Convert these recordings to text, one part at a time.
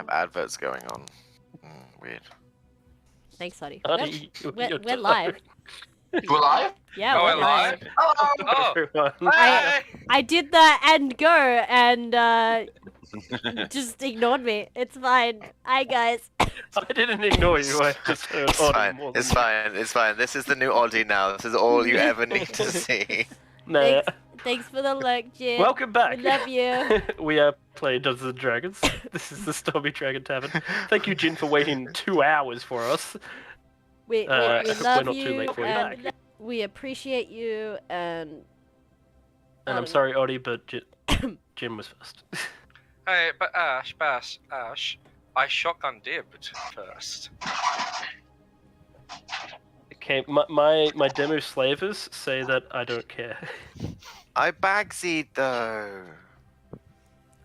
have adverts going on. Weird. Thanks, Sonny. We're live. We're live? Yeah, Oh, we're we're live. Oh, Everyone. I did the and go and just ignored me. It's fine. Hi, guys. I didn't ignore you. I just heard It's Audie fine. more than It's you. fine. It's fine. This is the new Audie now. This is all you ever need to see. Nah. Thanks for the lurk, Jit. Welcome back. We love you. We are playing Dungeons and Dragons. This is the Stormy Dragon Tavern. Thank you, Jin, for waiting 2 hours for us. We we're love not you, too late for you and back. we appreciate you, and And I'm sorry, Audie, but Jim was first. Hey, but Ash, I shotgun dibbed first. Okay, my Demu slavers say that I don't care. I backseat though.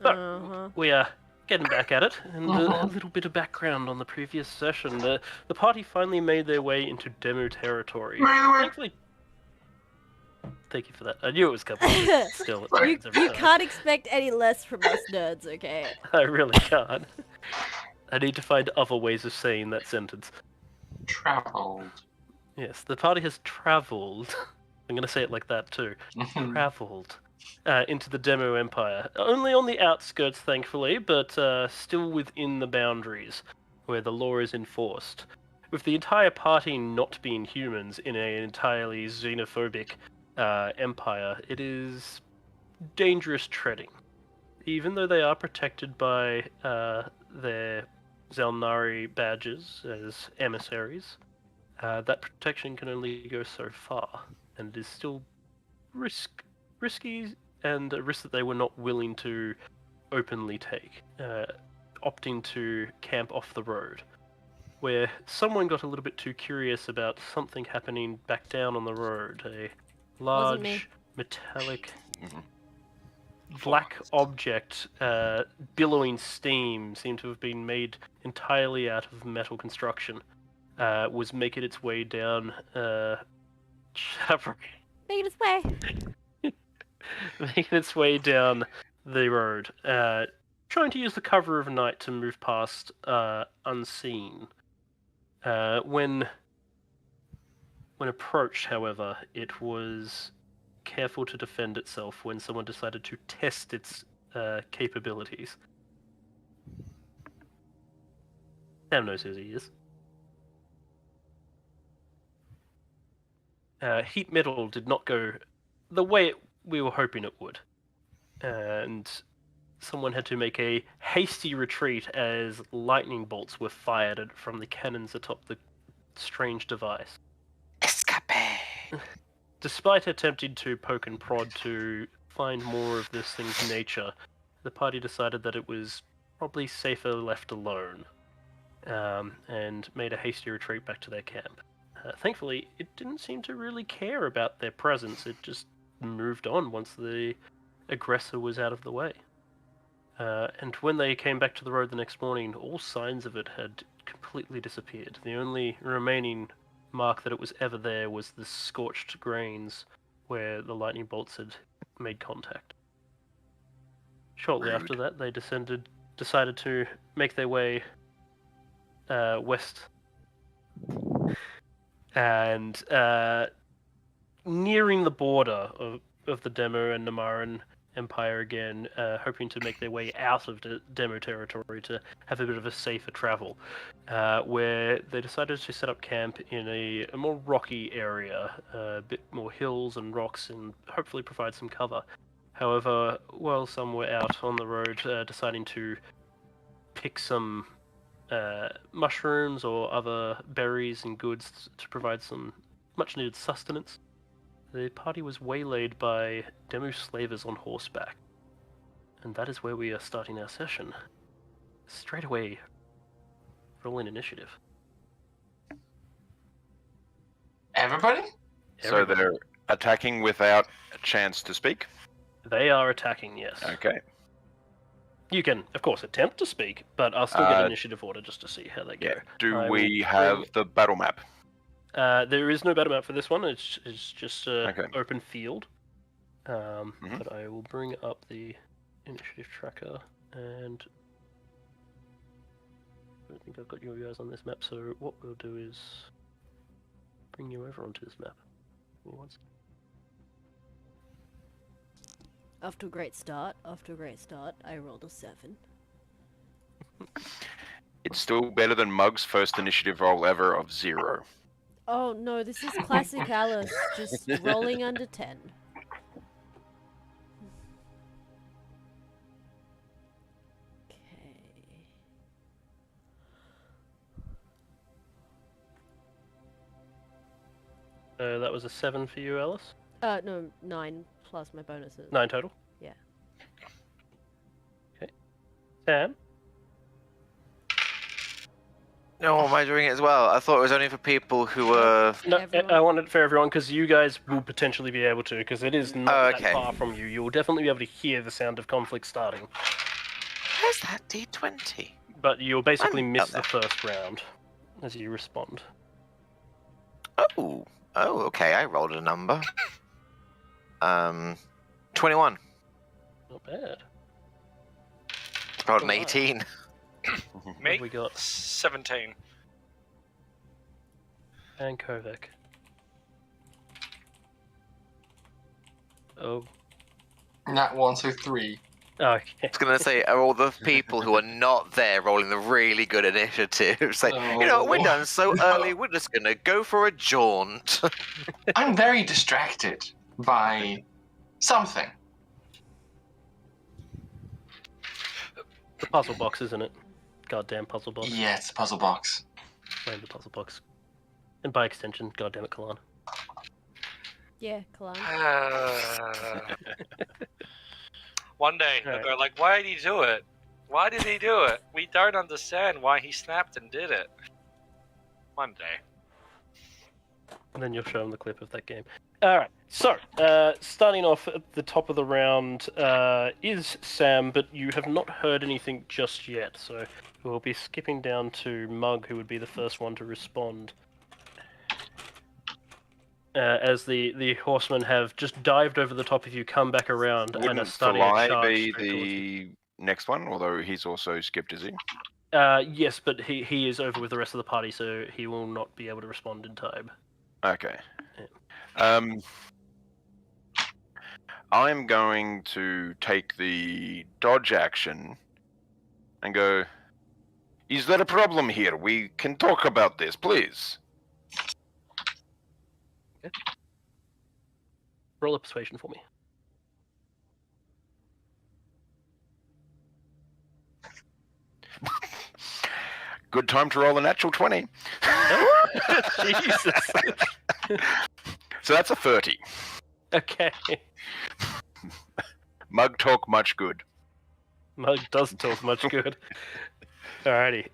So, we are getting back at it, and a little bit of background on the previous session. The party finally made their way into Demu territory. Thankfully, thank you for that. I knew it was coming. Still, it happens every You time. can't expect any less from us nerds, okay? I really can't. I need to find other ways of saying that sentence. Traveled. Yes, the party has travelled. I'm going to say it like that too. Travelled into the Demu Empire. Only on the outskirts, thankfully, but still within the boundaries where the law is enforced. With the entire party not being humans in an entirely xenophobic empire, it is dangerous treading. Even though they are protected by their Xel'nari badges as emissaries, that protection can only go so far, and it is still risky and a risk that they were not willing to openly take, opting to camp off the road, where someone got a little bit too curious about something happening back down on the road. A large metallic black object billowing steam seemed to have been made entirely out of metal construction. Was making its way down Making its way. making its way down the road, trying to use the cover of night to move past unseen. When approached, however, it was careful to defend itself when someone decided to test its capabilities. Sam knows who he is. Heat metal did not go the way we were hoping it would, and someone had to make a hasty retreat as lightning bolts were fired from the cannons atop the strange device. Escape. Despite attempting to poke and prod to find more of this thing's nature, the party decided that it was probably safer left alone, and made a hasty retreat back to their camp. Thankfully, it didn't seem to really care about their presence. It just moved on once the aggressor was out of the way. And when they came back to the road the next morning, all signs of it had completely disappeared. The only remaining mark that it was ever there was the scorched grains where the lightning bolts had made contact. Shortly after that, they decided to make their way west, and nearing the border of the Demu and Namaran Empire again, hoping to make their way out of the Demu territory to have a bit of a safer travel, where they decided to set up camp in a more rocky area, a bit more hills and rocks, and hopefully provide some cover. However, while some were out on the road deciding to pick some mushrooms or other berries and goods to provide some much-needed sustenance, the party was waylaid by Demu slavers on horseback. And that is where we are starting our session. Straight away, rolling initiative. Everybody? So they're attacking without a chance to speak? They are attacking, yes. Okay. You can, of course, attempt to speak, but I'll still get initiative order just to see how they go. Yeah. Do we have the battle map? There is no battle map for this one. It's just Okay. open field. But I will bring up the initiative tracker and don't think I've got you guys on this map, so what we'll do is bring you over onto this map. Give me one second. Off to a great start. I rolled a 7. It's still better than Mug's first initiative roll ever of 0. Oh no, this is classic Alice, just rolling under 10. Okay. So that was a 7 for you, Alice? No, 9 plus my bonuses. 9 total? Yeah. Okay. Sam? No, am I doing it as well? I thought it was only for people who were. No, Everyone? I want it for everyone, because you guys will potentially be able to, because it is not Oh, that okay. far from you. You will definitely be able to hear the sound of conflict starting. Where's that D20? But you'll basically I'm miss out the there. first round as you respond. Oh, okay. I rolled a number. 21. Not bad. Rolled an Alright. 18. What Me? have we got? 17. And Kovac. Oh. Nat 1, so 3. Okay. I was gonna say, are all the people who are not there rolling the really good initiatives? Like, you know, we're done so early. We're just gonna go for a jaunt. I'm very distracted by something. The puzzle box, isn't it? Goddamn puzzle box. Yeah, it's a puzzle box. Blame the puzzle box. And by extension, goddamn it, Kalan. Yeah, Kalan. One day, they'll go like, why did he do it? Why did he do it? We don't understand why he snapped and did it. One day. And then you'll show them the clip of that game. Alright, so, starting off at the top of the round is Sam, but you have not heard anything just yet, so we'll be skipping down to Mug, who would be the first one to respond. As the horsemen have just dived over the top of you, come back around, and are Wouldn't starting to Fly charge be straight towards you. the next one, although he's also skipped, is he? Yes, but he is over with the rest of the party, so he will not be able to respond in time. Okay. I'm going to take the dodge action and go, is there a problem here? We can talk about this, please. Roll a persuasion for me. Good time to roll a natural 20. Jesus. So that's a 30. Okay. Mug talk much good. Mug does talk much good. Alrighty.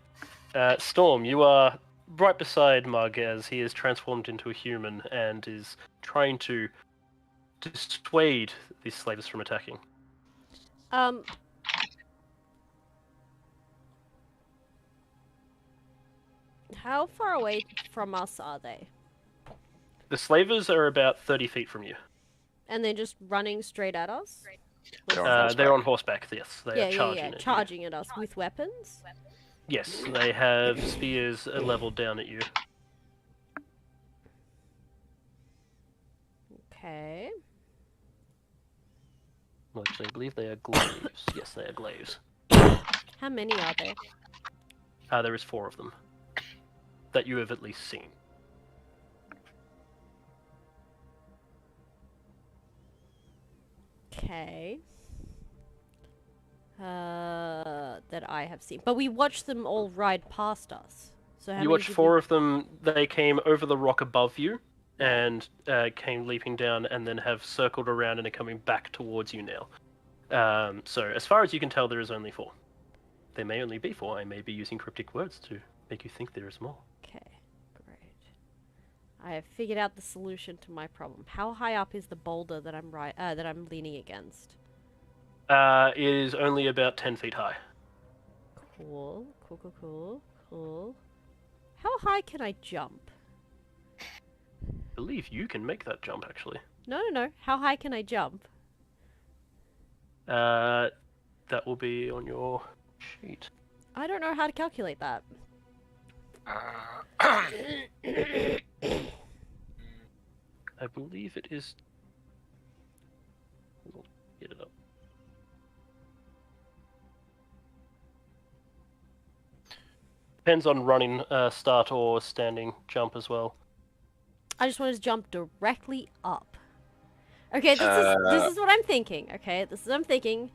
Storm, you are right beside Mug as he is transformed into a human and is trying to dissuade these slavers from attacking. How far away from us are they? The slavers are about 30 feet from you. And they're just running straight at us? They're on horseback, yes. They Yeah, are yeah, charging yeah. at you. Charging at us with weapons? Yes, they have spears leveled down at you. Okay. Well, actually, I believe they are glaives. Yes, they are glaives. How many are there? There is 4 of them that you have at least seen. Okay. That I have seen. But we watched them all ride past us. So how You many watched did 4 of them. They came over the rock above you and came leaping down and then have circled around and are coming back towards you now. So as far as you can tell, there is only 4. There may only be 4. I may be using cryptic words to make you think there is more. Okay, great. I have figured out the solution to my problem. How high up is the boulder that I'm leaning against? It is only about 10 feet high. Cool, cool, cool, cool, cool. How high can I jump? I believe you can make that jump, actually. No. How high can I jump? That will be on your sheet. I don't know how to calculate that. I believe it is. Get it up. Depends on running, start or standing jump as well. I just wanted to jump directly up. Okay, this is what I'm thinking. Okay, this is what I'm thinking.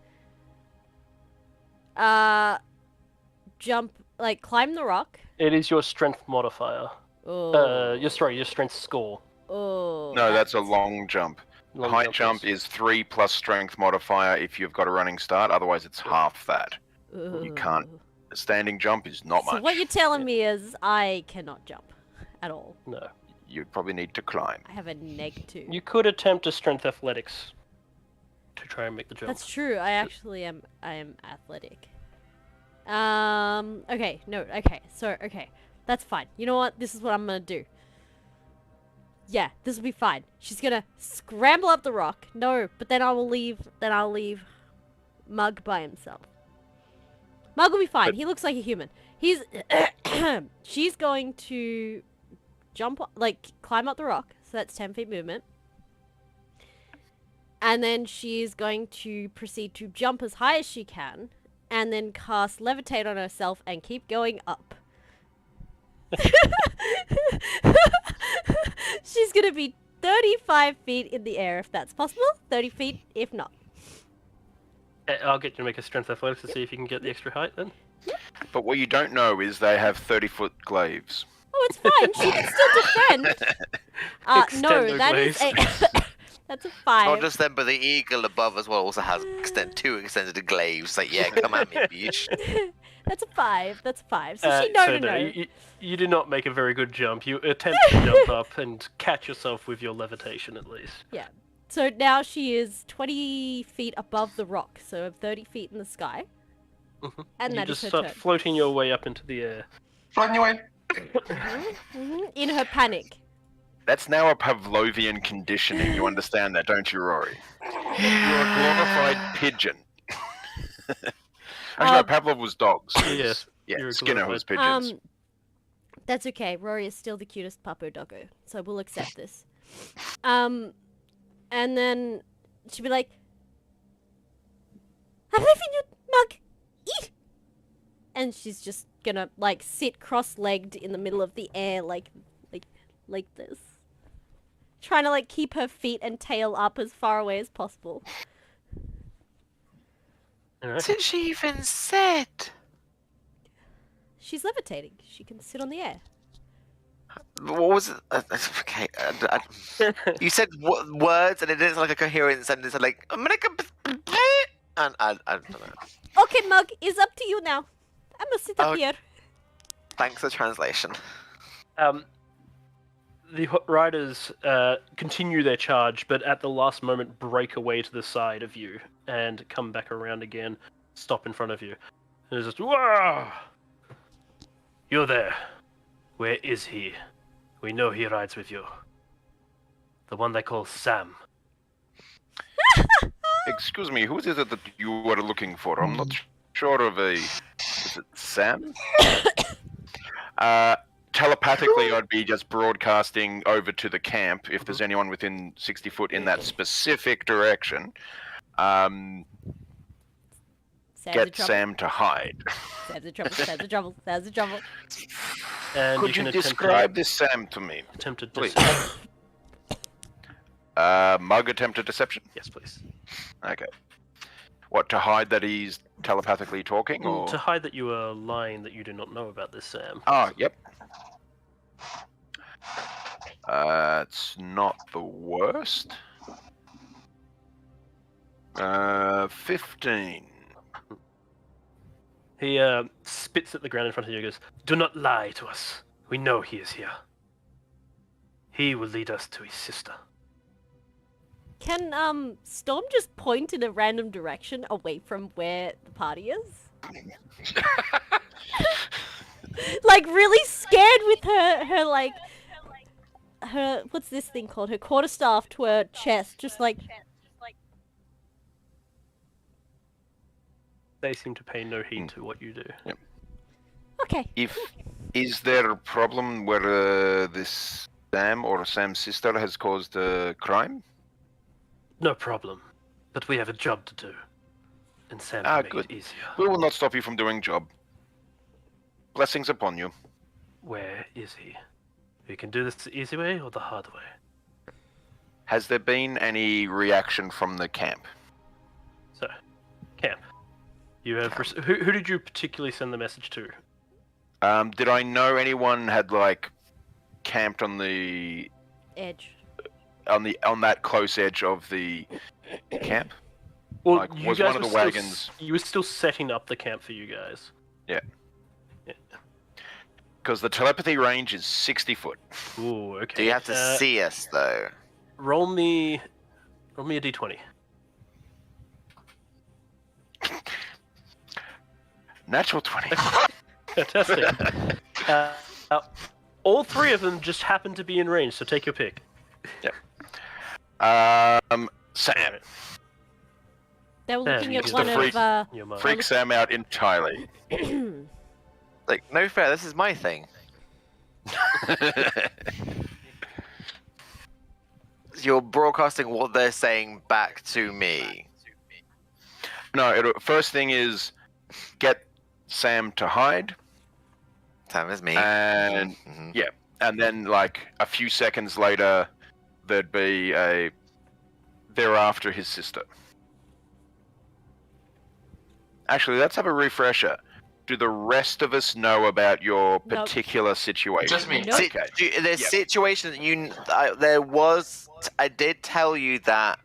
Jump, like, climb the rock. It is your strength modifier. Oh. Your strength score. Oh. No, that's a long jump. Long Height jump is 3 plus strength modifier if you've got a running start. Otherwise, it's half that. You can't. Ooh. A standing jump is not So much. what you're telling me is I cannot jump at all. No. You'd probably need to climb. I have a -2. You could attempt a strength athletics to try and make the jump. That's true. I actually am. I am athletic. Okay. No. Okay. So. Okay. That's fine. You know what? This is what I'm gonna do. Yeah. This will be fine. She's gonna scramble up the rock. No. But then I will leave. Then I'll leave Mug by himself. Mug will be fine. He looks like a human. He's. She's going to jump, like, climb up the rock. So that's 10 feet movement. And then she's going to proceed to jump as high as she can. And then cast levitate on herself and keep going up. She's going to be 35 feet in the air if that's possible. 30 feet if not. I'll get you to make a strength athletics to see if you can get the extra height then. But what you don't know is they have 30-foot glaives. Oh, it's fine. She can still defend. No, Extendo that is a... That's a 5. Not just them, but the eagle above as well also has two extended glaives. Like, yeah, come at me, bitch. That's a 5. That's a 5. So she... No. You did not make a very good jump. You attempt to jump up and catch yourself with your levitation at least. Yeah. So now she is 20 feet above the rock, so 30 feet in the sky. Mm-hmm. And you that just is her start turn. floating your way up into the air. Floating away. In her panic. That's now a Pavlovian conditioning. You understand that, don't you, Rory? You're a glorified pigeon. Actually, no, Pavlov was dogs. Yes. Yeah, you're a Skinner glorified- was pigeons. That's okay. Rory is still the cutest puppo doggo, so we'll accept this. And then she'd be like, "Have I finished, Mug? Eat!" And she's just gonna, like, sit cross-legged in the middle of the air, like this. Trying to, like, keep her feet and tail up as far away as possible. Alright. Did she even said? She's levitating. She can sit on the air. What was it? Okay, you said words and it didn't sound like a coherent sentence. Like, and I don't know. Okay, Mug, it's up to you now. I'm gonna sit up Oh. here. Thanks for translation. The riders continue their charge, but at the last moment break away to the side of you and come back around again, stop in front of you. And it's just, "Whoa! You're there. Where is he? We know he rides with you. The one they call Sam." Excuse me, who is it that you were looking for? I'm not sure of a... Is it Sam? Telepathically, I'd be just broadcasting over to the camp if there's anyone within 60 foot in that specific direction. Sam's in Get trouble. Sam to hide. Sam's in trouble. Sam's in trouble. Sam's in trouble. And Could you can attempt describe this Sam to me? Attempted Please. deception. Mug attempted deception? Yes, please. Okay. What, to hide that he's telepathically talking, or...? To hide that you are lying that you do not know about this Sam. Ah, yep. It's not the worst. 15. He spits at the ground in front of you and goes, "Do not lie to us. We know he is here. He will lead us to his sister." Can Storm just point in a random direction away from where the party is? Like, really scared with her like her, what's this thing called? Her quarterstaff to her chest, just like... They seem to pay no heed to what you do. Okay. Is there a problem where this Sam or Sam's sister has caused a crime? No problem. But we have a job to do. And Sam can make Good. it easier. We will not stop you from doing job. Blessings upon you. Where is he? We can do this the easy way or the hard way. Has there been any reaction from the camp? So, camp. You have who did you particularly send the message to? Did I know anyone had like camped on the Edge. on that close edge of the camp? Well, Like, you was guys one of were the still wagons- you were still setting up the camp for you guys. Yeah. Yeah. Because the telepathy range is 60 foot. Ooh, okay. Do you have to see us though? Roll me a d20. Natural 20. Fantastic. All three of them just happen to be in range, so take your pick. Sam. They were Sam, looking you at get one the of freak. Your mind. Freak Sam out entirely. Like, no fair. This is my thing. You're broadcasting what they're saying back to me. No, first thing is get Sam to hide, Sam is me. and Mhm. yeah, and then like a few seconds later, there'd be they're after his sister. Actually, let's have a refresher. Do the rest of us know about your Nope. particular situation? Just me. Nope. There's Yep. situations that I did tell you that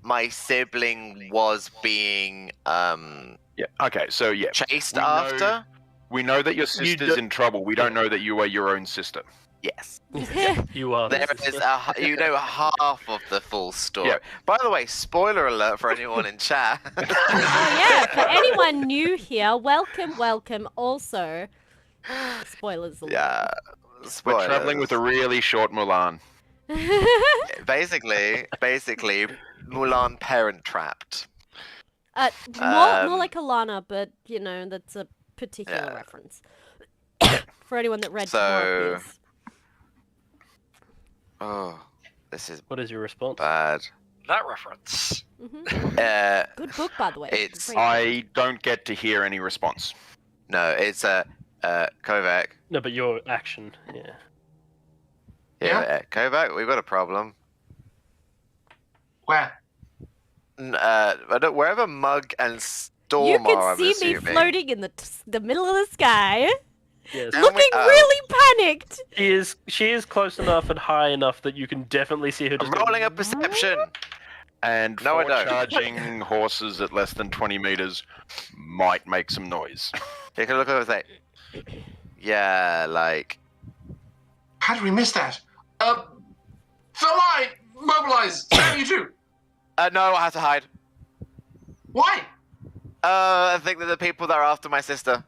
my sibling was being Yeah. Okay. So yeah, chased We know- after. we know that your sister's do- in trouble. We don't know that you are your own sister. Yes, You are. the there is sister. half of the full story. Yeah. By the way, spoiler alert for anyone in chat. Oh yeah, for anyone new here, welcome. Also, spoilers alert. Yeah, We're traveling with a really short Mulan. basically Mulan parent trapped. More like Alana, but you know that's a particular Yeah. reference. For anyone that read So- Torp, Oh, this is What is your response? bad. That reference. Good book, by the way. It's- Great book. I don't get to hear any response. No, it's Kovac. No, but your action. Yeah. Yeah, Kovac, we've got a problem. Where? Wherever Mug and Storm You are, can I'm see me assuming. floating in the middle of the sky, Yes. Can looking we- really panicked. She is close enough and high enough that you can definitely see her I'm just rolling a perception. And No, I four don't. charging horses at less than 20 meters might make some noise. You can look over and say, yeah, like, How did we miss that? Fly! Mobilize! Sam, you too! no, I have to hide. Why? I think they're the people that are after my sister.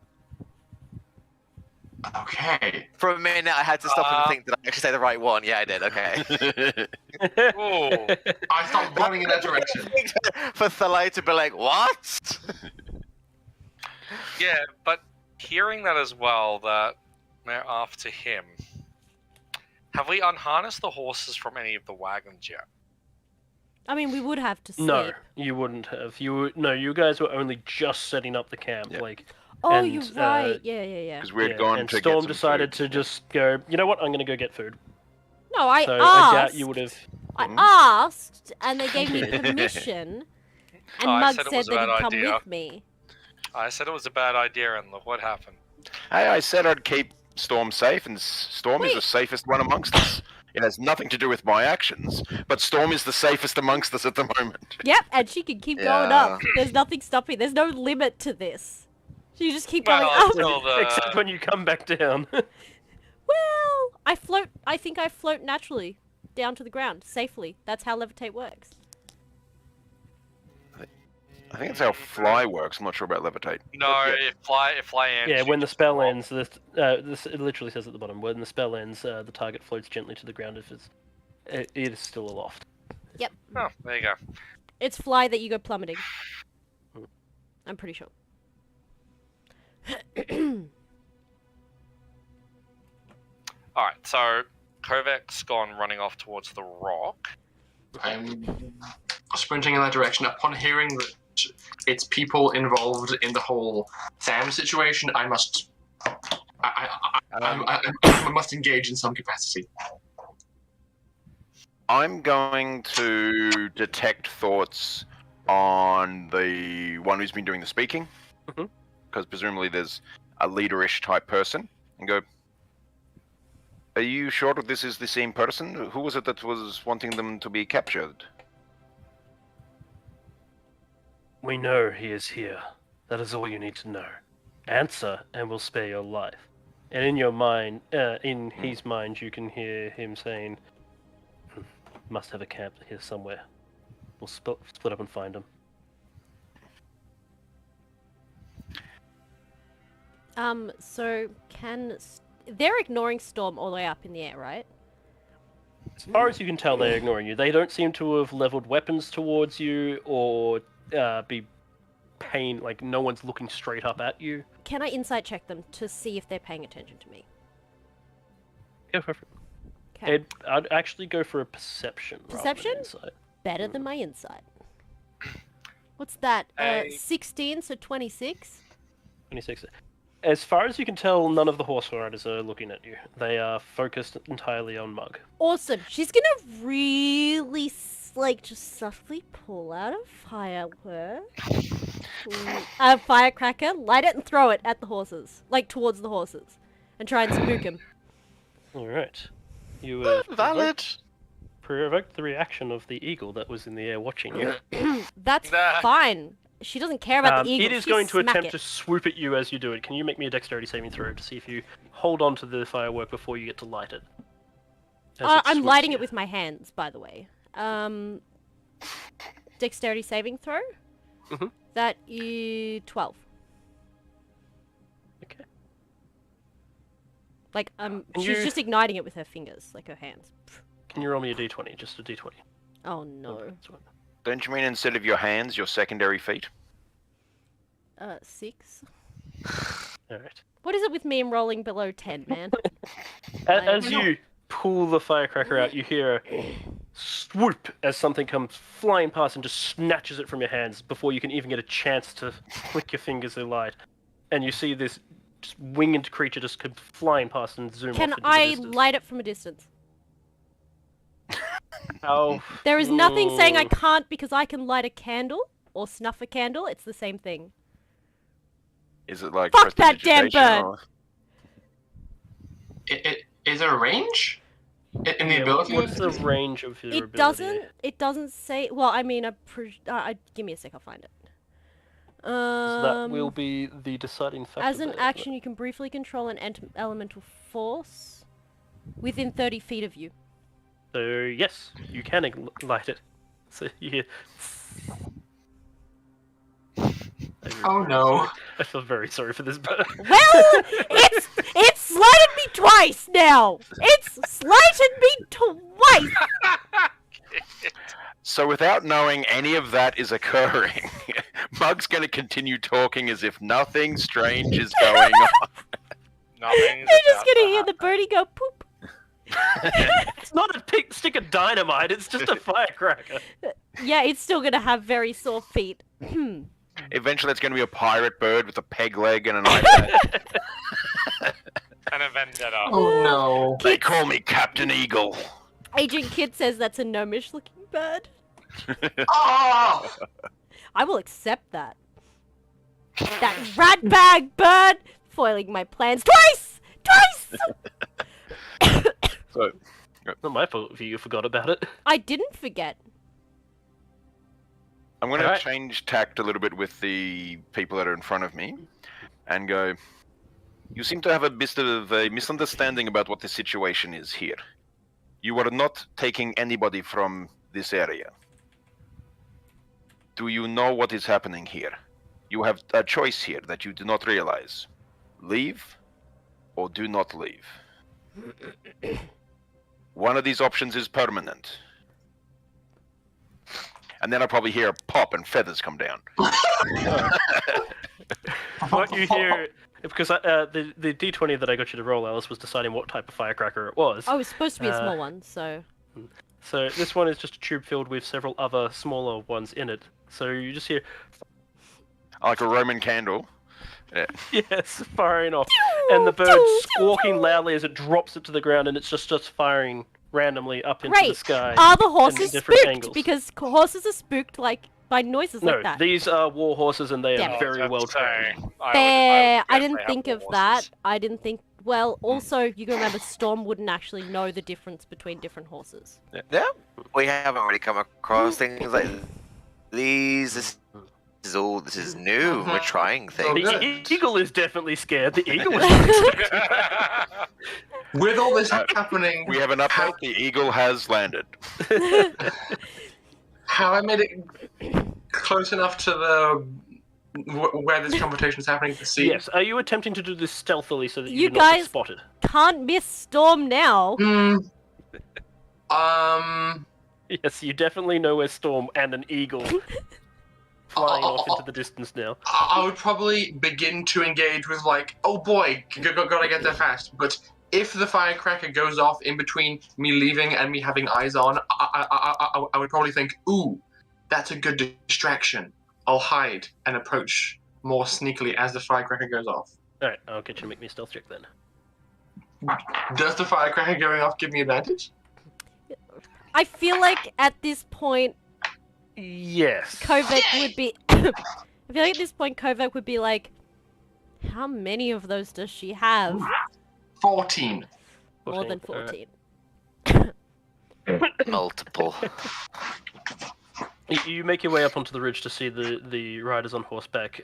Okay. For a minute, I had to stop and think, did I actually say the right one? Yeah, I did, okay. Ooh. I stopped running in that direction. For Thalai to be like, what? Yeah, but hearing that as well, that they're after him. Have we unharnessed the horses from any of the wagons yet? I mean, we would have to sleep. No, you wouldn't have. You guys were only just setting up the camp. Yeah. Like, Oh, and, you're right. Yeah. Because we had yeah, gone and to Storm get some decided food. to just go. You know what? I'm going to go get food. No, I So I asked. doubt you would have. I asked, and they gave me permission. And Oh, I Mug said it said was a that bad he'd come idea. with me. I said it was a bad idea, and look what happened. Hey, I said I'd keep Storm safe, and Storm is Wait. the safest one amongst us. It has nothing to do with my actions, but Storm is the safest amongst us at the moment. Yep, and she can keep going up. There's nothing stopping. There's no limit to this. She just keep going Well, up. until the Except when you come back down. Well, I think I float naturally down to the ground safely. That's how levitate works. I think that's how fly works. I'm not sure about levitate. no, But yeah. if fly ends. Yeah, you when the just spell drop. ends, this it literally says at the bottom. When the spell ends, the target floats gently to the ground if it is still aloft. Yep. Oh, there you go. It's fly that you go plummeting. I'm pretty sure. Alright, so Kovac's gone running off towards the rock. I'm sprinting in that direction. Upon hearing that it's people involved in the whole Sam situation, I must I must engage in some capacity. I'm going to detect thoughts on the one who's been doing the speaking, because presumably there's a leaderish type person, and go, are you sure that this is the same person? Who was it that was wanting them to be captured? We know he is here. That is all you need to know. Answer, and we'll spare your life. And in your mind, in his mind, you can hear him saying, must have a camp here somewhere. We'll split up and find him. So they're ignoring Storm all the way up in the air, right? As far as you can tell, they're ignoring you. They don't seem to have leveled weapons towards you or be like no one's looking straight up at you. Can I insight check them to see if they're paying attention to me? Go for it. Okay. I'd actually go for a perception. Perception? Rather than insight. Better than my insight. What's that? Hey. 16, so 26? 26. As far as you can tell, none of the horse riders are looking at you. They are focused entirely on Mug. Awesome. She's gonna really, just softly pull out a firework. A firecracker, light it and throw it at the horses. Towards the horses. And try and spook them. Alright. You have Valid. provoked the reaction of the eagle that was in the air watching you. That's Nah. fine. She doesn't care about the eagle. It is She going to smack attempt it. to swoop at you as you do it. Can you make me a dexterity saving throw to see if you hold on to the firework before you get to light it? As it I'm swoops lighting you. it with my hands, by the way. Dexterity saving throw? Mhm. That is 12. Okay. She's you- just igniting it with her fingers, her hands. Can you roll me a d20? Just a d20. Oh no. That's one. Don't you mean instead of your hands, your secondary feet? 6. Alright. What is it with me and rolling below 10, man? As you pull the firecracker out, you hear a swoop as something comes flying past and just snatches it from your hands before you can even get a chance to flick your fingers alight. And you see this just winged creature just come flying past and zoom Can off into I the distance. light it from a distance? Oh, There is nothing saying I can't because I can light a candle or snuff a candle. It's the same thing. Is it like Fuck that damn prestidigitation, bird! or- Is there a range in the Yeah, ability? what's the range of your It ability? doesn't say. Well, I mean, give me a sec. I'll find it. So that will be the deciding factor. As an there, action, you can briefly control an elemental force within 30 feet of you. So yes, you can light it. So you hear. Oh no. I feel very sorry for this bird. Well, it's slighted me twice now. It's slighted me twice. So without knowing any of that is occurring, Mug's going to continue talking as if nothing strange is going on. Nothing's They're just about gonna to hear the birdie go poop. It's not a stick of dynamite. It's just a firecracker. Yeah, it's still gonna have very sore feet. Eventually it's going to be a pirate bird with a peg leg and an iPad. And a vendetta. Oh no. They call me Captain Eagle. Agent Kid says that's a gnomish-looking bird. Oh! I will accept that. That rat bag bird foiling my plans twice. So, Not my fault if you forgot about it. I didn't forget. I'm going to Alright. change tact a little bit with the people that are in front of me and go, you seem to have a bit of a misunderstanding about what the situation is here. You are not taking anybody from this area. Do you know what is happening here? You have a choice here that you do not realize. Leave or do not leave. One of these options is permanent. And then I'll probably hear a pop and feathers come down. What you hear Because the D20 that I got you to roll, Alice, was deciding what type of firecracker it was. Oh, it's supposed to be a small one, so... So this one is just a tube filled with several other smaller ones in it. So you just hear, Like a Roman candle. Yeah. yes, firing off, and the bird squawking loudly as it drops it to the ground, and it's just firing randomly up into the sky. Are the in horses different spooked? angles. Because horses are spooked by noises No, like that. these are war horses, and they Damn are it. very well trained. Fair. I didn't think of that. I didn't think... Well, also, you can remember Storm wouldn't actually know the difference between different horses. Yeah, we haven't really come across things like these. This is new. We're trying things. The eagle is definitely scared. The eagle is With all this happening, We have an update. The eagle has landed. have I made it close enough to the where this competition is happening to see? Yes. Are you attempting to do this stealthily so that You you do not get guys- spotted? Can't miss Storm now. Yes, you definitely know where Storm and an eagle flying off into the distance now. I would probably begin to engage with like, oh boy, gotta get there fast. But if the firecracker goes off in between me leaving and me having eyes on, I would probably think, ooh, that's a good distraction. I'll hide and approach more sneakily as the firecracker goes off. Alright, I'll get you to make me a stealth check then. Does the firecracker going off give me advantage? I feel like at this point, Yes. Kovac would be... I feel like at this point, Kovac would be like, how many of those does she have? 14. More than 14, 14. Multiple. You make your way up onto the ridge to see the riders on horseback.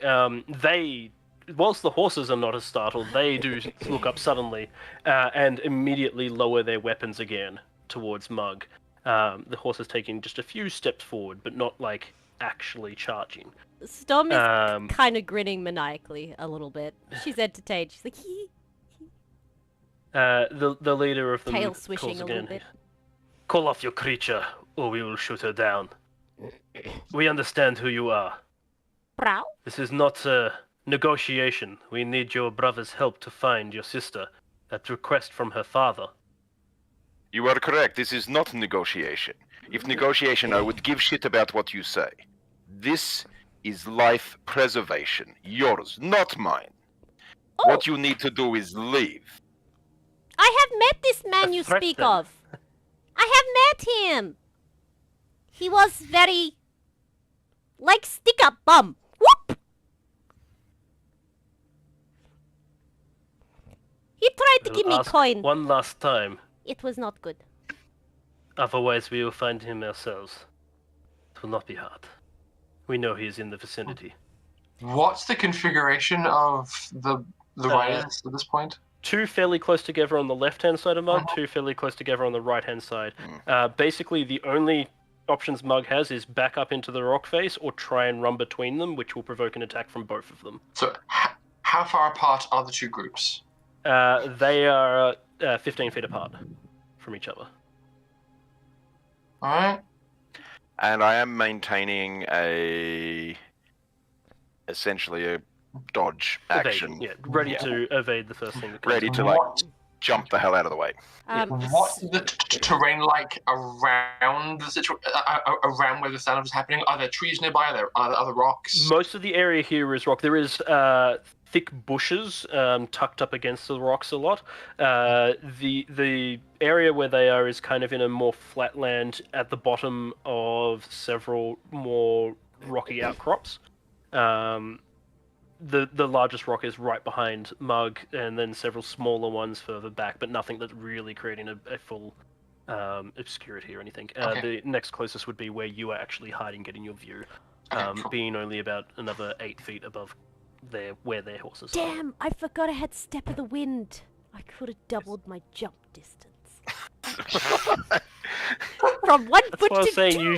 Whilst the horses are not as startled, they do look up suddenly and immediately lower their weapons again towards Mug. The horse is taking just a few steps forward, but not like actually charging. Storm is kind of grinning maniacally a little bit. She's entertained. She's like, hee. The leader of them Tail calls swishing a again. little bit. Call off your creature, or we will shoot her down. We understand who you are. Brow? This is not a negotiation. We need your brother's help to find your sister. At request from her father. You are correct. This is not negotiation. If negotiation, I would give shit about what you say. This is life preservation. Yours, not mine. Oh. What you need to do is leave. I have met this man A you threat, speak then. of. I have met him. He was very... like stick-up bum. Whoop! He tried to We'll give me ask coin. one last time. It was not good. Otherwise, we will find him ourselves. It will not be hard. We know he is in the vicinity. What's the configuration of the riders at this point? Two fairly close together on the left-hand side of Mug, two fairly close together on the right-hand side. Basically, the only options Mug has is back up into the rock face or try and run between them, which will provoke an attack from both of them. So, how far apart are the two groups? They are 15 feet apart from each other. Alright. And I am maintaining essentially a dodge action. Yeah, ready to evade the first thing that comes Ready up. to like jump the hell out of the way. What's the terrain like around the around where the stand-up is happening? Are there trees nearby? Are there other rocks? Most of the area here is rock. There is thick bushes tucked up against the rocks a lot. The area where they are is kind of in a more flat land at the bottom of several more rocky outcrops. The largest rock is right behind Mug, and then several smaller ones further back, but nothing that's really creating a full obscurity or anything. Okay. The next closest would be where you are actually hiding, getting your view, Cool. being only about another 8 feet above where their horses are. Damn, I forgot I had Step of the Wind. I could have doubled my jump distance. From 1 That's foot what I to was saying. 2. You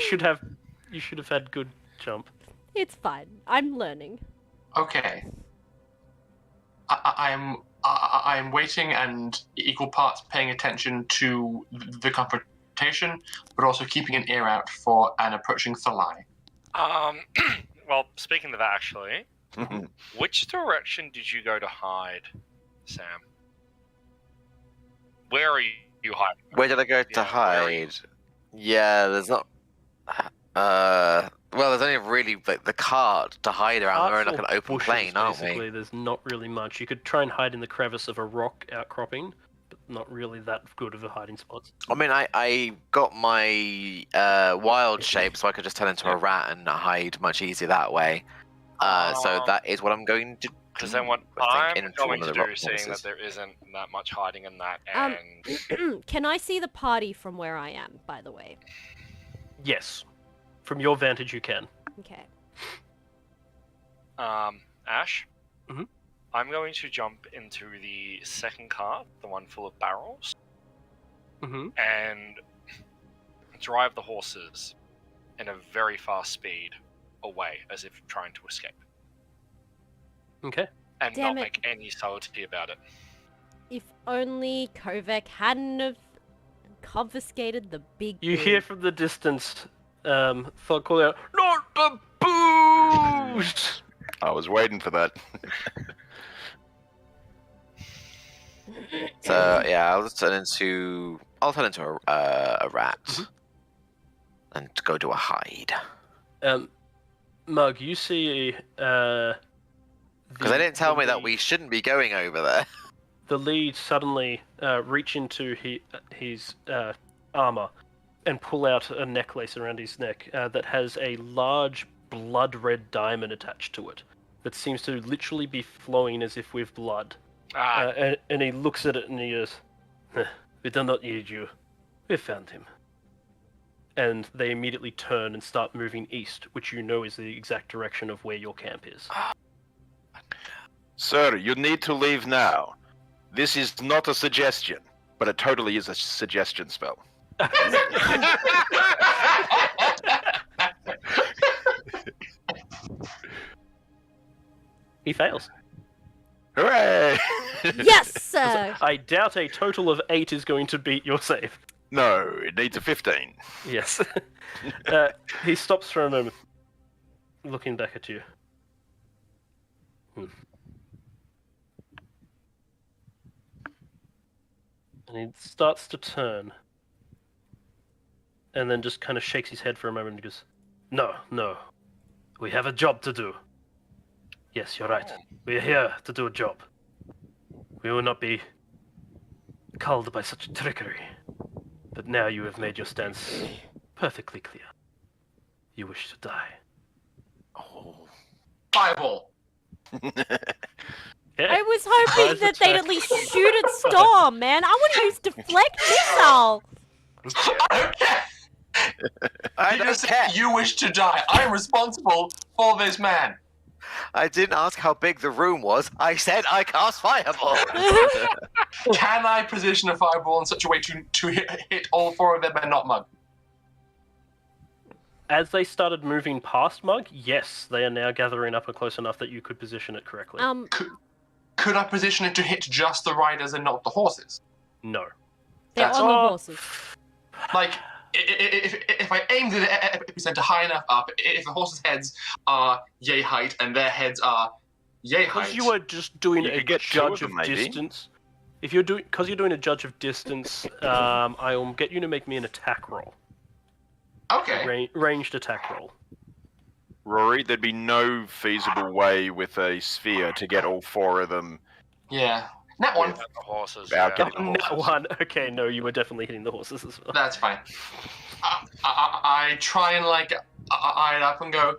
should have had good jump. It's fine. I'm learning. Okay. I'm waiting and equal parts paying attention to the confrontation, but also keeping an ear out for an approaching Thalai. Well, speaking of that, actually, Which direction did you go to hide, Sam? Where are you hiding? Where did I go to Yeah, where are you? hide? Yeah, there's not. Well, there's only really like the cart to hide around. We're in like an open Bushes, plain, aren't basically. we? There's not really much. You could try and hide in the crevice of a rock outcropping, but not really that good of a hiding spot. I mean, I got my wild shape, so I could just turn into a rat and hide much easier that way. So that is what I'm going to do. Because then what I I'm think, into going one to of the do, rock seeing that forces. there isn't that much hiding in that, Um, and Can I see the party from where I am, by the way? Yes. From your vantage, you can. Okay. Ash, Mhm. I'm going to jump into the second cart, the one full of barrels, Mm-hmm. and drive the horses in a very fast speed away, as if trying to escape, Okay. and Damn not it. make any subtlety about it. If only Kovac hadn't have confiscated the big You boo. hear from the distance, Thought call out, "Not the booze!" I was waiting for that. So yeah, I'll turn into a rat and go to a hide. Mug, you see, Because they didn't tell me that we shouldn't be going over there. the lead suddenly reach into his armor and pull out a necklace around his neck that has a large blood-red diamond attached to it that seems to literally be flowing as if with blood. And he looks at it and he goes, "We do not need you. We found him." And they immediately turn and start moving east, which you know is the exact direction of where your camp is. Sir, you need to leave now. This is not a suggestion, but it totally is a suggestion spell. He fails. Hooray! Yes, sir! I doubt a total of 8 is going to beat your save. No, it needs a 15. Yes. He stops for a moment, looking back at you. And he starts to turn. And then just kind of shakes his head for a moment and goes, No. We have a job to do. Yes, you're right. We are here to do a job. We will not be called by such trickery. But now you have made your stance perfectly clear. You wish to die. Oh. Fireball. Yeah. I was hoping Surprise that they'd attack. at least shoot at Storm, man. I want to use deflect missile. I don't care. I You don't just care. said you wish to die. I'm responsible for this man. I didn't ask how big the room was. I said I cast fireball. Can I position a fireball in such a way to hit all 4 of them and not Mug? As they started moving past Mug, yes, they are now gathering up close enough that you could position it correctly. Could I position it to hit just the riders and not the horses? No. They're That's on the all. horses. Like, if I aimed the epicenter high enough up, if the horses' heads are yay height and their heads are yay height. Because you are just doing You a could get 2 judge of of them, maybe. distance. If you're doing, because you're doing a judge of distance, I will get you to make me an attack roll, Okay. ranged attack roll. Rory, there'd be no feasible way with a sphere to get all 4 of them. Yeah. That one. At the horses. I'll Yeah. get it. That one. Okay, no, you were definitely hitting the horses as well. That's fine. I try and like eye it up and go.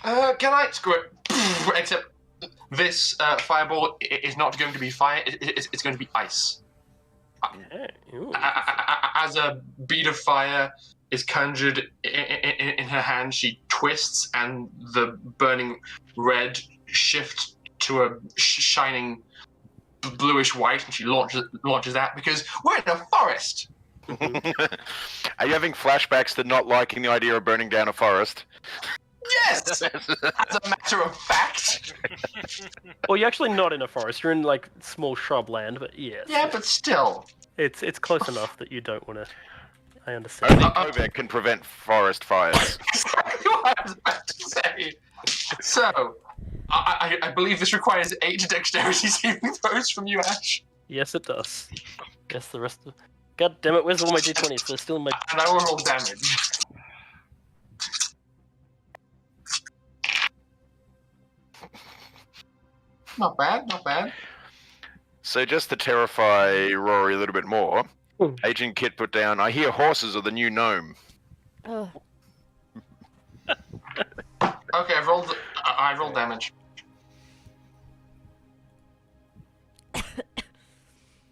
Can I screw it? Except this fireball is not going to be fire. It's going to be ice. Yeah, ooh. As a bead of fire is conjured in her hand, she twists, and the burning red shifts to a shining bluish white, and she launches that because we're in a forest. Are you having flashbacks to not liking the idea of burning down a forest? Yes, as a matter of fact. Well, you're actually not in a forest. You're in like small shrubland, but yes. Yeah, but still. It's close enough that you don't want to. I understand. Only Kovac can prevent forest fires. Exactly what I was about to say. So, I believe this requires 8 dexterity saving throws from you, Ash. Yes, it does. Yes, the rest of... God damn it, where's all my d20s? They're still in my... And I will roll damage. Not bad, not bad. So just to terrify Rory a little bit more, Hmm. Agent Kit put down, I hear horses are the new gnome. Oh, Okay, I rolled damage.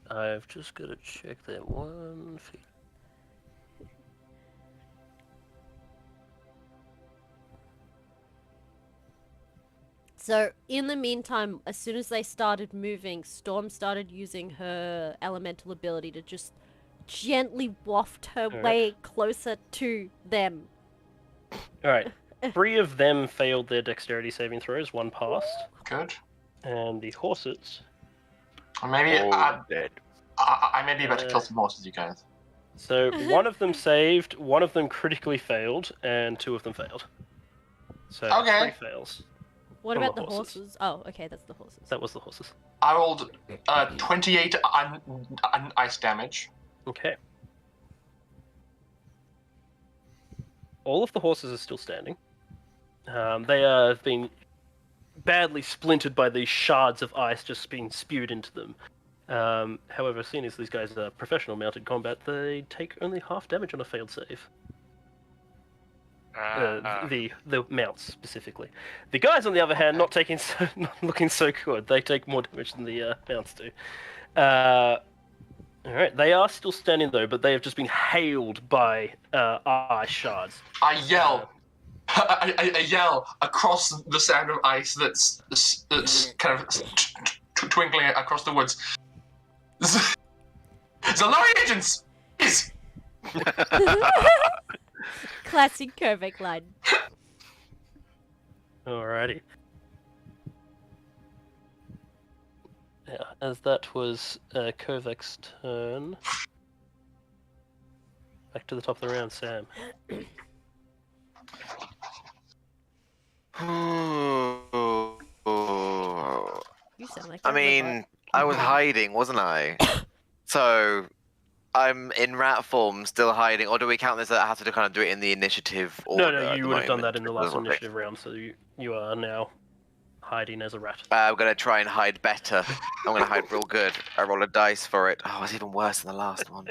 I've just got to check that one feat. so in the meantime, as soon as they started moving, Storm started using her elemental ability to just gently waft her Alright. way closer to them. Alright, 3 of them failed their dexterity saving throws, 1 passed. Good. And the horses... Or maybe All dead. I may be about to kill some horses, you guys. So, 1 of them saved, 1 of them critically failed, and 2 of them failed. So, Okay. 3 fails. What From about the the horses. horses? Oh, okay, that's the horses. That was the horses. I rolled 28 ice damage. Okay. All of the horses are still standing. They have been badly splintered by these shards of ice just being spewed into them. However, seeing as these guys are professional mounted combat, they take only half damage on a failed save. The mounts specifically. The guys, on the other hand, not looking so good. They take more damage than the mounts do. Alright, they are still standing though, but they have just been hailed by ice shards. I yell. I yell across the sound of ice that's kind of twinkling across the woods. Xel'nari agents! Is Classic Kovac line. Alrighty. Yeah, as that was Kovac's turn. Back to the top of the round, Sam. You sound like I a mean, I was hiding, wasn't I? So, I'm in rat form, still hiding. Or do we count this that I have to kind of do it in the initiative order? No, at you the would have done moment? that in the last Okay. initiative round, so you are now hiding as a rat. I'm gonna try and hide better. I'm gonna hide real good. I roll a dice for it. Oh, it's even worse than the last one.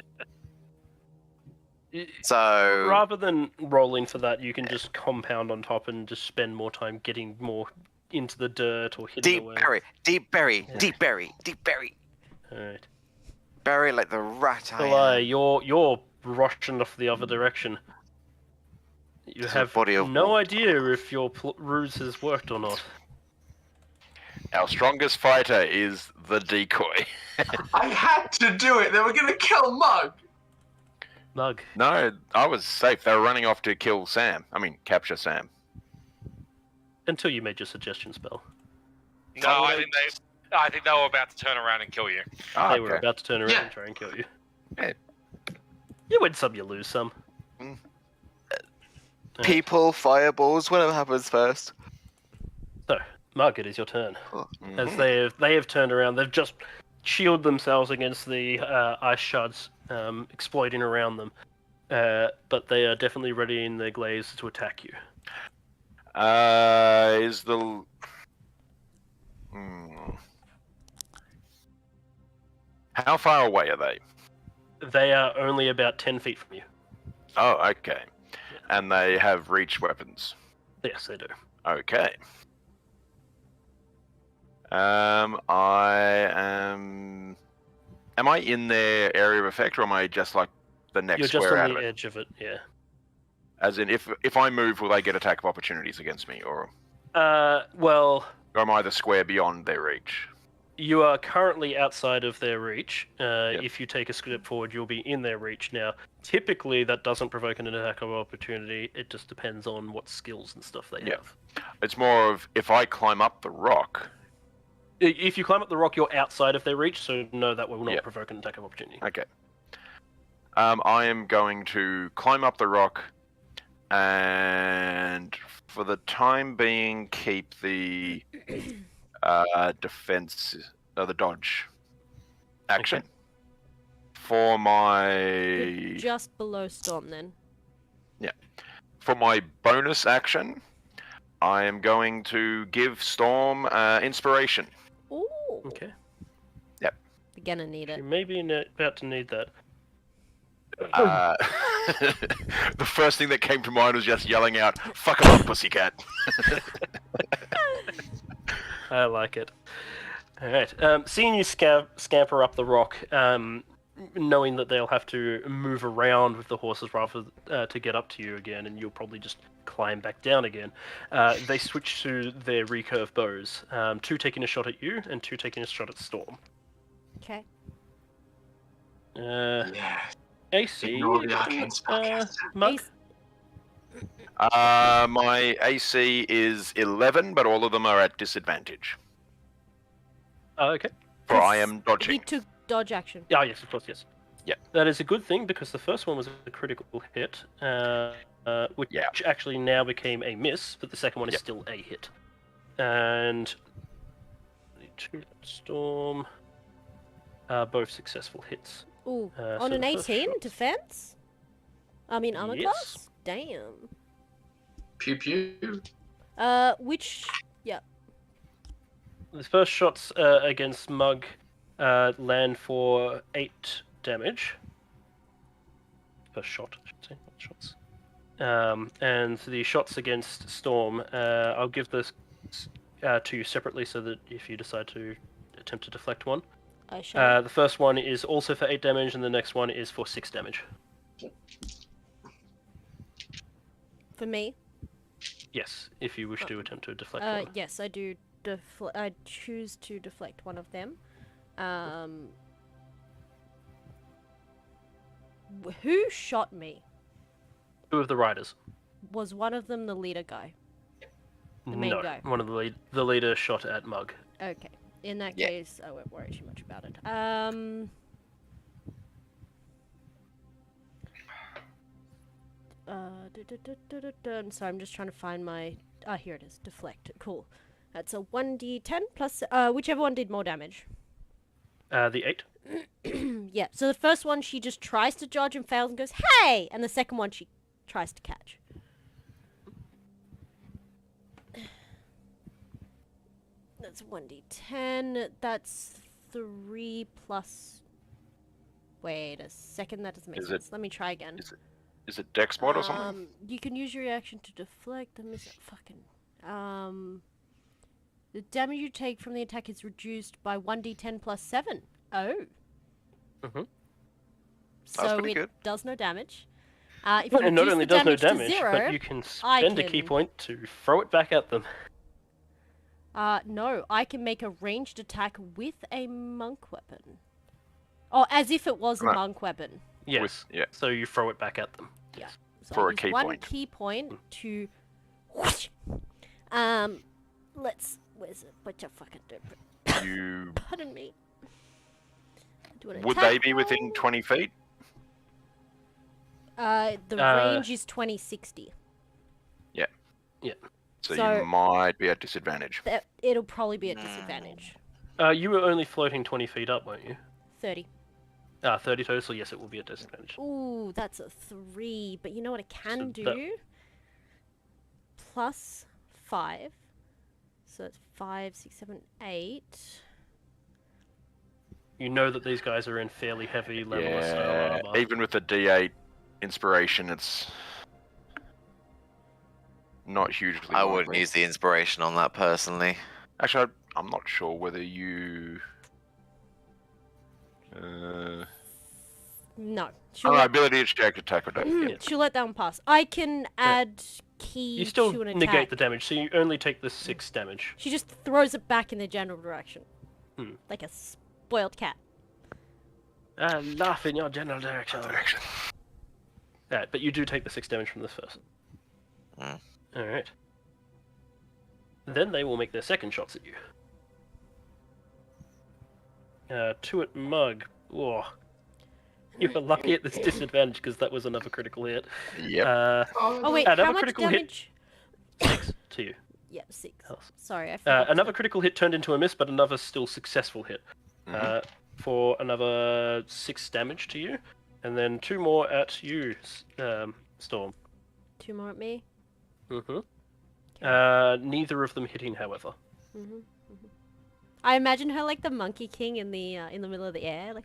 So Rather than rolling for that, you can just compound on top and just spend more time getting more into the dirt or hitting deep away. berry, deep berry, Yeah. deep berry, deep berry, Alright. berry like the rat I July, am. you're rushing off the other direction. You There's a have body of no water. idea if your ruse has worked or not. Our strongest fighter is the decoy. I had to do it. They were gonna kill Mug. Mug. No, I was safe. They were running off to kill Sam. I mean, capture Sam. Until you made your suggestion spell. No, I think they were about to turn around and kill you. Ah, They were okay. about to turn around Yeah. and try and kill you. Yeah. You win some, you lose some. People, fireballs, whatever happens first. So, Mug, it is your turn. Mhm. As they have turned around, they've just shielded themselves against the ice shards exploding around them. But they are definitely ready in their glaives to attack you. Is the... Hmm. How far away are they? They are only about 10 feet from you. Oh, okay. And they have reach weapons. Yes, they do. Okay. I am... Am I in their area of effect, or am I just like the next You're just square out on of the it? edge of it, yeah. As in, if I move, will they get attack of opportunities against me, or Well, am I the square beyond their reach? you are currently outside of their reach. Yep. If you take a step forward, you'll be in their reach. Now, typically, that doesn't provoke an attack of opportunity. It just depends on what skills and stuff they Yep. have. It's more of, if I climb up the rock... If you climb up the rock, you're outside of their reach, so no, that will not Yep. provoke an attack of opportunity. Okay. I am going to climb up the rock and for the time being, keep the defense, the dodge action. Okay. For my You're just below Storm then. for my bonus action, I am going to give Storm inspiration. Ooh. Okay. We're gonna need You it. may be about to need that. The first thing that came to mind was just yelling out, "Fuck 'em up, pussycat." I like it. Alright. Seeing you scamper up the rock, knowing that they'll have to move around with the horses rather to get up to you again, and you'll probably just climb back down again, they switch to their recurve bows. 2 taking a shot at you, and 2 taking a shot at Storm. Okay. Yeah. AC. Ignore the arcane spellcaster. Mug? Ace- My AC is 11, but all of them are at disadvantage. Oh, okay. For I am He dodging. took dodge action. Yeah, yes, of course, yes. Yeah. That is a good thing because the first one was a critical hit, which Yeah. actually now became a miss, but the second one is Yep. still a hit. And 2 Storm, both successful hits. Ooh. So On an the first 18 shot- defense? I mean armor Yes. class? Damn. Pew pew. Which The first shots against Mug land for 8 damage. First shot, I should say, not shots. And the shots against Storm, I'll give this to you separately so that if you decide to attempt to deflect one. I shall. The first one is also for 8 damage, and the next one is for 6 damage. For me? Yes, if you wish to attempt to deflect one. Yes, I do. I choose to deflect one of them. Who shot me? 2 of the riders. Was one of them the leader guy? The main No, guy. one of the leader shot at Mug. Okay. In that Yeah. case, I won't worry too much about it. So I'm just trying to find my. Ah, here it is. Deflect. Cool. That's a 1d10 plus. Whichever one did more damage. The 8. Yeah. So the first one she just tries to dodge and fails and goes, "Hey!" And the second one she tries to catch. That's 1d10. That's 3 plus. Wait a second. That doesn't make Is sense. Let me try again. Is it dex mod or something? You can use your reaction to deflect. The damage you take from the attack is reduced by 1d10 plus 7. Oh. Mhm. So pretty it good. does no damage. If you It not reduce only the does no damage to damage, 0, but you can I spend a key can- point to throw it back at them. no, I can make a ranged attack with a monk weapon. Oh, as if it was a Right. monk weapon. Yes. Yeah. So you throw it back at them. Yeah. So For I a use key one point. key point to. Where's it? What you fucking do? You Pardon me. Do an would attack they be within roll. 20 feet? The range is 2060. So, So- you might be at disadvantage. It'll probably be at disadvantage. You were only floating 20 feet up, weren't you? 30. 30 total, so yes, it will be at disadvantage. Ooh, that's a 3. But you know what I can So do? that- Plus 5. So it's 5, 6, 7, 8. You know that these guys are in fairly heavy level style Yeah, armor. even with the D8 inspiration, it's not hugely. I wouldn't likely. use the inspiration on that personally. Actually, I'm not sure whether you. No. Oh, She'll, no, let, ability to check attack or damage. she'll let that one pass. I can add key You still to an attack. negate the damage, so you only take the 6 damage. She just throws it back in the general direction. Hmm. Like a spoiled cat. Laugh in your general direction. Alright, but you do take the 6 damage from this first. Mm. Alright. Then they will make their second shots at you. 2 at Mug. Whoa. You were lucky at this disadvantage because that was another critical hit. Yep. Oh wait, Another how much critical hit. damage? 6 to you. Yep, 6. Else. Sorry, I forgot. Another critical hit turned into a miss, but another still successful hit. For another 6 damage to you. And then 2 more at you, Storm. 2 more at me. Neither of them hitting, however. I imagine her like the Monkey King in the middle of the air, like.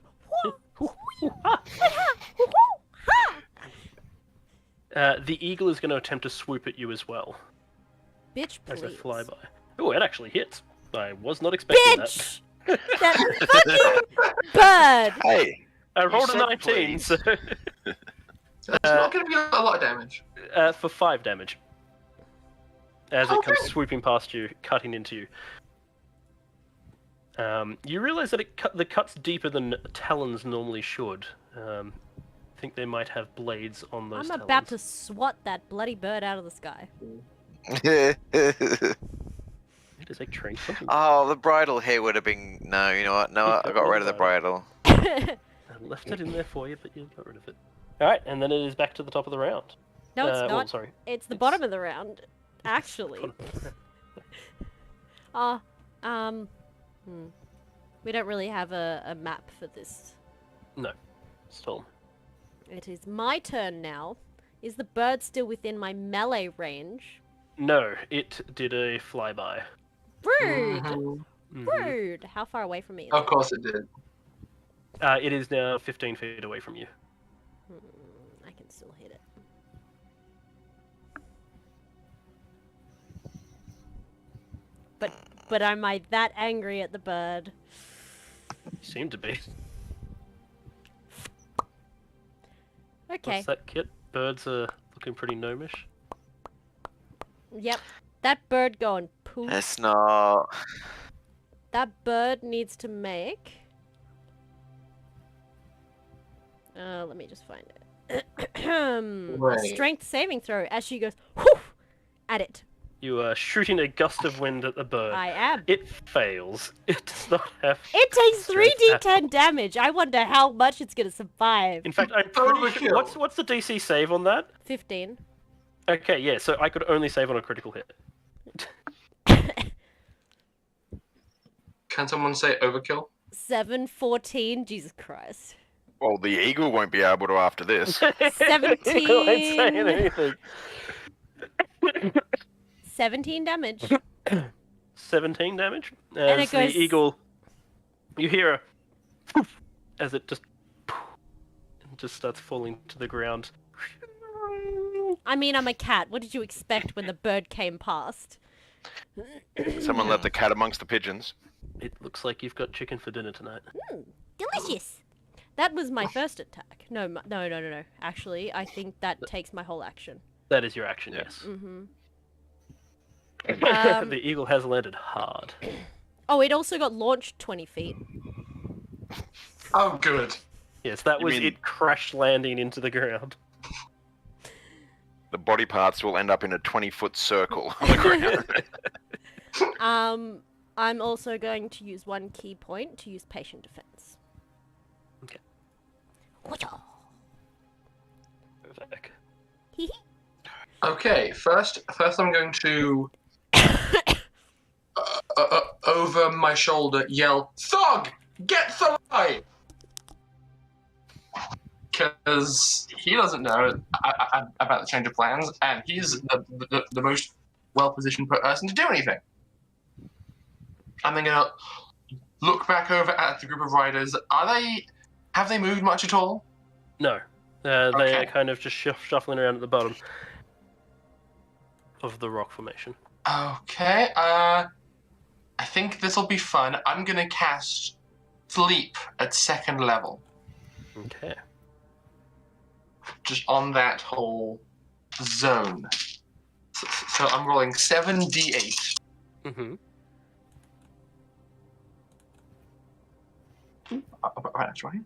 The eagle is going to attempt to swoop at you as well. Bitch, please. As a flyby. Oh, it actually hits. I was not expecting Bitch! That fucking bird! Hey, that. I rolled a said 19, please. so That's not going to be a lot of damage. for 5 damage. As it comes swooping past you, cutting into you. You realize that the cut's deeper than talons normally should. I think they might have blades on those I'm talons. about to swat that bloody bird out of the sky. Does that train something? Oh, the bridle here would have been... No, you know what? No, I got rid of the bridle. I left it in there for you, but you got rid of it. Alright, and then it is back to the top of the round. No, it's well, not. sorry. It's the bottom of the round, actually. We don't really have a map for this. No. Storm. It is my turn now. Is the bird still within my melee range? No, it did a flyby. Rude! Mm-hmm. Rude! How far away from me is Of it? course it did. It is now 15 feet away from you. I can still hit it. But am I that angry at the bird? You seem to be. Okay. What's that, Kit? Birds are looking pretty gnomish. Yep. That bird going poof. It's not... That bird needs to make... let me just find it. A Right. strength saving throw as she goes whoof at it. You are shooting a gust of wind at the bird. I am. It fails. It does not have... It takes strength 3d10 damage. I wonder how much it's gonna survive. In fact, I'm pretty sure... Overkill. What's the DC save on that? 15. Okay, yeah, so I could only save on a critical hit. Can someone say overkill? 7, 14. Jesus Christ. well, the eagle won't be able to after this. 17. I ain't saying anything. 17 damage. 17 damage. And As it goes- the eagle, you hear a poof as it just starts falling to the ground. I mean, I'm a cat. What did you expect when the bird came past? Someone left the cat amongst the pigeons. It looks like you've got chicken for dinner tonight. Delicious. That was my first attack. No. Actually, I think that takes my whole action. That is your action, Yeah. yes. Mm-hmm. The eagle has landed hard. Oh, it also got launched 20 feet. Oh, good. Yes, that You was mean- it crash landing into the ground. The body parts will end up in a 20-foot circle on the ground. I'm also going to use 1 key point to use patient defense. Okay. Whatcha? Back. Okay, first I'm going to over my shoulder yell, "Thug, get Thalai!" Because he doesn't know about the change of plans, and he's the most well-positioned person to do anything. I'm then gonna look back over at the group of riders. Have they moved much at all? No. They Okay. are kind of just shuffling around at the bottom of the rock formation. Okay, I think this'll be fun. I'm gonna cast Sleep at 2nd level. Okay. Just on that whole zone. So I'm rolling 7d8. Mm-hmm. Right, that's right.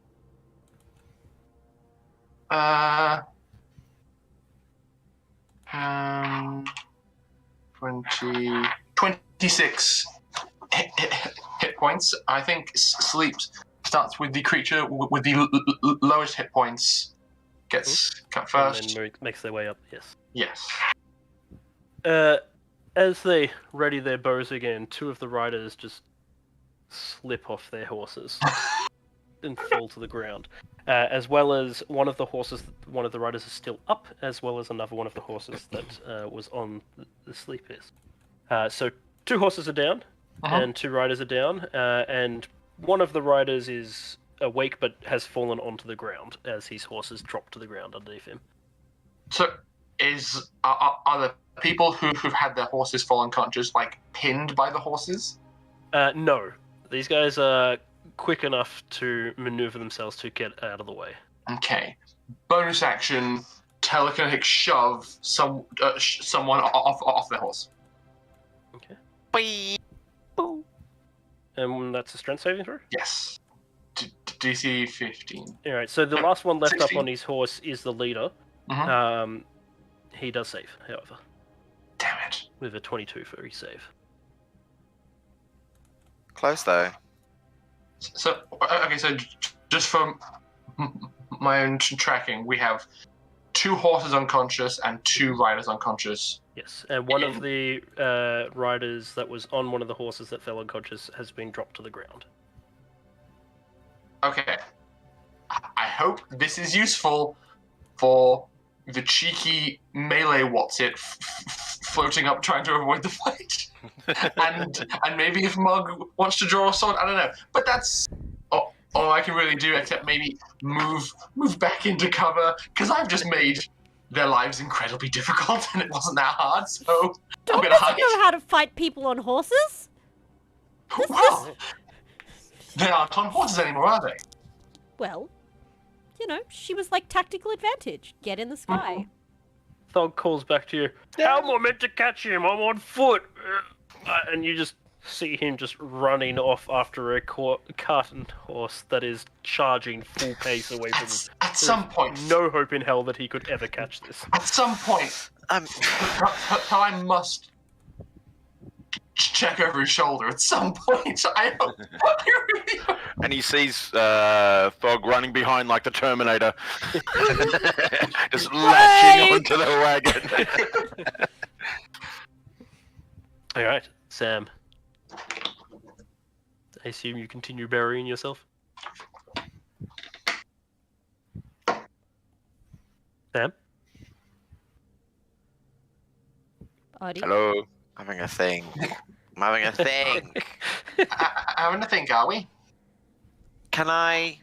26 hit points. I think Sleep starts with the creature with the lowest hit points. Gets cut first. And then makes their way up, yes. Yes. As they ready their bows again, two of the riders just slip off their horses and fall to the ground. As well as one of the riders is still up, as well as another one of the horses that was on the sleepers. So 2 horses are down, and 2 riders are down, and one of the riders is awake but has fallen onto the ground as his horses drop to the ground underneath him. So, are the people who've had their horses fall unconscious like pinned by the horses? No, these guys are quick enough to maneuver themselves to get out of the way. Okay. Bonus action: telekinetic shove someone off their horse. Okay. Whee! And that's a strength saving throw? Yes. DC 15. Alright, so the last one left 16. up on his horse is the leader. He does save, however, Damn it. with a 22 for his save. Close though. So, okay, so just from my own tracking, we have 2 horses unconscious and 2 riders unconscious. Yes, and one of the riders that was on one of the horses that fell unconscious has been dropped to the ground. Okay. I hope this is useful for the cheeky melee floating up trying to avoid the fight. and maybe if Mug wants to draw a sword, I don't know. But that's all I can really do, except maybe move back into cover, because I've just made their lives incredibly difficult and it wasn't that hard, so I'm gonna hide. Doesn't know how to fight people on horses. Well, they aren't on horses anymore, are they? Well, you know, she was like tactical advantage. Get in the sky. Thog calls back to you, how am I meant to catch him? I'm on foot! And you just see him just running off after a carton horse that is charging full pace away from him. At some point. No hope in hell that he could ever catch this. At some point, I must check over his shoulder. At some point, I hope. And he sees Thog running behind like the Terminator, just latching onto the wagon. All right, Sam. I assume you continue burying yourself. Sam? Odie? Hello. Having a thing. I'm having a thing. Having a think, are we? Can I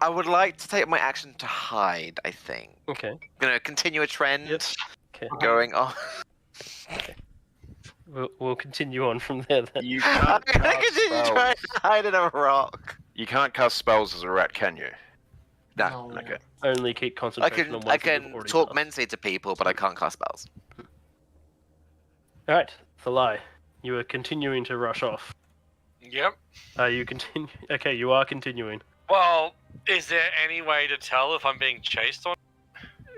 would like to take my action to hide, I think. Okay. Gonna continue a trend Okay. going on. We'll continue on from there then. You I'm can't gonna cast continue trying spells. to hide in a rock. You can't cast spells as a rat, can you? No. Okay. Only keep I concentration can on one I thing you've can already talk cast. mentally to people, but I can't cast spells. Alright, Thalai. You are continuing to rush off. Yep. You continue. Okay, you are continuing. Well, is there any way to tell if I'm being chased or?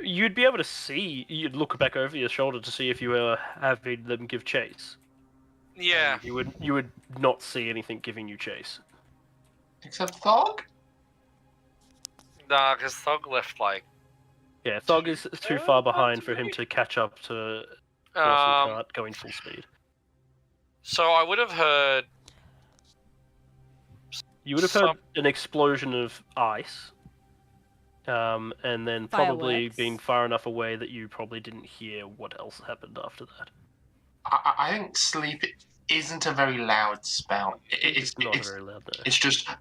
You'd be able to see. You'd look back over your shoulder to see if you were having them give chase. Yeah. You would not see anything giving you chase. Except Thog? Nah, because Thug left like. Yeah, Thog is too far behind for him to catch up to horse and cart going full speed. So I would have heard. You would have heard an explosion of ice, and then probably Fireworks. being far enough away that you probably didn't hear what else happened after that. I think sleep isn't a very loud spell. It's not very loud there. It's just. So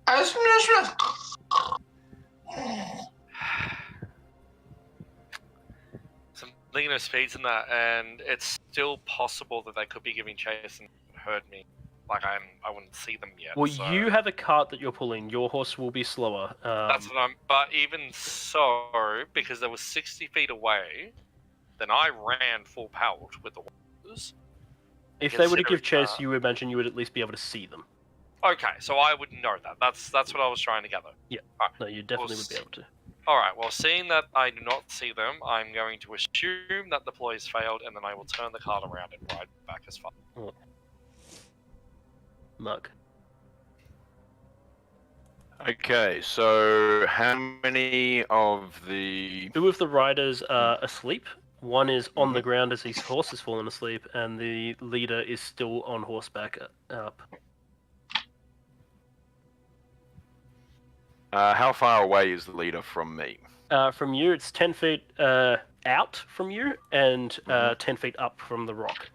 I'm thinking of speeds in that, and it's still possible that they could be giving chase and heard me. Like I wouldn't see them yet. Well, so. you have a cart that you're pulling. Your horse will be slower. That's what I'm. But even so, because they were 60 feet away, then I ran full power with the horses. If they were to give considering chase, you imagine you would at least be able to see them. Okay, so I would know that. That's what I was trying to gather. Yeah. Alright. No, you definitely would be able to. Alright, well, seeing that I do not see them, I'm going to assume that the ploy has failed, and then I will turn the cart around and ride back as far. Mug. Okay, so how many of the... 2 of the riders are asleep. One is on the ground as his horse has fallen asleep, and the leader is still on horseback up. How far away is the leader from me? From you, it's 10 feet out from you, and 10 feet up from the rock.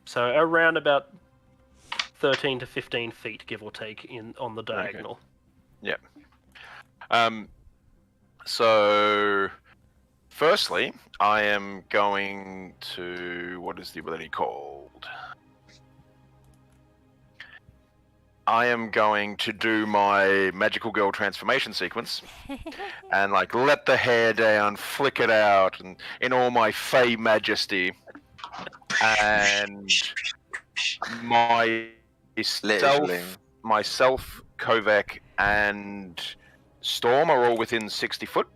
So around about 13 to 15 feet, give or take, on the diagonal. Okay. Yeah. So, firstly, I am going to... What is the ability called? I am going to do my magical girl transformation sequence and like let the hair down, flick it out, and in all my fey majesty, and myself, Kovac, and Storm are all within 60 foot.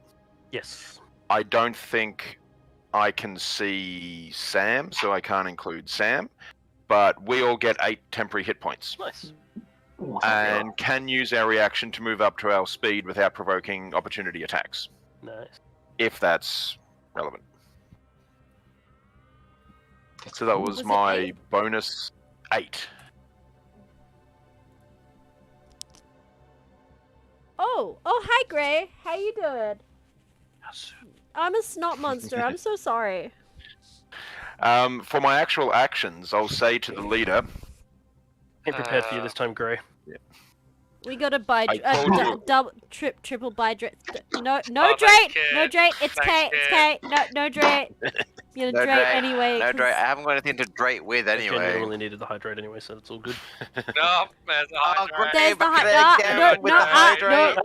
Yes. I don't think I can see Sam, so I can't include Sam, but we all get 8 temporary hit points. Nice. And can use our reaction to move up to our speed without provoking opportunity attacks. Nice. If that's relevant. So that was Was it my 8? bonus 8. Oh, hi Gray. How you doing? I'm a snot monster. I'm so sorry. For my actual actions, I'll say to the leader... Ain't prepared for you this time, Grey. We gotta buy I told you. double, triple buy Drake. No, Oh, Drake, thanks, no kid. Drake. It's K, Thanks, it's K. No Drake. You're No Drake Drake. anyway. No, 'cause- Drake. I haven't got anything to Drake with I anyway. genuinely needed the hydrate anyway, so it's all good. No, there's a hydrate. great. There's the back hydrate. there No, again with no, the hydrate. no.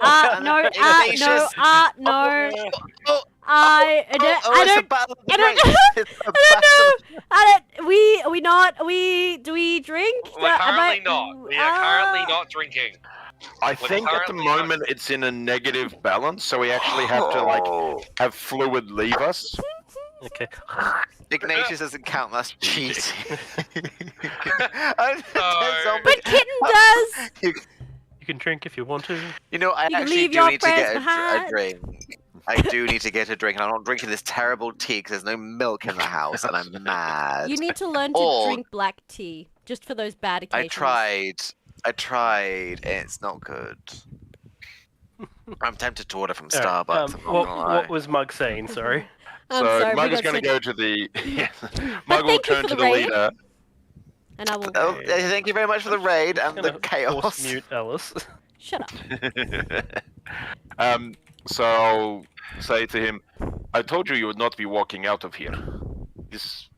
Oh, I it's don't. a battle of the I don't greats. know. It's a I don't battle. know. I don't. We not. Do we drink? We're Am I- currently not. We are currently not drinking. I think at the currently not- moment it's in a negative balance, so we actually have to like have fluid leave us. Okay. Ignatius doesn't count. That's cheating. But Kitten does. You can drink if you want to. You know, I You can actually leave do your need to friends get a behind. drink. I do need to get a drink, and I'm not drinking this terrible tea because there's no milk in the house, and I'm mad. You need to learn to Or- drink black tea, just for those bad I occasions. tried, and it's not good. I'm tempted to order from Alright, Starbucks. I'm not gonna lie. what was Mug saying? Sorry. I'm So sorry, we Mug is got going to so- go to the... Yes. Mug will thank you turn for to the the raid. leader. And I will. Oh, thank you very much for the raid and the Gonna chaos. force mute Alice. Shut up. So I'll say to him, I told you would not be walking out of here. This...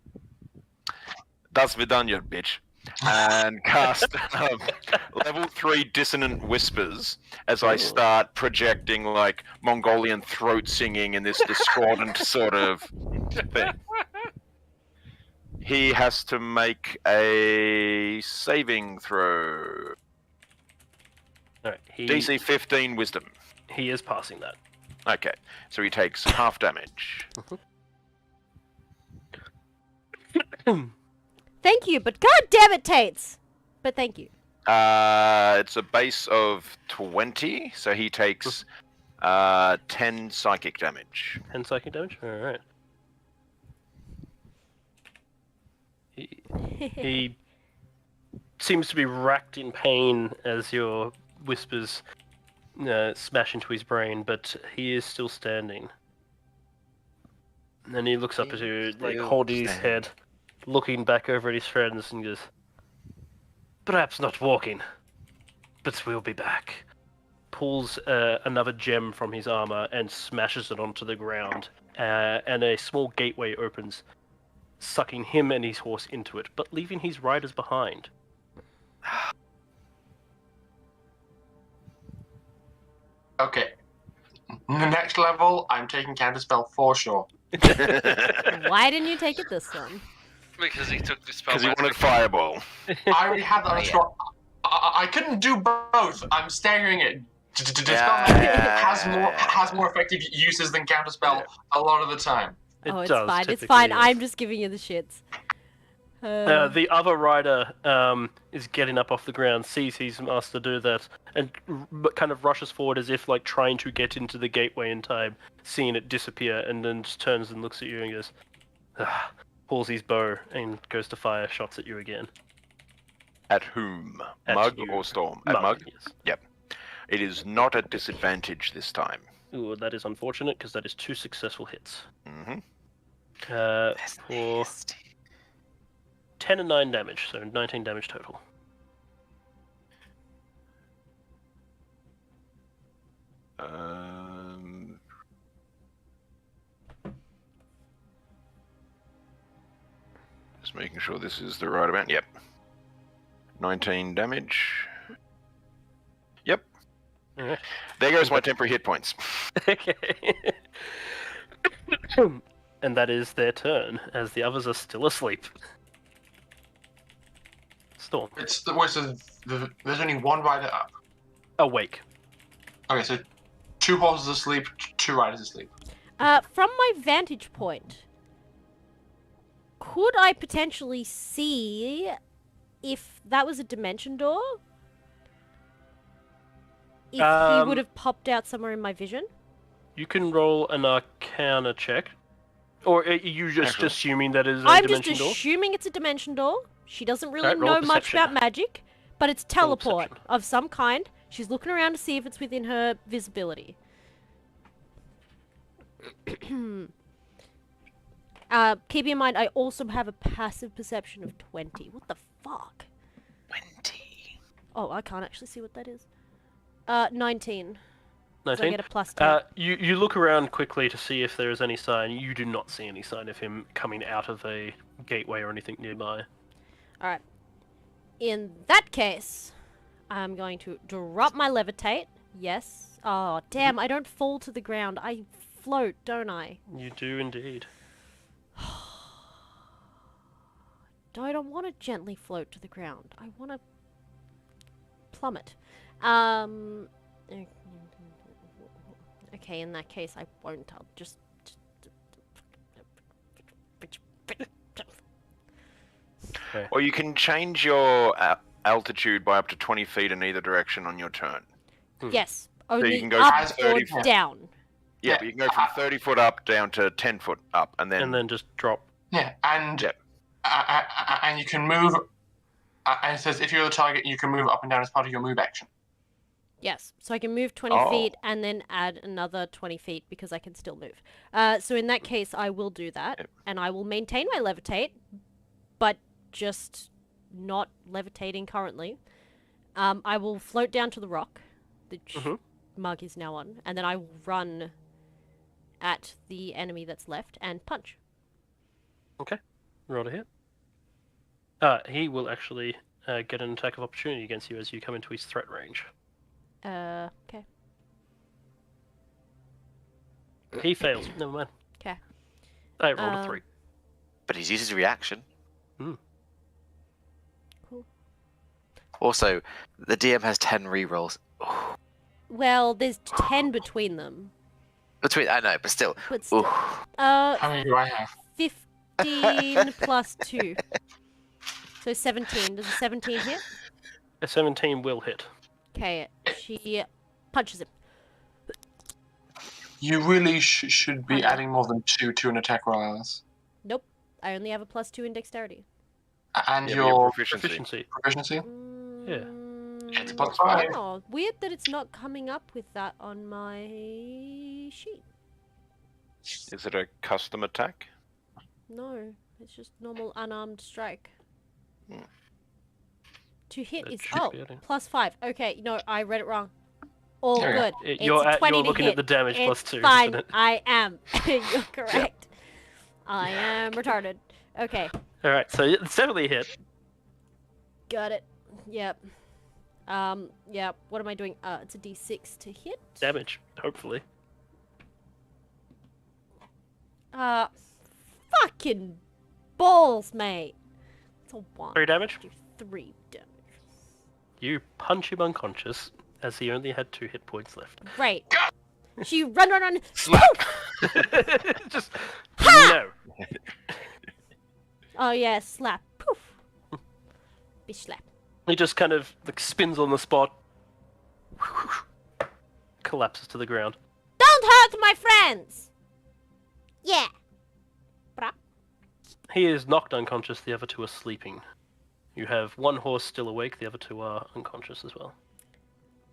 Das Vidanya, bitch. And cast level 3 dissonant whispers as I start projecting like Mongolian throat singing in this discordant sort of thing. He has to make a saving throw. Alright, DC 15 wisdom. he is passing that. Okay, so he takes half damage. Thank you, but god damn it, Tates. But thank you. It's a base of 20, so he takes 10 psychic damage. 10 psychic damage? Alright. He seems to be racked in pain as your whispers smash into his brain, but he is still standing. And then he looks up at you, like Still holding his standing. head, looking back over at his friends, and goes, "Perhaps not walking, but we'll be back." Pulls another gem from his armor and smashes it onto the ground, and a small gateway opens, sucking him and his horse into it, but leaving his riders behind. Okay. The next level, I'm taking counterspell for sure. Why didn't you take it this one? Because he took the spell. Because he magic. wanted fireball. I already had that on Yeah. scroll. I couldn't do both. I'm staggering it. Dispel Yeah, magic yeah. has more effective uses than counterspell a lot of the time. It Oh, it's does, fine. It's typically, fine. yes. I'm just giving you the shits. The other rider is getting up off the ground, sees his master do that, and kind of rushes forward as if like trying to get into the gateway in time, seeing it disappear, and then just turns and looks at you and goes, pulls his bow and goes to fire shots at you again. At whom? At Mug you. or Storm? At Mug? Yes. Yep. It is not at disadvantage this time. Ooh, that is unfortunate because that is 2 successful hits. Mm-hmm. That's For nasty. 10 and 9 damage, so 19 damage total. Just making sure this is the right amount. Yep. 19 damage. Yep. Alright. There goes my temporary hit points. Okay. And that is their turn, as the others are still asleep. Storm. It's the worst of there's only one rider up. Awake. Okay, so 2 horses asleep, 2 riders asleep. From my vantage point, could I potentially see if that was a dimension door? If he would have popped out somewhere in my vision? You can roll an Arcana check. Or are you just Excellent. assuming that is a I'm just dimension door? assuming it's a dimension door. She doesn't really Alright, roll know much perception. about magic, but it's Roll teleport perception. of some kind. She's looking around to see if it's within her visibility. Keep in mind, I also have a passive perception of 20. What the fuck? 20. Oh, I can't actually see what that is. 19. So I 19? get a plus 10. You look around quickly to see if there is any sign. You do not see any sign of him coming out of a gateway or anything nearby. Alright. In that case, I'm going to drop my levitate. Yes. Oh, damn, I don't fall to the ground. I float, don't I? You do indeed. I don't want to gently float to the ground. I want to plummet. Okay, in that case, I won't. I'll just... Or you can change your altitude by up to 20 feet in either direction on your turn. Yes, you only can go up from 30 or foot. down. Yeah, but you can go from 30 foot up down to 10 foot up, and then... And then just drop. Yeah, and Yep. And you can move. And it says if you're the target, you can move up and down as part of your move action. Yes, so I can move 20 Oh. feet and then add another 20 feet because I can still move. So in that case, I will do that, Yep. and I will maintain my levitate, but just not levitating currently. I will float down to the rock, which Mhm. Mug is now on, and then I will run at the enemy that's left and punch. Roll to hit. He will actually get an attack of opportunity against you as you come into his threat range. Okay. He fails. Never mind. 'Kay. I rolled a 3. But he's used his reaction. Hmm. Cool. Also, the DM has 10 rerolls. Well, there's 10 between them, I know, but still. but still. Ooh. How many do I have? 15 plus 2. So 17. Does a 17 hit? A 17 will hit. Okay, she punches him. You really should be adding more than 2 to an attack roll, Alice. Nope. I only have a plus 2 in dexterity. And Yeah, but your proficiency. proficiency? Mm, It's a plus 5. Oh, weird that it's not coming up with that on my sheet. Is it a custom attack? No, it's just normal unarmed strike. Hmm. To hit That is should be adding. plus 5. Okay, no, I read it wrong. All There we go. good. It's You're, a 20 you're to looking hit. at the damage It's plus 2, fine. isn't it? I am. You're correct. I am retarded. Okay, Alright, so it's definitely a hit. got it. Yep. Yeah. What am I doing? It's a D6 to hit. Damage, hopefully. Fucking balls, mate. It's a 1. 3 damage. Do 3 damage. You punch him unconscious, as he only had 2 hit points left. Great. She run. Slap! Just no. Oh yeah, slap. Poof. Bitch slap. He just kind of like spins on the spot, collapses to the ground. Don't hurt my friends! Yeah. He is knocked unconscious, the other two are sleeping. You have one horse still awake, the other two are unconscious as well.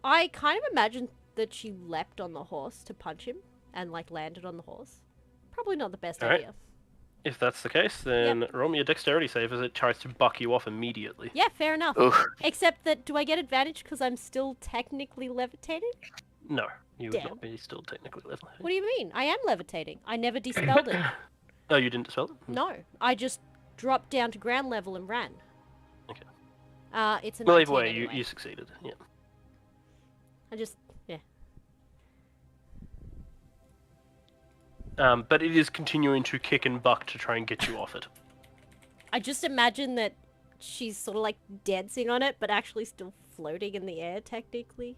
I kind of imagined that she leapt on the horse to punch him and like landed on the horse. Probably not the best All right. idea. If that's the case, then roll me a dexterity save as it tries to buck you off immediately. Yeah, fair enough. Ugh. Except that, do I get advantage because I'm still technically levitating? No, you would Damn. not be still technically levitating. What do you mean? I am levitating. I never dispelled it. Oh, you didn't dispel it? No, I just dropped down to ground level and ran. Okay. It's a Well, 19 either way, anyway. you succeeded. Yeah. I just, yeah. But it is continuing to kick and buck to try and get you off it. I just imagine that she's sort of like dancing on it, but actually still floating in the air, technically.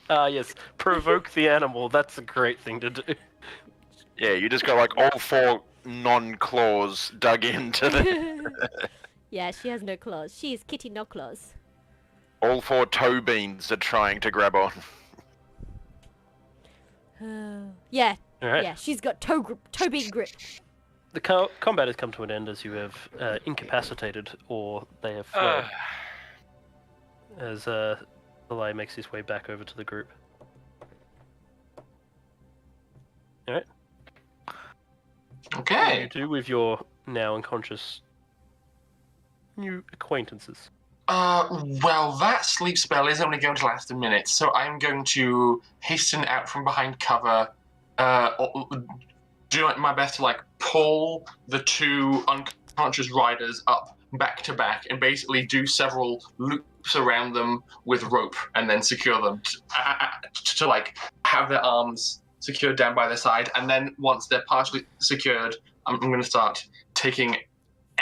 Yes. Provoke the animal. That's a great thing to do. Yeah, you just got like all 4 non-claws dug into the... Yeah, she has no claws. She is Kitty No Claws. all 4 toe beans are trying to grab on. Yeah, Alright. yeah, she's got toe bean grip. The combat has come to an end as you have incapacitated or they have fled. As Eli makes his way back over to the group. Alright. What do Okay. you do with your now unconscious new acquaintances? Well, that sleep spell is only going to last a minute, so I'm going to hasten out from behind cover, do my best to like pull the 2 unconscious riders up back to back, and basically do several loops around them with rope, and then secure them to like have their arms secured down by their side, and then once they're partially secured, I'm going to start taking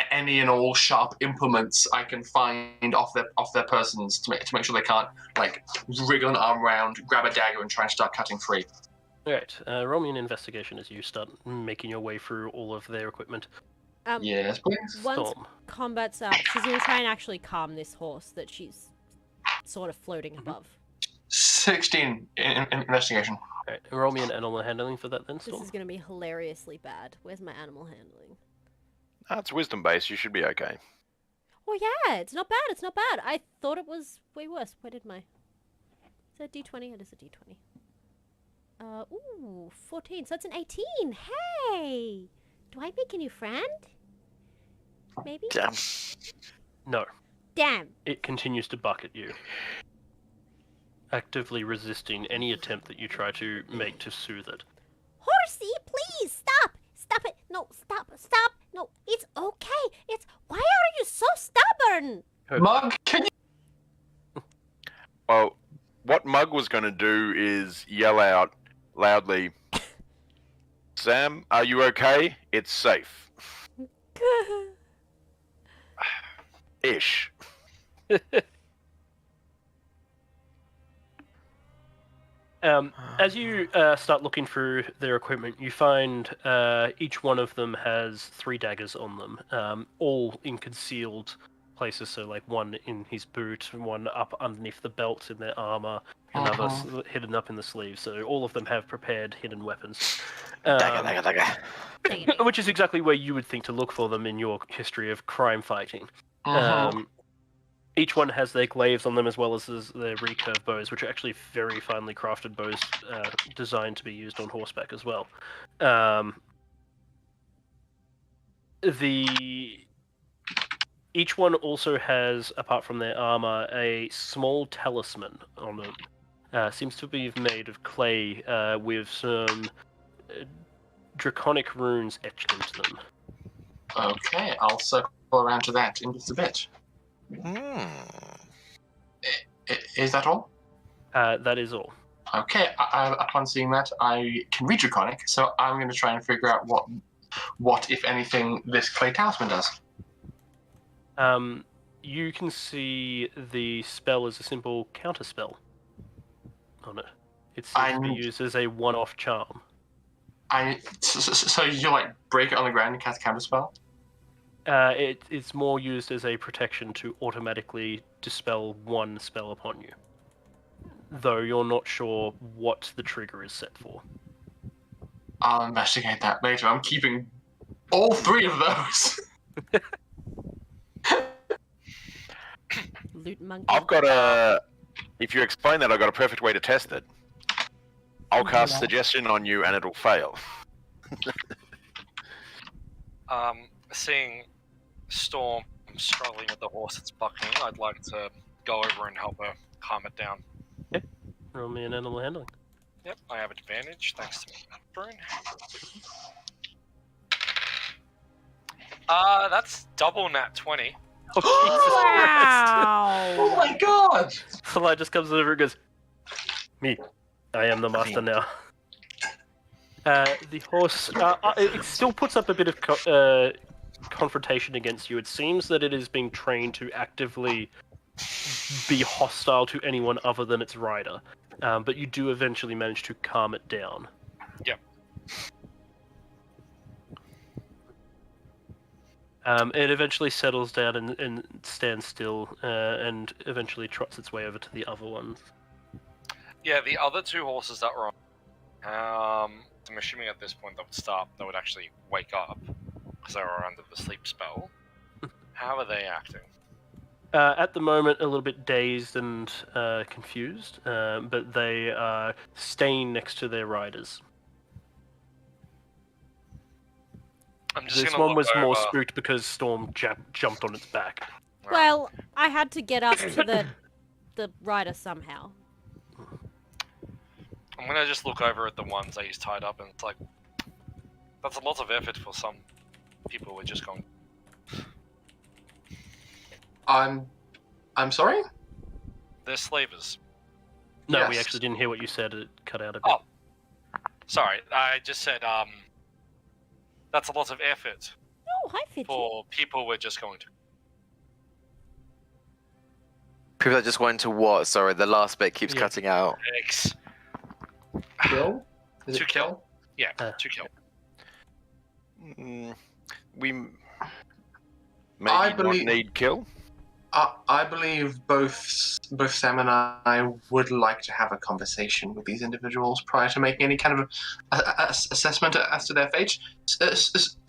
any and all sharp implements I can find off their persons to make sure they can't like wriggle an arm around, grab a dagger, and try and start cutting free. Alright, roll me an investigation as you start making your way through all of their equipment. Yes, please. Once Storm. combat's up, she's gonna try and actually calm this horse that she's sort of floating above. 16 in investigation. Alright, roll me an animal handling for that then, This Storm. is gonna be hilariously bad. Where's my animal handling? That's wisdom based, you should be okay. Oh yeah, it's not bad, it's not bad. I thought it was way worse. Where did my... Is that D20? It is a D20. Ooh, 14, so it's an 18. Hey! Do I make a new friend? Maybe? Damn. No, Damn. it continues to buck at you. Actively resisting any attempt that you try to make to soothe it. Horsey, please, stop! Stop it! No, stop! No, it's okay! It's... Why are you so stubborn? Mug, can you... Well, what Mug was going to do is yell out loudly, Sam, are you okay? It's safe. Ish. As you start looking through their equipment, you find each one of them has 3 daggers on them, all in concealed places. So, like one in his boot, one up underneath the belt in their armor, another hidden up in the sleeve. So, all of them have prepared hidden weapons. Dagger. Which is exactly where you would think to look for them in your history of crime fighting. Each one has their glaives on them as well as their recurve bows, which are actually very finely crafted bows designed to be used on horseback as well. Each one also has, apart from their armor, a small talisman on them. Seems to be made of clay with some draconic runes etched into them. Okay, I'll circle around to that in just a bit. Is that all? That is all. Okay, upon seeing that, I can read Draconic, so I'm going to try and figure out what, if anything, this clay talisman does. You can see the spell as a simple counter spell on it. It seems to be used as a one-off charm. So you like break it on the ground and cast a counter spell? It's more used as a protection to automatically dispel one spell upon you. Though you're not sure what the trigger is set for. I'll investigate that later. I'm keeping all 3 of those. Loot monkey. I've got a. If you explain that, I've got a perfect way to test it. I'll cast suggestion on you, and it'll fail. Seeing Storm struggling with the horse that's bucking, I'd like to go over and help her calm it down. Roll me an animal handling. Yep, I have advantage thanks to my rune. That's double nat 20. Wow! Oh my god! Fly just comes over and goes, "Me, I am the master now." The horse, it still puts up a bit of confrontation against you. It seems that it is being trained to actively be hostile to anyone other than its rider, but you do eventually manage to calm it down. Yep. It eventually settles down and stands still, and eventually trots its way over to the other ones. Yeah, the other 2 horses that were on, I'm assuming at this point they would actually wake up, because they were under the sleep spell. How are they acting? At the moment, a little bit dazed and confused, but they are staying next to their riders. I'm just This gonna one look was more over- spooked because Storm jumped on its back. Well, I had to get up to the rider somehow. I'm gonna just look over at the ones that he's tied up, and it's like, that's a lot of effort for some people who are just going. I'm sorry? They're slavers. No, we Yes. actually didn't hear what you said. It cut out a bit. Oh. Sorry, I just said, that's a lot of effort Oh, hi, Fidget. for people we're just going to. People that just went to what? Sorry, the last bit keeps Yeah. cutting out. X. Kill? Is To it kill. Yeah, Uh. to kill. We maybe I not believe- need kill. I believe both Sam and I would like to have a conversation with these individuals prior to making any kind of assessment as to their fate.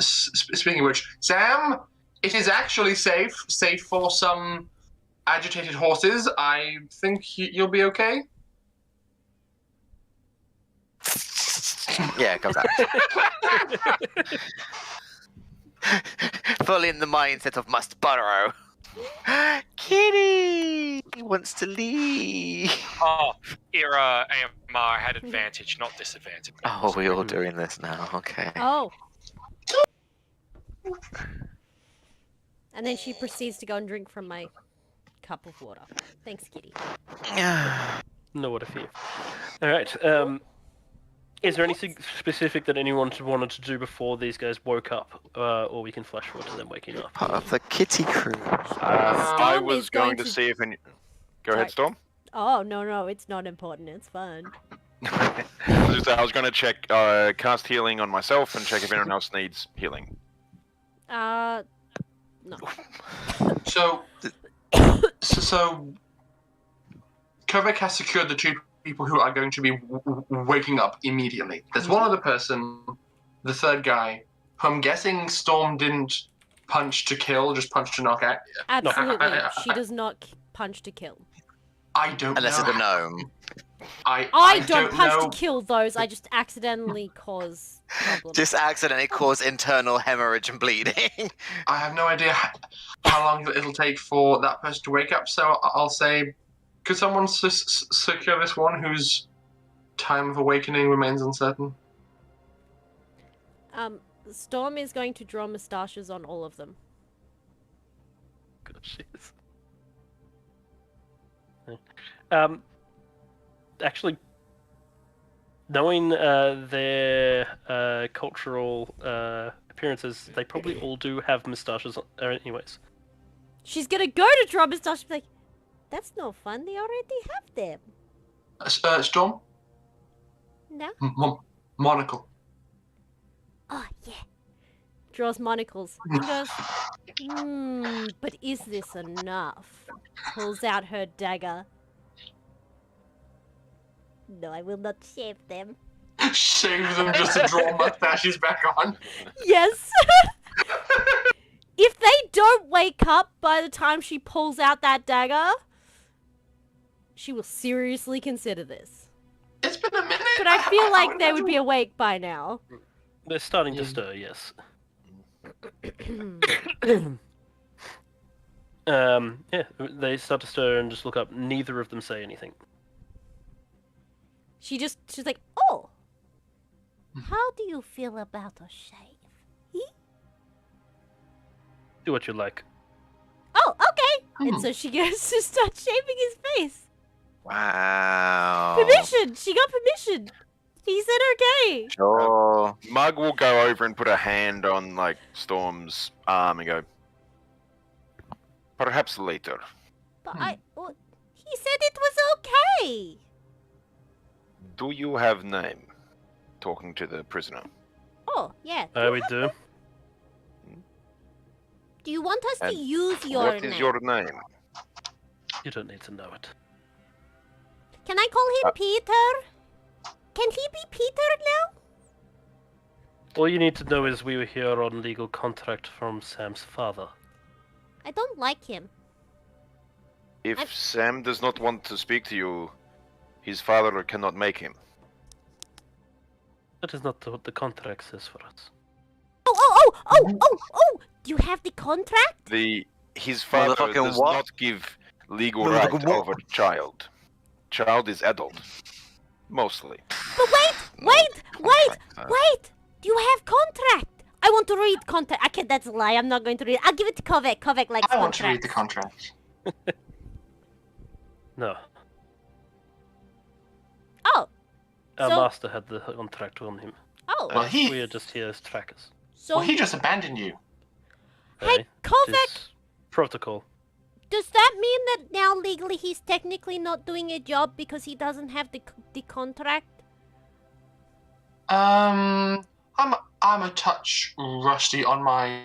Speaking of which, Sam, it is actually safe, save for some agitated horses. I think you'll be okay. Yeah, come back. Fully in the mindset of must burrow. Kitty! He wants to leave. Oh, era AMR had advantage, not disadvantage. Oh, we're all doing this now. Okay. Oh. And then she proceeds to go and drink from my cup of water. Thanks, Kitty. No, what a fear. Alright, is there anything specific that anyone wanted to do before these guys woke up? Or we can flash forward to them waking up? Part of the kitty crew. I Storm was is going going to to- see if any. Go Sorry. ahead, Storm. Oh, no, it's not important. It's fun. I was going to check cast healing on myself and check if anyone else needs healing. No. So Kovac has secured the 2 people who are going to be waking up immediately. There's one other person, the 3rd guy, who I'm guessing Storm didn't punch to kill, just punch to knock out. Absolutely. She does not punch to kill. I don't Unless know. it's a gnome. I don't punch know. to kill those. I just accidentally cause problems. Just accidentally cause internal hemorrhage and bleeding. I have no idea how long it'll take for that person to wake up, so I'll say, could someone secure this one whose time of awakening remains uncertain? Storm is going to draw moustaches on all of them. God, jeez. Actually, knowing their cultural appearances, they probably all do have moustaches anyways. She's gonna go to draw moustaches. Like, that's no fun. They already have them. Storm? No. Monocle. Oh yeah. draws monocles, and goes, but is this enough? Pulls out her dagger. No, I will not shave them. Shave them just to draw mustaches back on. Yes! If they don't wake up by the time she pulls out that dagger, she will seriously consider this. It's been a minute. But I feel like they would be awake by now. They're starting to stir, yes. Yeah, they start to stir and just look up. Neither of them say anything. She's like, oh, how do you feel about a shave? Do what you like. Oh, okay. And so she goes to start shaving his face. Wow. Permission. She got permission. He said okay. Sure. Mug will go over and put a hand on like Storm's arm and go. Perhaps later. But he said it was okay. Do you have name? Talking to the prisoner. Oh, yeah. We do. Do you want us to And use your What name? is your name? You don't need to know it. Can I call him Peter? Can he be Peter now? All you need to know is we were here on legal contract from Sam's father. I don't like him. If I'm- Sam does not want to speak to you, his father cannot make him. That is not what the contract says for us. Oh! Do you have the contract? His father Motherfucking does what? not give legal right Motherfucking what? over child. Child is adult. Mostly. But wait! Do you have contract? I want to read contract. Okay, that's a lie. I'm not going to read. I'll give it to Kovac. Kovac likes I want to read contract. the contract. No. Oh. Our So- master had the contract on him. Oh. Well, he We are just here as trackers. So, well, he just abandoned you. hey, It Kovac, is protocol. does that mean that now legally he's technically not doing a job because he doesn't have the contract? I'm a touch rusty on my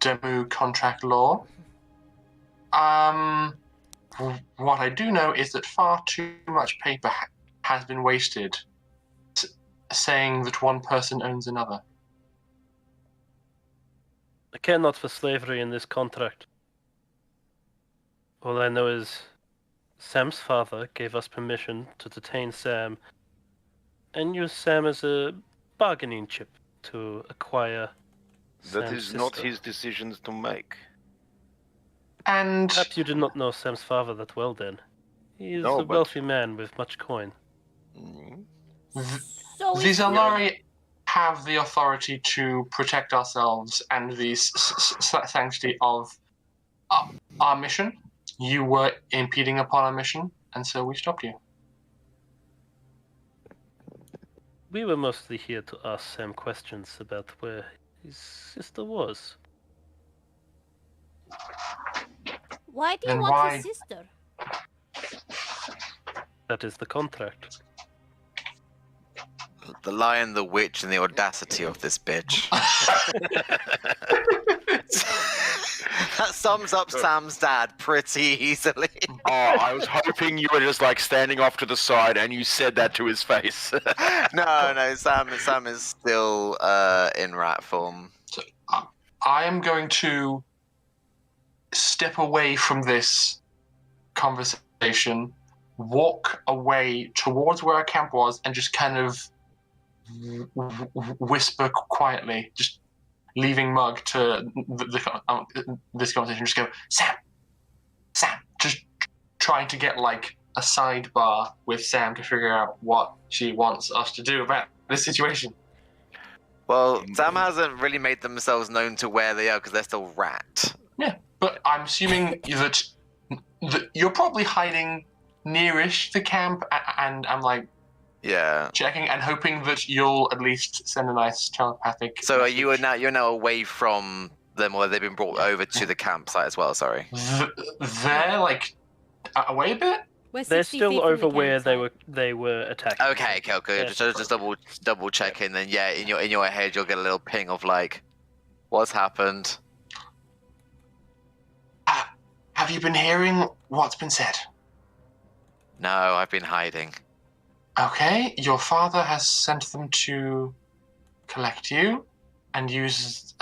Demu contract law. What I do know is that far too much paper has been wasted saying that one person owns another. I care not for slavery in this contract. All I know is Sam's father gave us permission to detain Sam and use Sam as a bargaining chip to acquire That Sam's is not sister. his decisions to make. And Perhaps you did not know Sam's father that well then. He is No, a but- wealthy man with much coin. Mm. So the Xel'nari have the authority to protect ourselves and the sanctity of our mission. You were impeding upon our mission, and so we stopped you. We were mostly here to ask Sam questions about where his sister was. why do you Then want why- his sister? That is the contract. The Lion, the Witch, and the audacity of this bitch. That sums up Sam's dad pretty easily. Oh, I was hoping you were just like standing off to the side and you said that to his face. No, Sam is still in rat form. So, I am going to step away from this conversation, walk away towards where our camp was, and just kind of whisper quietly, just leaving Mug to this conversation. Just go, Sam, just trying to get like a sidebar with Sam to figure out what she wants us to do about this situation. Well, Sam hasn't really made themselves known to where they are because they're still rat. Yeah, but I'm assuming that you're probably hiding nearish the camp, and I'm like Yeah. checking and hoping that you'll at least send a nice telepathic. So message. you're now away from them, or they've been brought over to the campsite as well. Sorry. They're like away a bit. We're They're 60 still feet from over the where campsite. they were attacking. Okay, okay, okay. Yeah. Just double checking. Then yeah, in your head you'll get a little ping of like, what's happened? Have you been hearing what's been said? No, I've been hiding. Okay, your father has sent them to collect you and use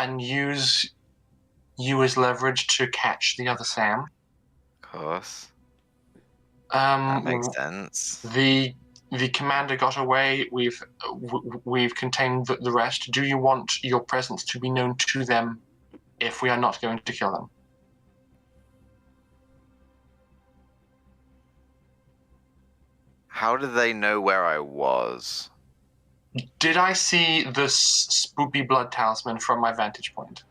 you as leverage to catch the other Sam. Of course, that makes sense. The commander got away. We've contained the rest. Do you want your presence to be known to them if we are not going to kill them? How did they know where I was? Did I see the spoopy blood talisman from my vantage point?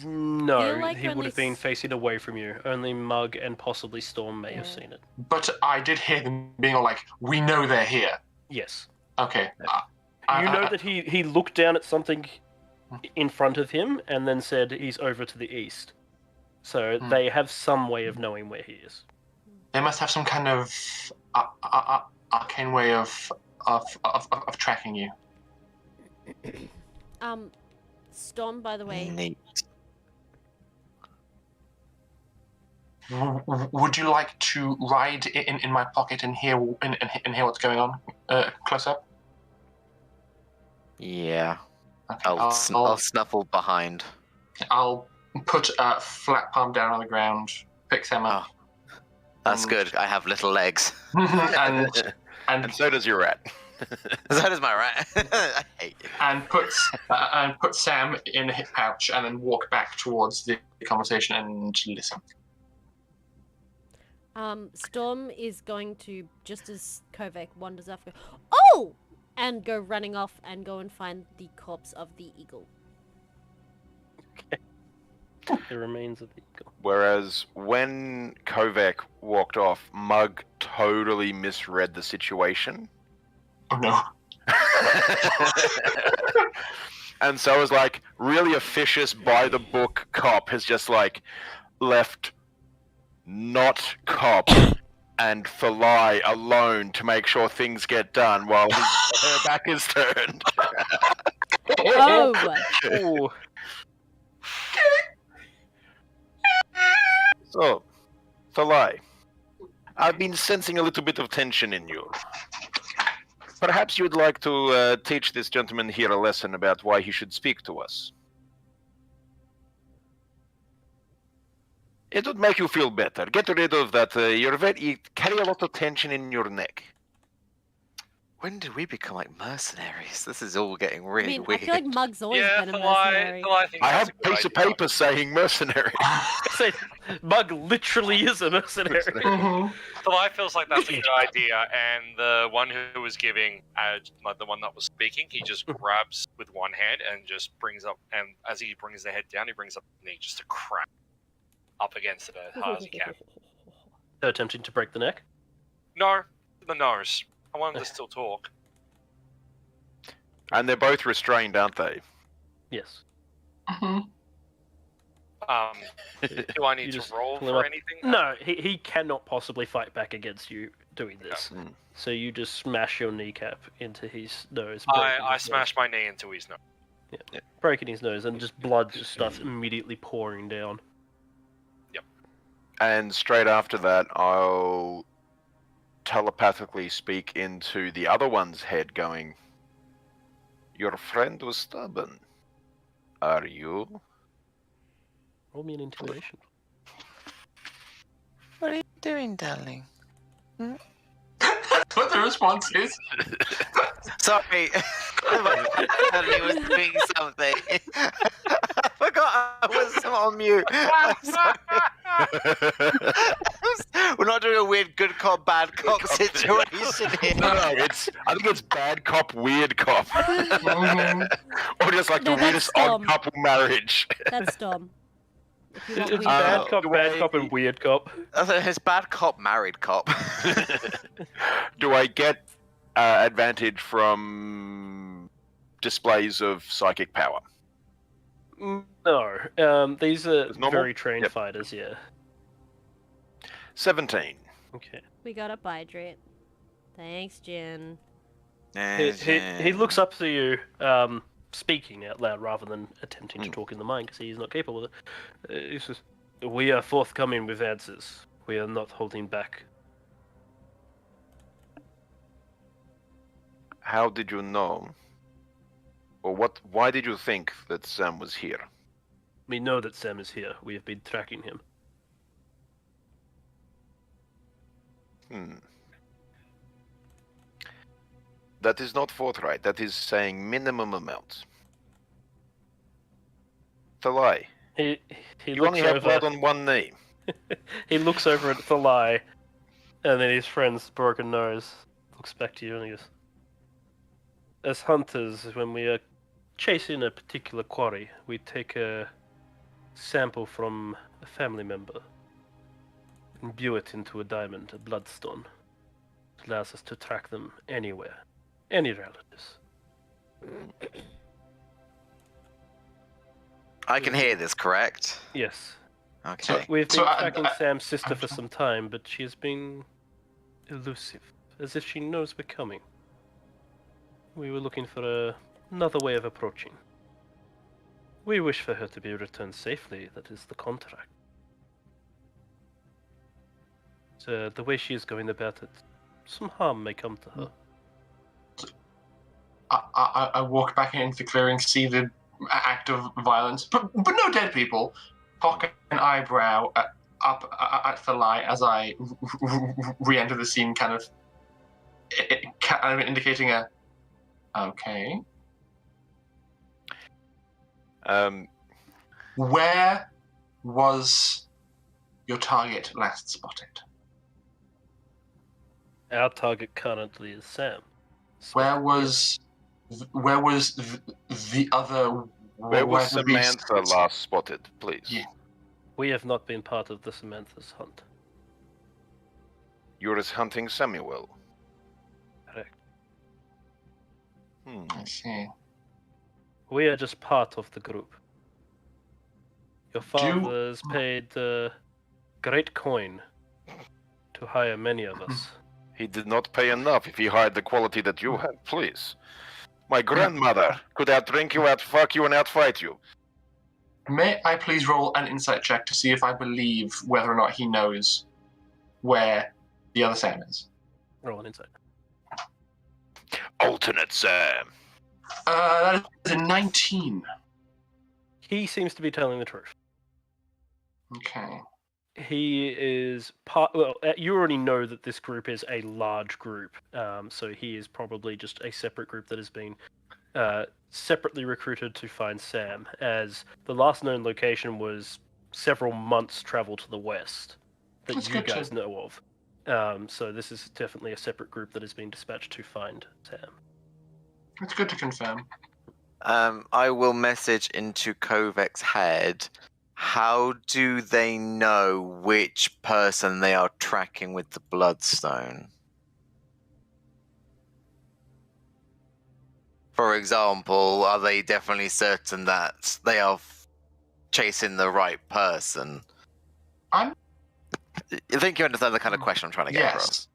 No, like he would only have been facing away from you. Only Mug and possibly Storm may have seen it. But I did hear them being all like, "We know they're here." Yes. Okay. You know that he looked down at something in front of him and then said he's over to the east. So they have some way of knowing where he is. They must have some kind of arcane way of tracking you. Storm, by the way. Neat. Would you like to ride in my pocket and hear what's going on close up? Yeah. Okay, I'll snuffle behind. I'll put a flat palm down on the ground, pick Sam up. Oh, that's good. I have little legs. and so does your rat. So does my rat. I hate you. And put Sam in a hip pouch, and then walk back towards the conversation and listen. Storm is going to, just as Kovac wanders off, go, "Oh!" and go running off and go and find the corpse of the eagle. Okay. The remains of the eagle. Whereas when Kovac walked off, Mug totally misread the situation. Oh no. And so it was like, really officious by-the-book cop has just like left not cop and Thalai alone to make sure things get done while her back is turned. Oh! Ooh. So, Thalai, I've been sensing a little bit of tension in you. Perhaps you'd like to teach this gentleman here a lesson about why he should speak to us. It would make you feel better. Get rid of that. You carry a lot of tension in your neck. When did we become like mercenaries? This is all getting really I weird. feel like Mug's always Yeah, been a mercenary. I have a piece of paper saying mercenary. Say, Mug literally is a mercenary. Thalai feels like that's a good idea, and the one who was giving, like the one that was speaking, he just grabs with one hand and just brings up, and as he brings the head down, he brings up the knee just to crack up against it as hard as he can. They're attempting to break the neck? No, the nose. I want him to still talk. And they're both restrained, aren't they? Yes. Do I need to roll pull him for up. anything? No, he cannot possibly fight back against you doing this. Mm. So you just smash your kneecap into his nose. I smash my knee into his nose. Yeah. Breaking his nose, and just blood just starts immediately pouring down. Yep. And straight after that, I'll telepathically speak into the other one's head, going, "Your friend was stubborn. Are you?" Roll me an intimidation. What are you doing, darling? That's what the response is. Sorry. He was doing something. I forgot I was on mute. I'm sorry. We're not doing a weird good cop, bad cop situation here. No, I think it's bad cop, weird cop. Or just like No, the that's weirdest odd dumb. couple marriage. That's Storm. If you want It's weird. bad cop, and weird cop. It's bad cop, married cop. Do I get advantage from displays of psychic power? No. These are It's normal? very trained Yep. fighters, yeah. 17. Okay. We gotta hydrate. Thanks, Jin. He looks up to you, speaking out loud rather than attempting to talk in the mind because he's not capable of it. He says, "We are forthcoming with answers. We are not holding back." How did you know? Or what? Why did you think that Sam was here? We know that Sam is here. We have been tracking him. That is not forthright. That is saying minimum amount. It's a lie. He You looks only have over. blood on one knee. He looks over at Thalai, and then his friend's broken nose looks back to you and he goes, "As hunters, when we are chasing a particular quarry, we take a sample from a family member, imbue it into a diamond, a bloodstone. It allows us to track them anywhere, any relatives." I can hear this, correct? Yes. Okay. We've been So tracking Sam's sister for some time, but she has been elusive, as if she knows we're coming. We were looking for another way of approaching. We wish for her to be returned safely, that is the contract. So the way she is going about it, some harm may come to her. I walk back into the clearing, see the act of violence, but no dead people. Cock an eyebrow up at Thalai as I re-enter the scene, kind of indicating a okay. Where was your target last spotted? Our target currently is Sam. Where was the other? Where was the beast- Samantha last spotted, please? Yeah. We have not been part of the Samantha's hunt. You're hunting Samuel. Correct. I see. We are just part of the group. Your father has paid a great coin to hire many of us. He did not pay enough if he hired the quality that you have, please. My grandmother could outdrink you, outfuck you, and outfight you. May I please roll an insight check to see if I believe whether or not he knows where the other Sam is? Roll an insight. Alternate Sam. That is a 19. He seems to be telling the truth. Okay. He is part. Well, you already know that this group is a large group, so he is probably just a separate group that has been separately recruited to find Sam, as the last known location was several months' travel to the west that That's you good guys to- know of. So this is definitely a separate group that has been dispatched to find Sam. It's good to confirm. I will message into Kovek's head. How do they know which person they are tracking with the bloodstone? For example, are they definitely certain that they are chasing the right person? I think you understand the kind of question I'm trying to get Yes.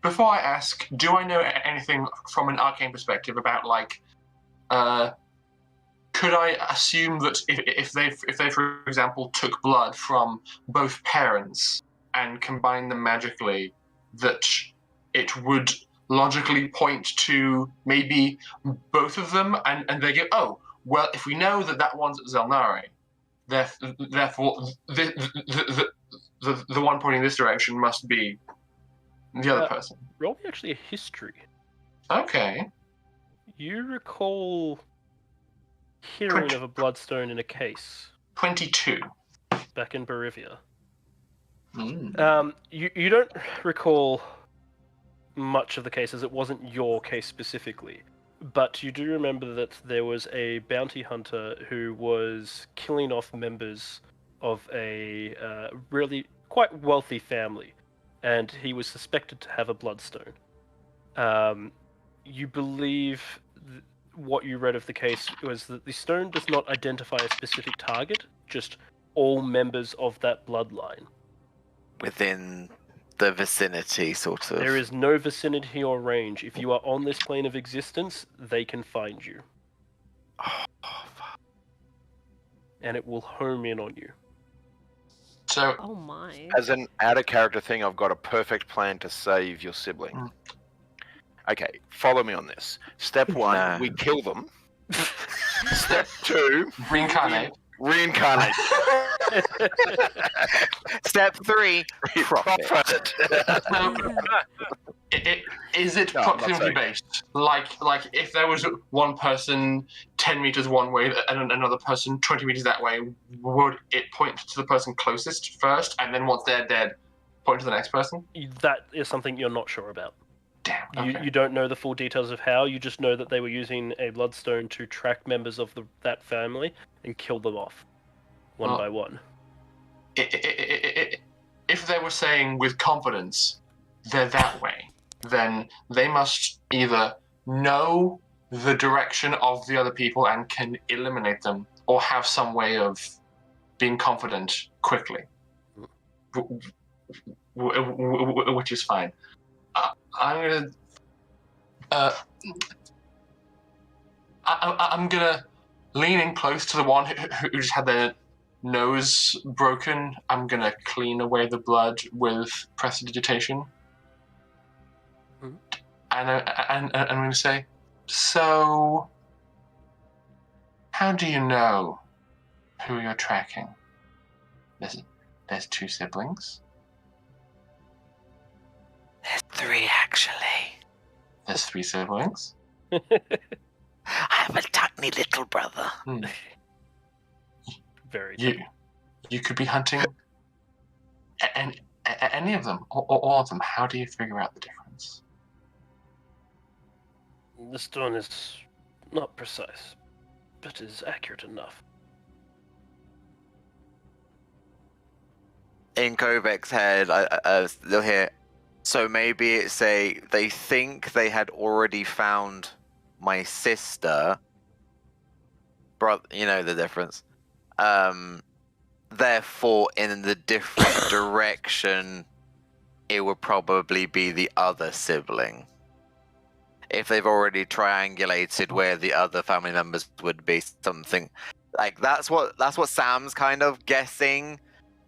Before I ask, do I know anything from an arcane perspective about, like, could I assume that if they, for example, took blood from both parents and combined them magically, that it would logically point to maybe both of them, and they go, oh, well, if we know that one's Xel'nari, therefore the one pointing this direction must be the other person. Roll me actually a history. Okay. You recall hearing of a bloodstone in a case 22. back in Bolivia. Mm. You don't recall much of the case, as it wasn't your case specifically, but you do remember that there was a bounty hunter who was killing off members of a really quite wealthy family, and he was suspected to have a bloodstone. You believe what you read of the case was that the stone does not identify a specific target, just all members of that bloodline. Within the vicinity, sort of. There is no vicinity or range. If you are on this plane of existence, they can find you. Oh, fuck. And it will home in on you. So, Oh my. As an out-of-character thing, I've got a perfect plan to save your sibling. Mm. Okay, follow me on this. Step 1, No. we kill them. Step 2, reincarnate. reincarnate. Step 3, profit. Is it No, I'm not proximity saying. based? Like if there was one person 10 meters one way and another person 20 meters that way, would it point to the person closest first, and then once they're dead, point to the next person? That is something you're not sure about. Damn. Okay. You don't know the full details of how. You just know that they were using a bloodstone to track members of that family and kill them off, one by one. If they were saying with confidence they're that way, then they must either know the direction of the other people and can eliminate them, or have some way of being confident quickly, which is fine. I'm gonna lean in close to the one who just had their nose broken. I'm gonna clean away the blood with prestidigitation. Mhm. And I'm gonna say, so how do you know who you're tracking? There's 2 siblings. There's 3, actually. There's 3 siblings. I have a tiny little brother. Very. You could be hunting any of them, or all of them. How do you figure out the difference? The stone is not precise, but is accurate enough. In Kovek's head, they'll hear. So maybe it's they think they had already found my sister. Brother, you know the difference. Therefore, in the different direction, it would probably be the other sibling. If they've already triangulated where the other family members would be, something like that's what Sam's kind of guessing.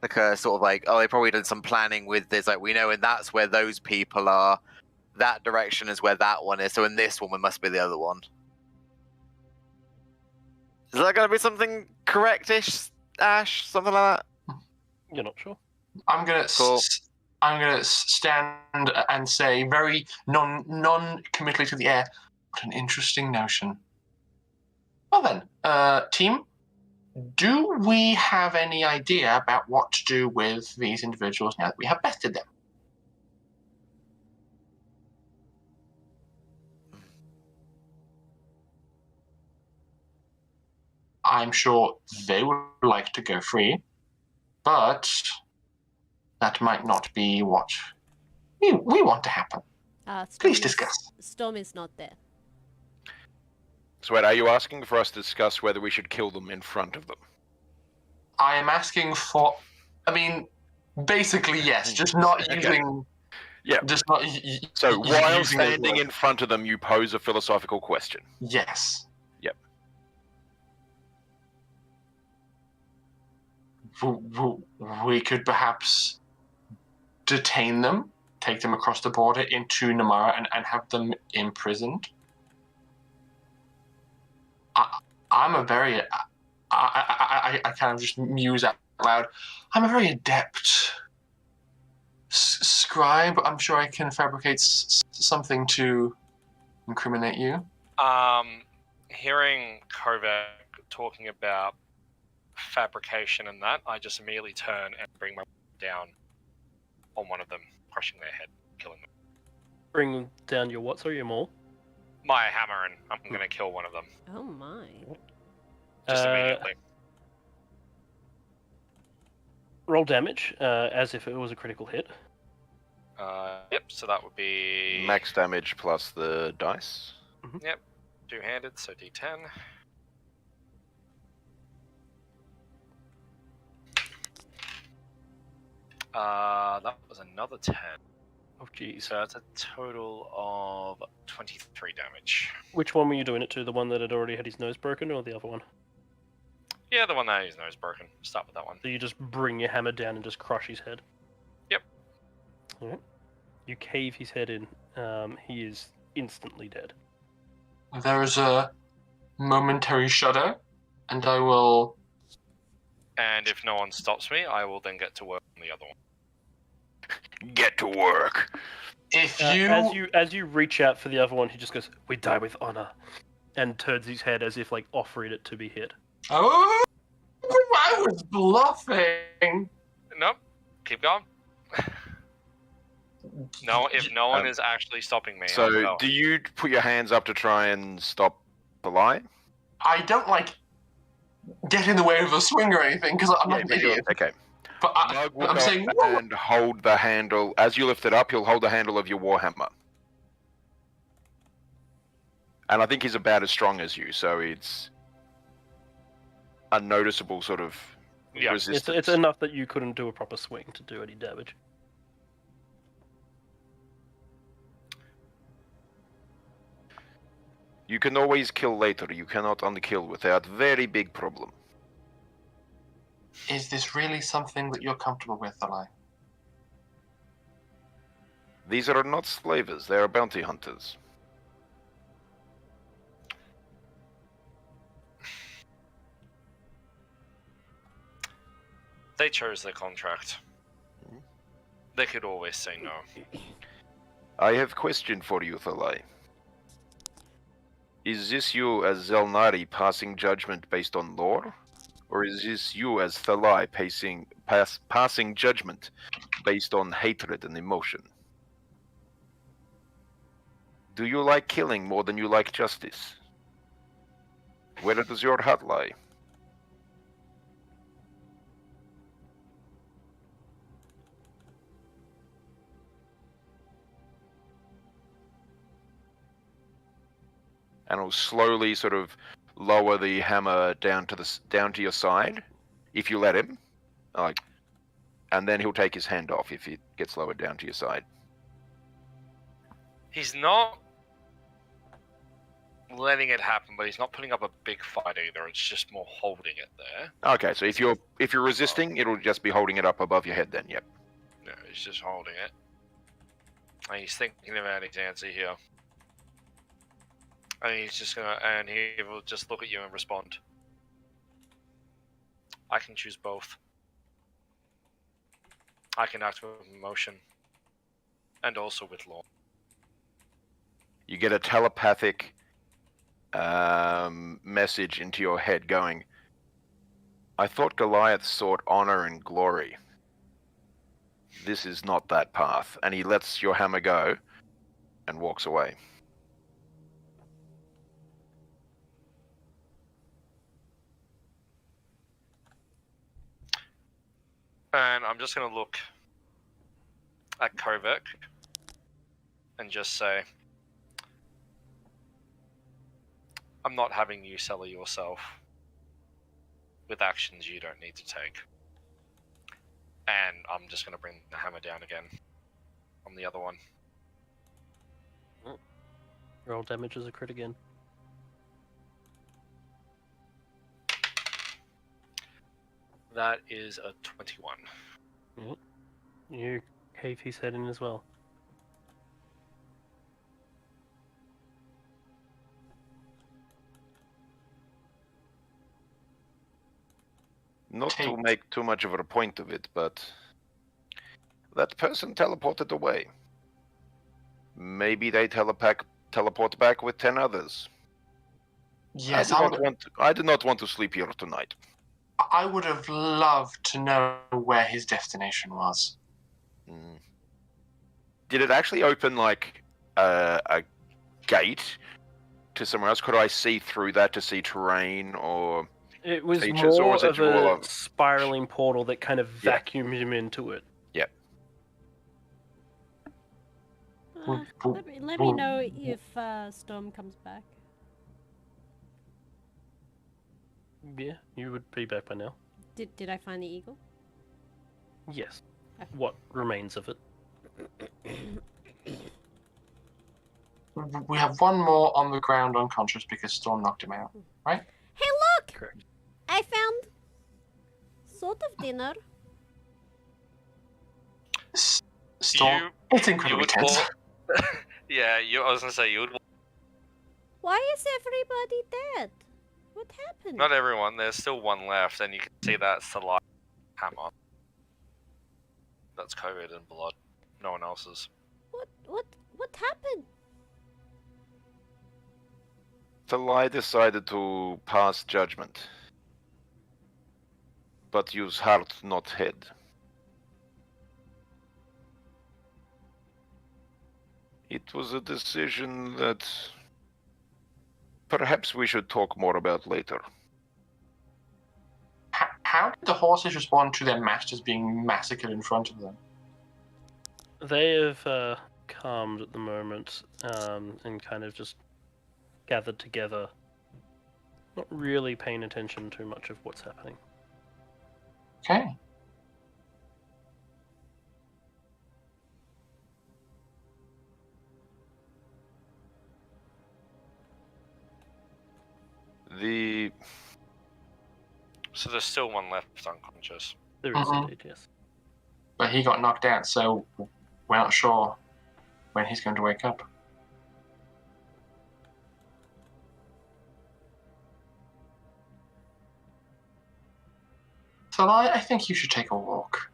Like a sort of like, oh, they probably did some planning with this. Like we know, and that's where those people are. That direction is where that one is. So in this one, it must be the other one. Is that going to be something correctish, Ash? Something like that? You're not sure? I'm gonna Cool. I'm gonna stand and say, very non-committally to the air, what an interesting notion. Well then, team, do we have any idea about what to do with these individuals now that we have bested them? I'm sure they would like to go free, but that might not be what we want to happen. Please discuss. Storm is not there. So wait, are you asking for us to discuss whether we should kill them in front of them? I am asking for, I mean, basically yes, just not Okay. using. Yeah. Just not. So while using those standing words. in front of them, you pose a philosophical question. Yes. Yep. We could perhaps detain them, take them across the border into Namara, and have them imprisoned. I'm a very. I kind of just muse out loud. I'm a very adept scribe. I'm sure I can fabricate something to incriminate you. Hearing Kovac talking about fabrication and that, I just immediately turn and bring my down on one of them, crushing their head, killing them. Bring down your what? Sorry, your maul? My hammer, and I'm gonna kill one of them. Oh my. Just immediately. Roll damage, as if it was a critical hit. Yep, so that would be... Max damage plus the dice. Yep, two-handed, so D10. That was another 10. Oh, jeez. So that's a total of 23 damage. Which one were you doing it to? The one that had already had his nose broken, or the other one? Yeah, the one that his nose broken. Start with that one. So you just bring your hammer down and just crush his head? Yep. Alright. You cave his head in. He is instantly dead. There is a momentary shudder, and I will... And if no one stops me, I will then get to work on the other one. Get to work. If you... As you reach out for the other one, he just goes, "We die with honor," and turns his head as if like offering it to be hit. Oh, I was bluffing. Nope. Keep going. No, if no one is actually stopping me, So, I'll go. do you put your hands up to try and stop the lie? I don't get in the way of a swing or anything because I'm not an but you're- idiot. Okay. But Mug will I'm go saying, and hold the handle. As you lift it up, he'll hold the handle of your warhammer. And I think he's about as strong as you, so it's a noticeable sort of Yeah. resistance. It's enough that you couldn't do a proper swing to do any damage. You can always kill later. You cannot unkill without very big problem. is this really something that you're comfortable with, Eli? These are not slavers. They are bounty hunters. They chose their contract. They could always say no. I have question for you, Thalai. Is this you as Xel'nari passing judgment based on lore? Or is this you as Thalai passing judgment based on hatred and emotion? Do you like killing more than you like justice? Where does your heart lie? And he'll slowly sort of lower the hammer down to your side, if you let him, and then he'll take his hand off if it gets lowered down to your side. He's not letting it happen, but he's not putting up a big fight either. It's just more holding it there. Okay, so if you're resisting, it'll just be holding it up above your head then. Yep. No, he's just holding it. And he's thinking about his answer here. And he's just gonna, and he will just look at you and respond. I can choose both. I can act with emotion. And also with law. You get a telepathic message into your head going, I thought Goliath sought honor and glory. This is not that path. And he lets your hammer go and walks away. And I'm just going to look at Kovac and just say, I'm not having you sell it yourself with actions you don't need to take. And I'm just going to bring the hammer down again on the other one. Roll damage as a crit again. That is a 21. Yep. You cave his head in as well. Not to make too much of a point of it, but that person teleported away. Maybe they teleport back with 10 others. Yes, I do not want to sleep here tonight. I would have loved to know where his destination was. Did it actually open like a gate to somewhere else? Could I see through that to see terrain or It was features, or more was it of all a spiraling portal that kind of vacuumed him into it. Yep. Let me know if Storm comes back. Yeah, you would be back by now. Did I find the eagle? Yes. what remains of it. We have one more on the ground unconscious because Storm knocked him out. Hey, look! Correct. I found sort of dinner. Storm, it's incredibly would tense. Yeah, I was gonna say you would. Why is everybody dead? What happened? Not everyone. There's still one left, and you can see that's the light hammer. That's covered in blood. No one else's. What happened? Talai decided to pass judgment, but use heart, not head. It was a decision that perhaps we should talk more about later. How did the horses respond to their masters being massacred in front of them? They have calmed at the moment and kind of just gathered together, not really paying attention to much of what's happening. Okay. So there's still one left unconscious. There is Mhm. indeed, yes. But he got knocked out, so we're not sure when he's going to wake up. So I think you should take a walk.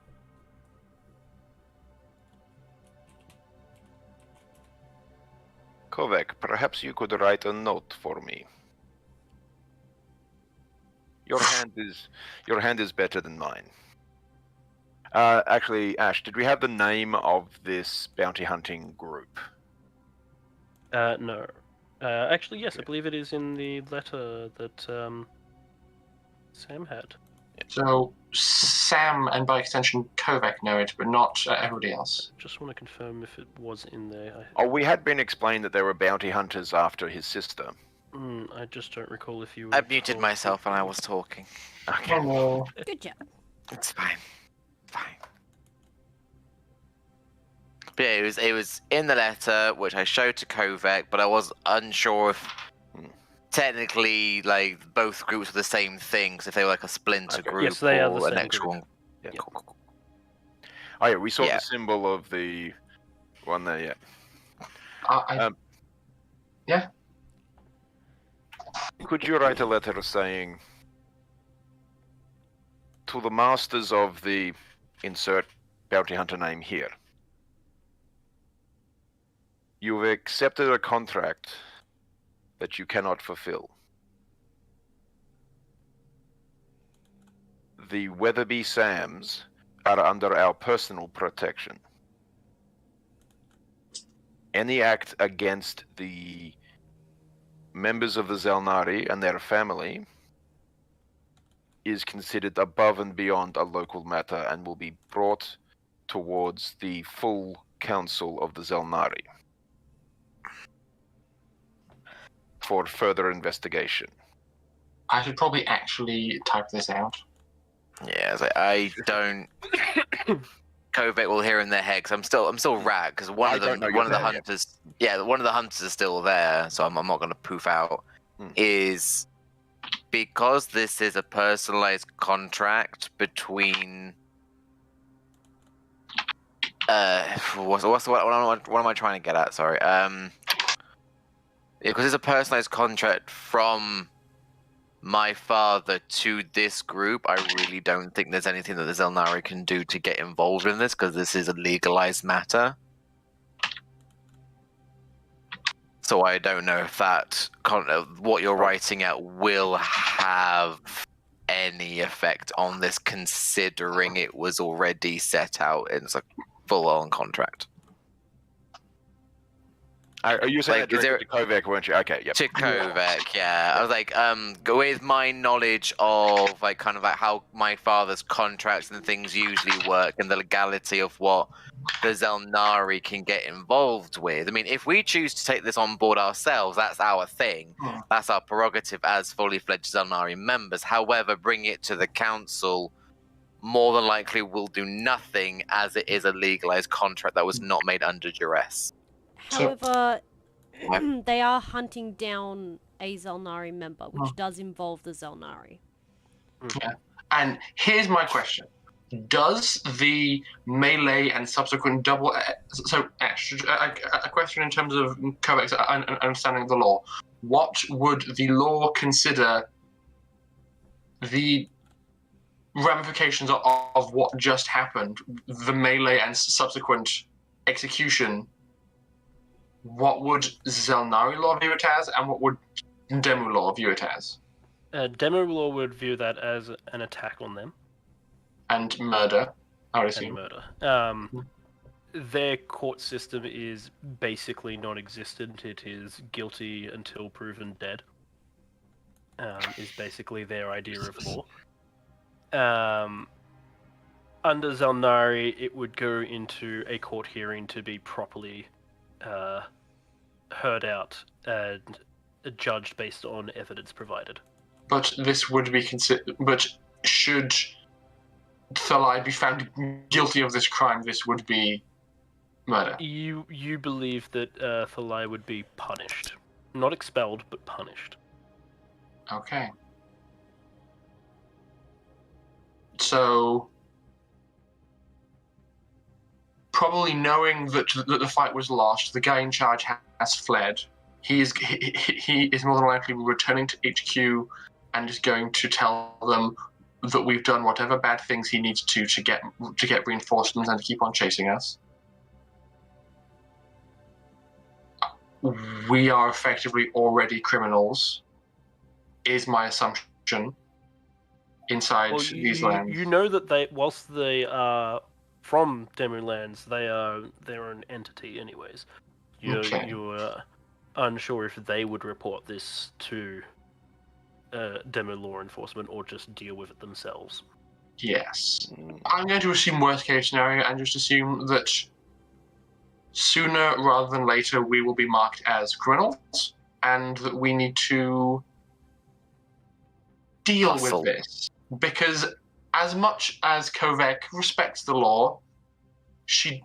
Kovac, perhaps you could write a note for me. Your hand is better than mine. Actually, Ash, did we have the name of this bounty hunting group? No. Actually, yes, I believe it is in the letter that Sam had. So Sam and by extension Kovac know it, but not everybody else. Just want to confirm if it was in there. Oh, we had been explained that there were bounty hunters after his sister. I just don't recall if you. I muted myself when I was talking. Okay, Oh, Good job. it's fine. Fine. But yeah, it was in the letter, which I showed to Kovac, but I was unsure if technically, like, both groups were the same things, if they were like a splinter Okay. group Yes, they are or the an same extra group. one. Yeah, Yeah. cool. Oh yeah, we saw Yeah. the symbol of the one there. Yeah. Yeah. Could you write a letter saying to the masters of the insert bounty hunter name here? You've accepted a contract that you cannot fulfill. The Weatherby Sams are under our personal protection. Any act against the members of the Xel'nari and their family is considered above and beyond a local matter and will be brought towards the full council of the Xel'nari for further investigation. I should probably actually type this out. Yeah, I was like, I don't. Kovac will hear in their head because I'm still rat because one I of don't know them, you're one of the there yet. hunters, yeah, one of the hunters is still there, so I'm not gonna poof out. Is because this is a personalized contract between. What am I trying to get at? Sorry. Because it's a personalized contract from my father to this group, I really don't think there's anything that the Xel'nari can do to get involved in this, because this is a legalized matter. So I don't know if that what you're writing out will have any effect on this, considering it was already set out in a full-on contract. Are you saying Like, that is there- directed to Kovac, weren't you? Okay, yep. To Kovac, yeah. I was like, with my knowledge of like kind of like how my father's contracts and things usually work and the legality of what the Xel'nari can get involved with. I mean, if we choose to take this on board ourselves, that's our thing. That's our prerogative as fully fledged Xel'nari members. However, bring it to the council more than likely will do nothing, as it is a legalized contract that was not made under duress. However, they are hunting down a Xel'nari member, which does involve the Xel'nari. Yeah. And here's my question. Does the melee and subsequent double... So, Ash, a question in terms of Kovacs and understanding the law. What would the law consider the ramifications of what just happened, the melee and subsequent execution? What would Xel'nari law view it as, and what would Demu law view it as? Demo law would view that as an attack on them. And murder, I would And assume. murder. Their court system is basically non-existent. It is guilty until proven dead. Is basically their idea of law. Under Xel'nari, it would go into a court hearing to be properly heard out and judged based on evidence provided. But this would be considered. But should Thalai be found guilty of this crime, this would be murder. You believe that Thalai would be punished, not expelled, but punished. Okay. So, probably knowing that the fight was lost, the guy in charge has fled. He is more than likely returning to HQ and is going to tell them that we've done whatever bad things he needs to get reinforcements and to keep on chasing us. We are effectively already criminals, is my assumption, inside these lands. You know that whilst they are from Demu lands, they're an entity anyways. You're unsure if they would report this to Demu law enforcement or just deal with it themselves. Yes. I'm going to assume worst case scenario and just assume that sooner rather than later we will be marked as criminals and that we need to deal with this. Because as much as Kovek respects the law, she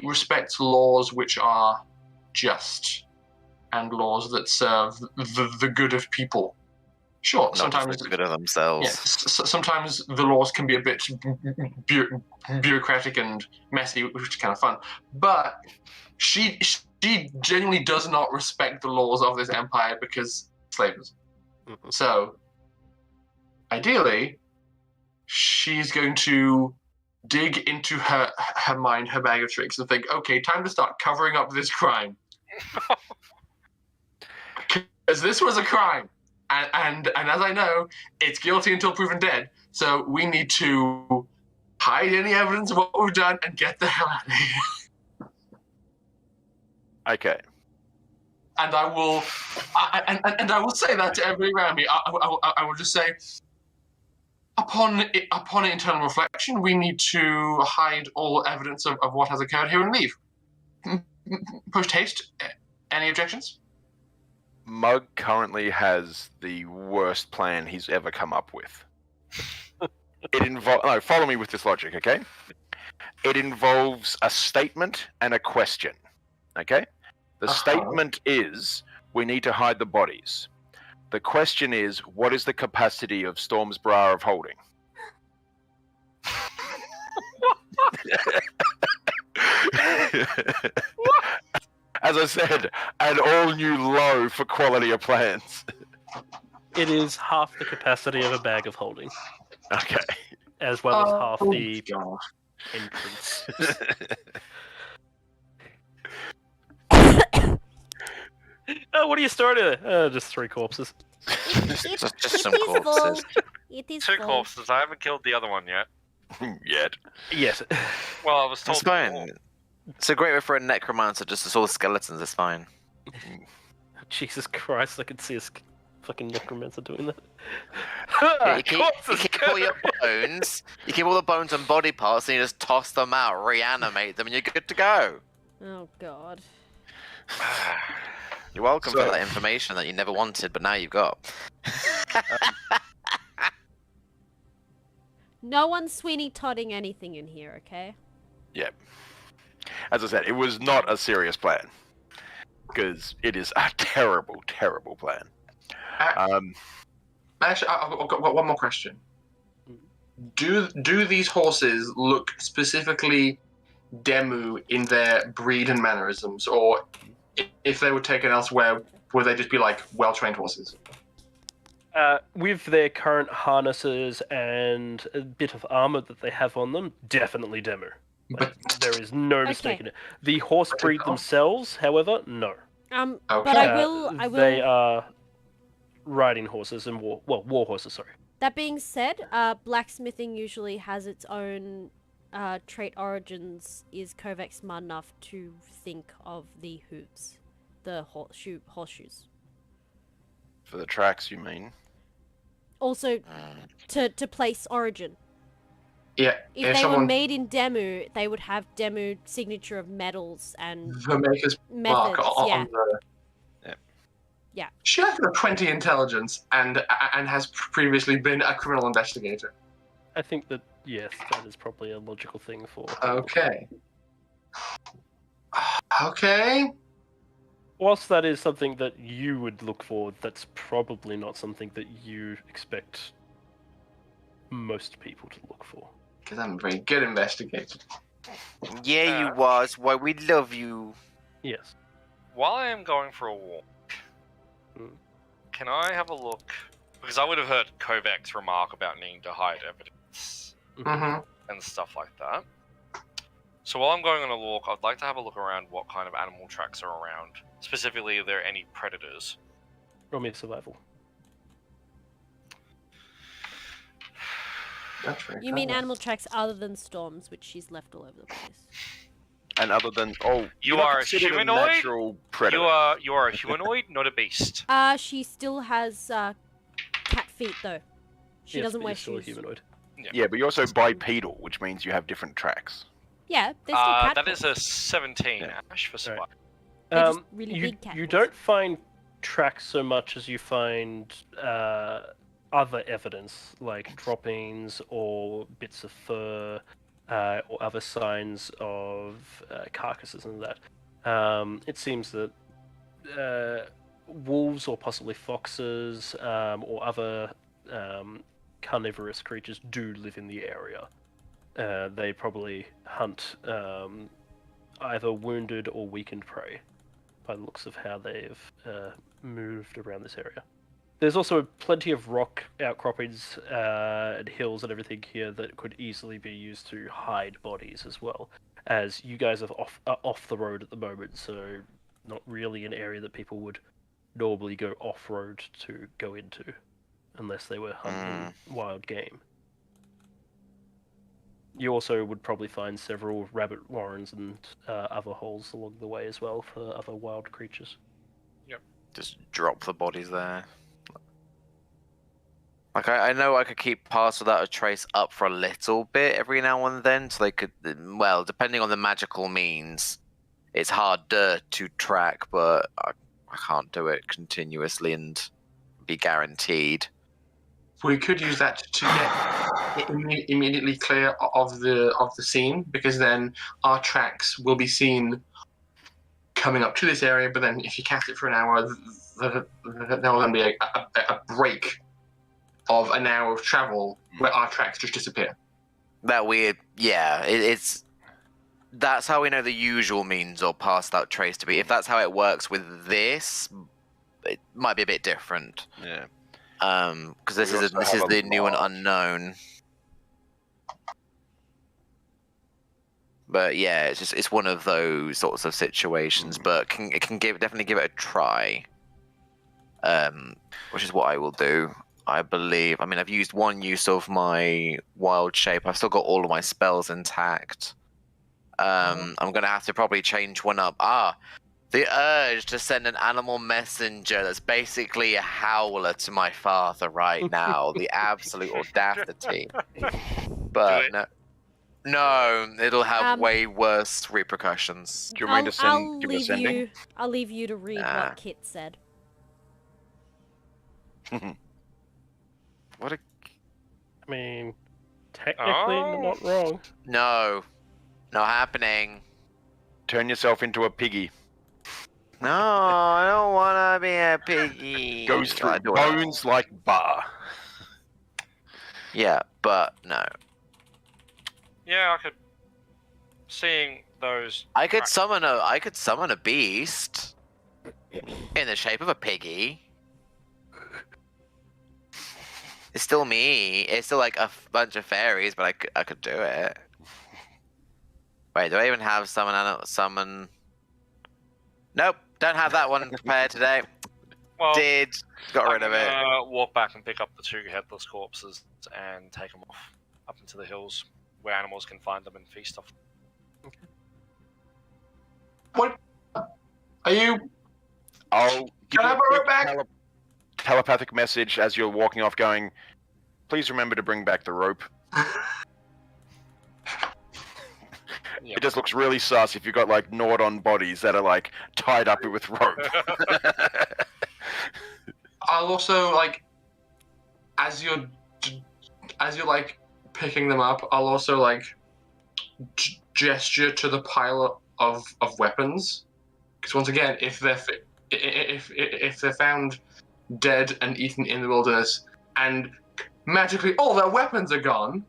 respects laws which are just and laws that serve the good of people. Sure, Not sometimes for the good of themselves. sometimes the laws can be a bit bureaucratic and messy, which is kind of fun. But she genuinely does not respect the laws of this empire because slaves. Mm-hmm. So, ideally, she's going to dig into her mind, her bag of tricks, and think, okay, time to start covering up this crime. Because this was a crime. And as I know, it's guilty until proven dead. So we need to hide any evidence of what we've done and get the hell out of here. Okay. And I will, I will say that to everybody around me. I will just say, upon internal reflection, we need to hide all evidence of what has occurred here and leave. Post haste. Any objections? Mug currently has the worst plan he's ever come up with. Follow me with this logic, okay? It involves a statement and a question, okay? The statement is, we need to hide the bodies. The question is, what is the capacity of Storm's Bra of holding? As I said, an all-new low for quality of plans. It is half the capacity of a bag of holding, Okay. as well as half the God. entrance. Oh, what are you starting? Just 3 corpses. Just some corpses. It is 2 full. corpses. I haven't killed the other one yet. Yet. Yes. Well, I was told. It's fine. It's a great way for a necromancer just to saw skeletons. It's fine. Jesus Christ, I could see a fucking necromancer doing that. Yeah, you keep all your bones. You keep all the bones and body parts, and you just toss them out, reanimate them, and you're good to go. Oh God. You're welcome for that information that you never wanted, but now you've got. No one's Sweeney Todding anything in here, okay? Yep. As I said, it was not a serious plan. Because it is a terrible, terrible plan. Actually, I've got one more question. Do these horses look specifically Demu in their breed and mannerisms, or if they were taken elsewhere, would they just be like well-trained horses? With their current harnesses and a bit of armor that they have on them, definitely Demu. Like, But there is no mistaking it. The horse breed themselves, however, no. But I will. They are riding horses and war horses. Sorry. That being said, blacksmithing usually has its own trait origins. Is Kovac smart enough to think of the hooves, the horseshoes? For the tracks, you mean? Also, to place origin. Yeah, If they were made in Demu, they would have Demu signature of metals and the maker's mark methods. on the. Yeah. She has a 20 intelligence and has previously been a criminal investigator. I think that yes, that is probably a logical thing for. Okay. Okay. Whilst that is something that you would look for, that's probably not something that you expect most people to look for. Because I'm a very good investigator. Yeah, you was. Why, we love you. Yes. While I am going for a walk, can I have a look? Because I would have heard Kovac's remark about needing to hide evidence and stuff like that. So while I'm going on a walk, I'd like to have a look around what kind of animal tracks are around. Specifically, are there any predators? Roll me a survival. You mean animal tracks other than storms, which she's left all over the place. And other than You are a humanoid. Natural predator. You are a humanoid, not a beast. She still has cat feet though. She doesn't wear still a shoes. humanoid. Yeah, but you're also bipedal, which means you have different tracks. Yeah, they're still cat That paws. is a 17 Ash for survival. They're just really big cat You paws. don't find tracks so much as you find other evidence, like droppings or bits of fur, or other signs of carcasses and that. It seems that wolves or possibly foxes or other carnivorous creatures do live in the area. They probably hunt either wounded or weakened prey, by the looks of how they've moved around this area. There's also plenty of rock outcroppings and hills and everything here that could easily be used to hide bodies as well, as you guys are off the road at the moment, so not really an area that people would normally go off-road to go into, unless they were hunting wild game. You also would probably find several rabbit warrens and other holes along the way as well for other wild creatures. Yep. Just drop the bodies there. Like, I know I could keep paths without a trace up for a little bit every now and then, so they could, well, depending on the magical means, it's harder to track, but I can't do it continuously and be guaranteed. We could use that to get immediately clear of the scene, because then our tracks will be seen coming up to this area. But then, if you cast it for an hour, there will then be a break of an hour of travel where our tracks just disappear. That weird, yeah. That's how we know the usual means or passed out trace to be. If that's how it works with this, it might be a bit different. Yeah. Because this is the new and unknown. But yeah, it's one of those sorts of situations. But it can definitely give it a try. Which is what I will do. I believe. I mean, I've used one use of my wild shape. I've still got all of my spells intact. I'm gonna have to probably change one up. The urge to send an animal messenger that's basically a howler to my father right now. The absolute audacity. But no, it'll have way worse repercussions. Do you want me to give a sending? I'll leave you to read what Kit said. What a... I mean, Technically, not wrong. No. Not happening. Turn yourself into a piggy. No, I don't want to be a piggy. Goes through I do it. bones like bar. Yeah, but no. Yeah, I could. Seeing those. I could summon a beast in the shape of a piggy. It's still me. It's still like a bunch of fairies, but I could do it. Wait, do I even have summon? Nope, don't have that one prepared today. Well, Got rid of it. Walk back and pick up the 2 headless corpses and take them off up into the hills where animals can find them and feast off. What? Are you? I'll give Can I you a borrow quick it back? telepathic message as you're walking off going, please remember to bring back the rope. Yep. It just looks really sus if you've got like Nordon bodies that are like tied up with rope. I'll also like, as you're like picking them up, I'll also like gesture to the pile of weapons, because once again, if they're found dead and eaten in the wilderness, and magically all their weapons are gone.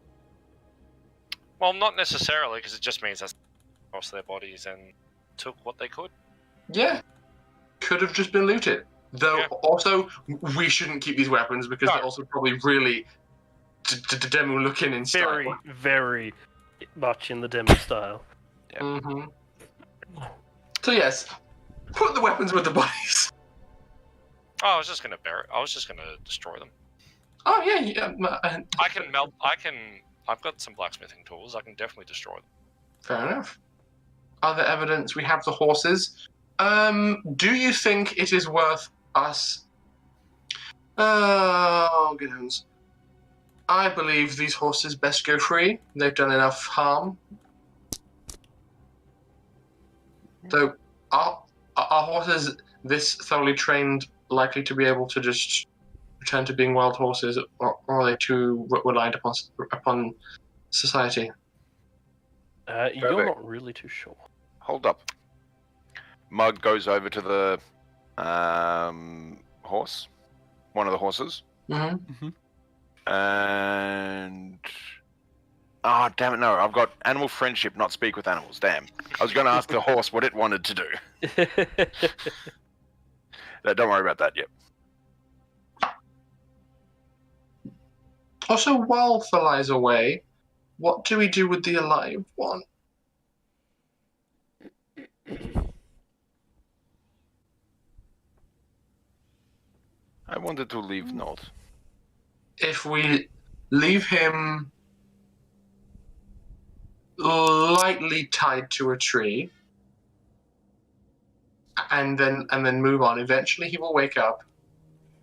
Well, not necessarily, because it just means that's across their bodies and took what they could. Yeah, could have just been looted. Though Yeah. also, we shouldn't keep these weapons because No. they're also probably really demo looking in style. Very, very much in the demo style. Mm-hmm. So yes, put the weapons with the bodies. Oh, I was just gonna destroy them. Oh yeah. I can melt. I've got some blacksmithing tools. I can definitely destroy them. Fair enough. Other evidence, we have the horses. Do you think it is worth us... Oh, good heavens. I believe these horses best go free. They've done enough harm. So, are horses this thoroughly trained likely to be able to just return to being wild horses, or are they too reliant upon society? You're not really too sure. Hold up. Mug goes over to the horse, one of the horses, Mm-hmm. and damn it, no! I've got animal friendship, not speak with animals. Damn, I was going to ask the horse what it wanted to do. No, don't worry about that yet. Also, while Thalai's away, what do we do with the alive one? I wanted to leave note. If we leave him lightly tied to a tree and then move on, eventually he will wake up.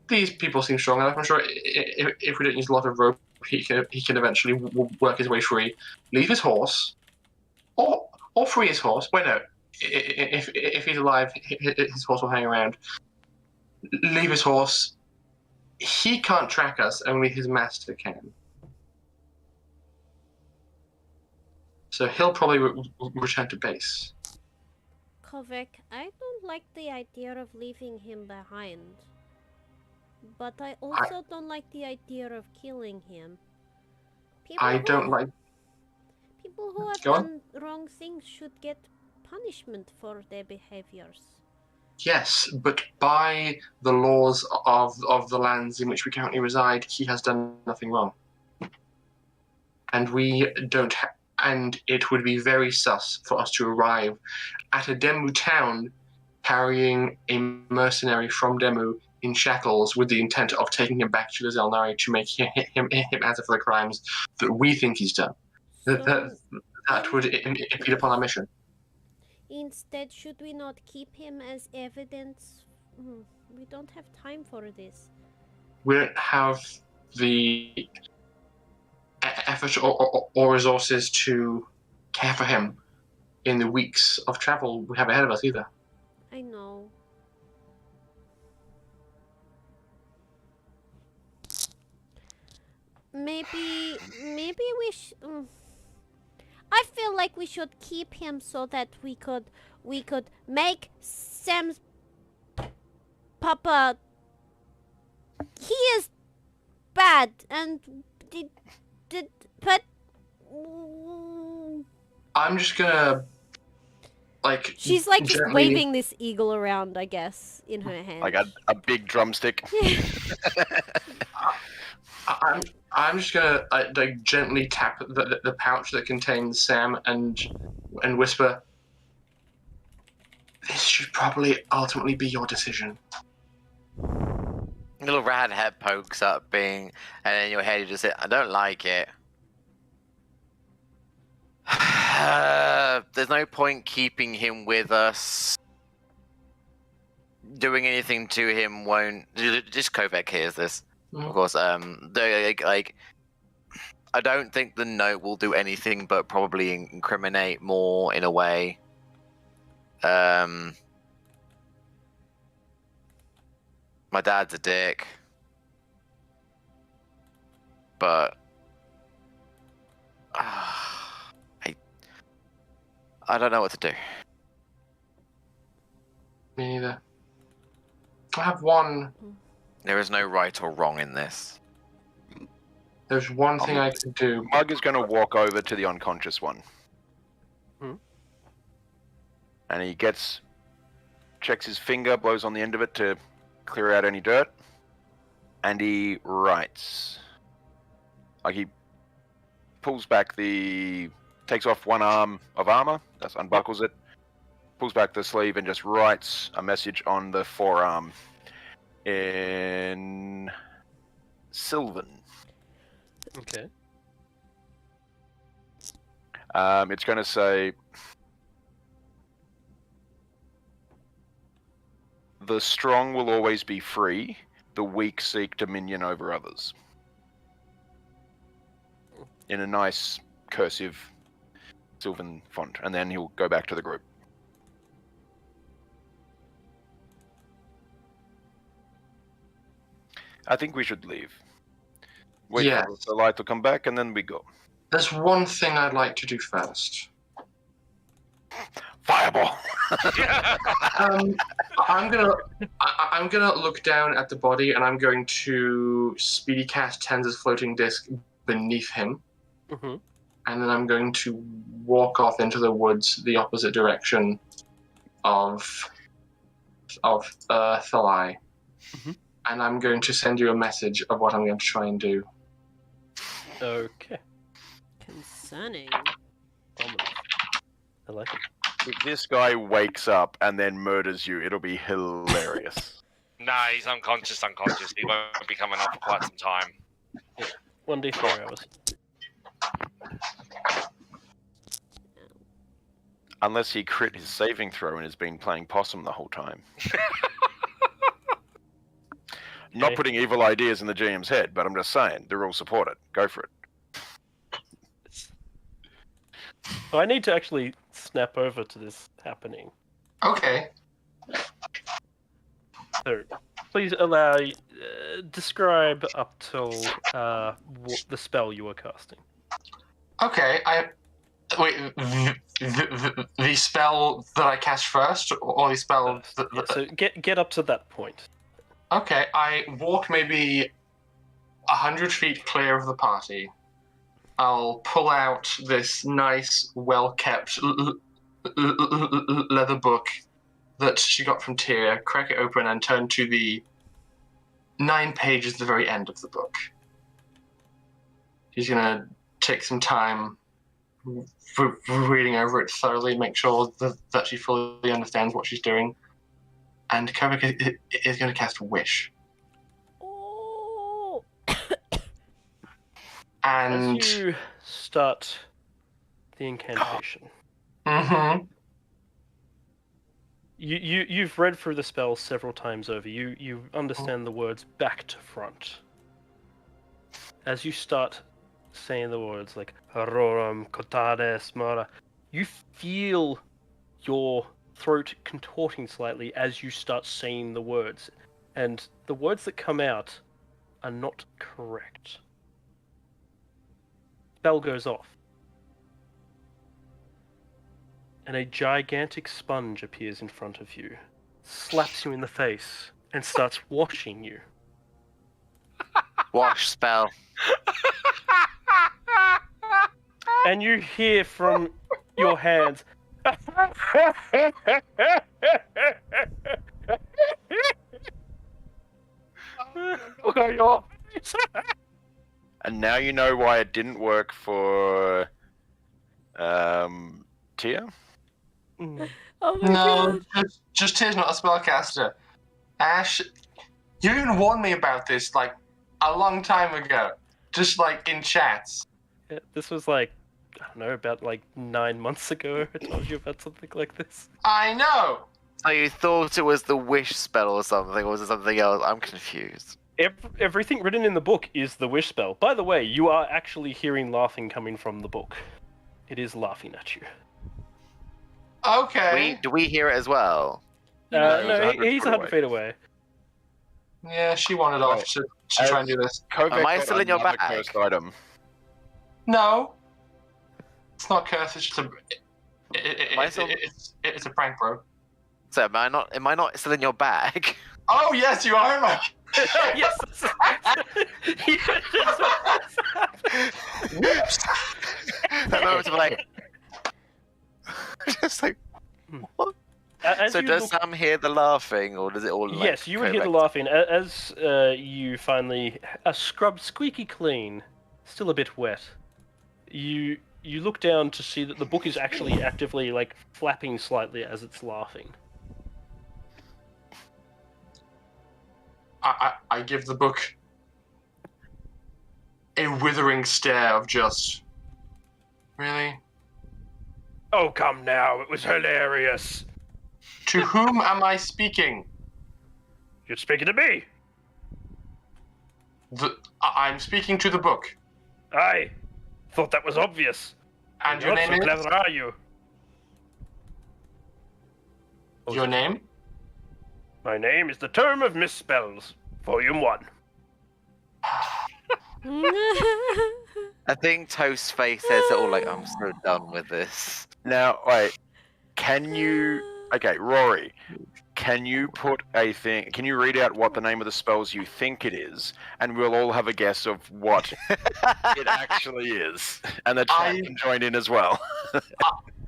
These people seem strong enough. I'm sure if we don't use a lot of rope, he can eventually work his way free. Leave his horse, or free his horse. Wait, no. If he's alive, his horse will hang around. Leave his horse. He can't track us, only his master can. So he'll probably return to base. Kovac, I don't like the idea of leaving him behind. But I also don't like the idea of killing him. People who have done wrong things should get punishment for their behaviors. Yes, but by the laws of the lands in which we currently reside, he has done nothing wrong. And we don't and it would be very sus for us to arrive at a Demu town carrying a mercenary from Demu in shackles with the intent of taking him back to the Xel'nari to make him answer for the crimes that we think he's done. So, That would impede upon our mission. instead, should we not keep him as evidence? We don't have time for this. We don't have the effort or resources to care for him in the weeks of travel we have ahead of us either. I know. maybe we I feel like we should keep him so that we could make Sam's papa. He is bad and but I'm just gonna she's like just gently- waving this eagle around, I guess, in her hand. Like a big drumstick. I'm just gonna like gently tap the pouch that contains Sam and whisper. This should probably ultimately be your decision. Little rat head pokes up, and in your head you just say, "I don't like it." There's no point keeping him with us. Doing anything to him won't. Just Kovac hears this, of course. I don't think the note will do anything but probably incriminate more in a way. My dad's a dick, but I don't know what to do. Me neither. I have one. There is no right or wrong in this. There's one thing I can do. Mug is going to walk over to the unconscious one. And he checks his finger, blows on the end of it to clear out any dirt, and he writes. Like he pulls back takes off one arm of armor, unbuckles it, pulls back the sleeve, and just writes a message on the forearm in Sylvan. Okay. It's going to say, "The strong will always be free, the weak seek dominion over others." In a nice cursive Sylvan font, and then he'll go back to the group. I think we should leave. Wait Yes. for the light to come back, and then we go. There's one thing I'd like to do first. Fireball! I'm gonna look down at the body, and I'm going to speedy cast Tenza's floating disc beneath him, Mm-hmm. and then I'm going to walk off into the woods, the opposite direction of Thalai. Mhm. And I'm going to send you a message of what I'm going to try and do. Okay. Concerning. Ominous. I like it. If this guy wakes up and then murders you, it'll be hilarious. Nah, he's unconscious. He won't be coming up for quite some time. 1d4 hours. Unless he crit his saving throw and has been playing possum the whole time. Not Okay. putting evil ideas in the GM's head, but I'm just saying, the rules support it. Go for it. So I need to actually snap over to this happening. Okay. So, please allow. Describe up till the spell you were casting. Okay. Wait. The spell that I cast first, or the spell? Yeah, so get up to that point. Okay. I walk maybe 100 feet clear of the party. I'll pull out this nice, well-kept leather book that she got from Tyria, crack it open, and turn to the 9 pages at the very end of the book. She's gonna take some time reading over it thoroughly, make sure that she fully understands what she's doing. And Kovac is going to cast Wish. Oh. And As you start the incantation, Mhm. you've read through the spell several times over. You understand the words back to front. As you start saying the words like Auroram Cotades Mara, you feel your throat contorting slightly as you start saying the words, and the words that come out are not correct. spell goes off. And a gigantic sponge appears in front of you, slaps you in the face, and starts washing you. Wash spell. And you hear from your hands. And now you know why it didn't work for Tia. Oh my No, god. just Tier's not a spellcaster. Ash, you even warned me about this like a long time ago, just like in chats. Yeah, this was like, I don't know, about like 9 months ago. I told you about something like this. I know. So you thought it was the wish spell or something, or was it something else? I'm confused. Everything written in the book is the wish spell. By the way, you are actually hearing laughing coming from the book. It is laughing at you. Okay. Do we hear it as well? No, he's 100 100 feet away. Yeah, she wanted off to try and do this. Kovac Am I got still in your another bag? cursed item. No, it's not cursed. It's just a. I still- It's a prank, bro. So am I not still in your bag? Oh yes, you are, Mike. Yes. Whoops. That moment of like, just like, what? As So you does look- Sam hear the laughing, or does it all? Like, Yes, you would go hear the back- laughing as you finally scrubbed squeaky clean, still a bit wet. You look down to see that the book is actually actively like flapping slightly as it's laughing. I give the book a withering stare of just. Really? Oh come now, it was hilarious. To whom am I speaking? You're speaking to me. I'm speaking to the book. I thought that was obvious. And You're your not name so is? clever, are you? Your name? My name is the Term of Misspells, Volume 1. I think Toast's face says it all. Like, I'm so done with this. Now, wait. Can you? Okay, Rory. Can you put a thing? Can you read out what the name of the spells you think it is, and we'll all have a guess of what it actually is, and the chat can join in as well.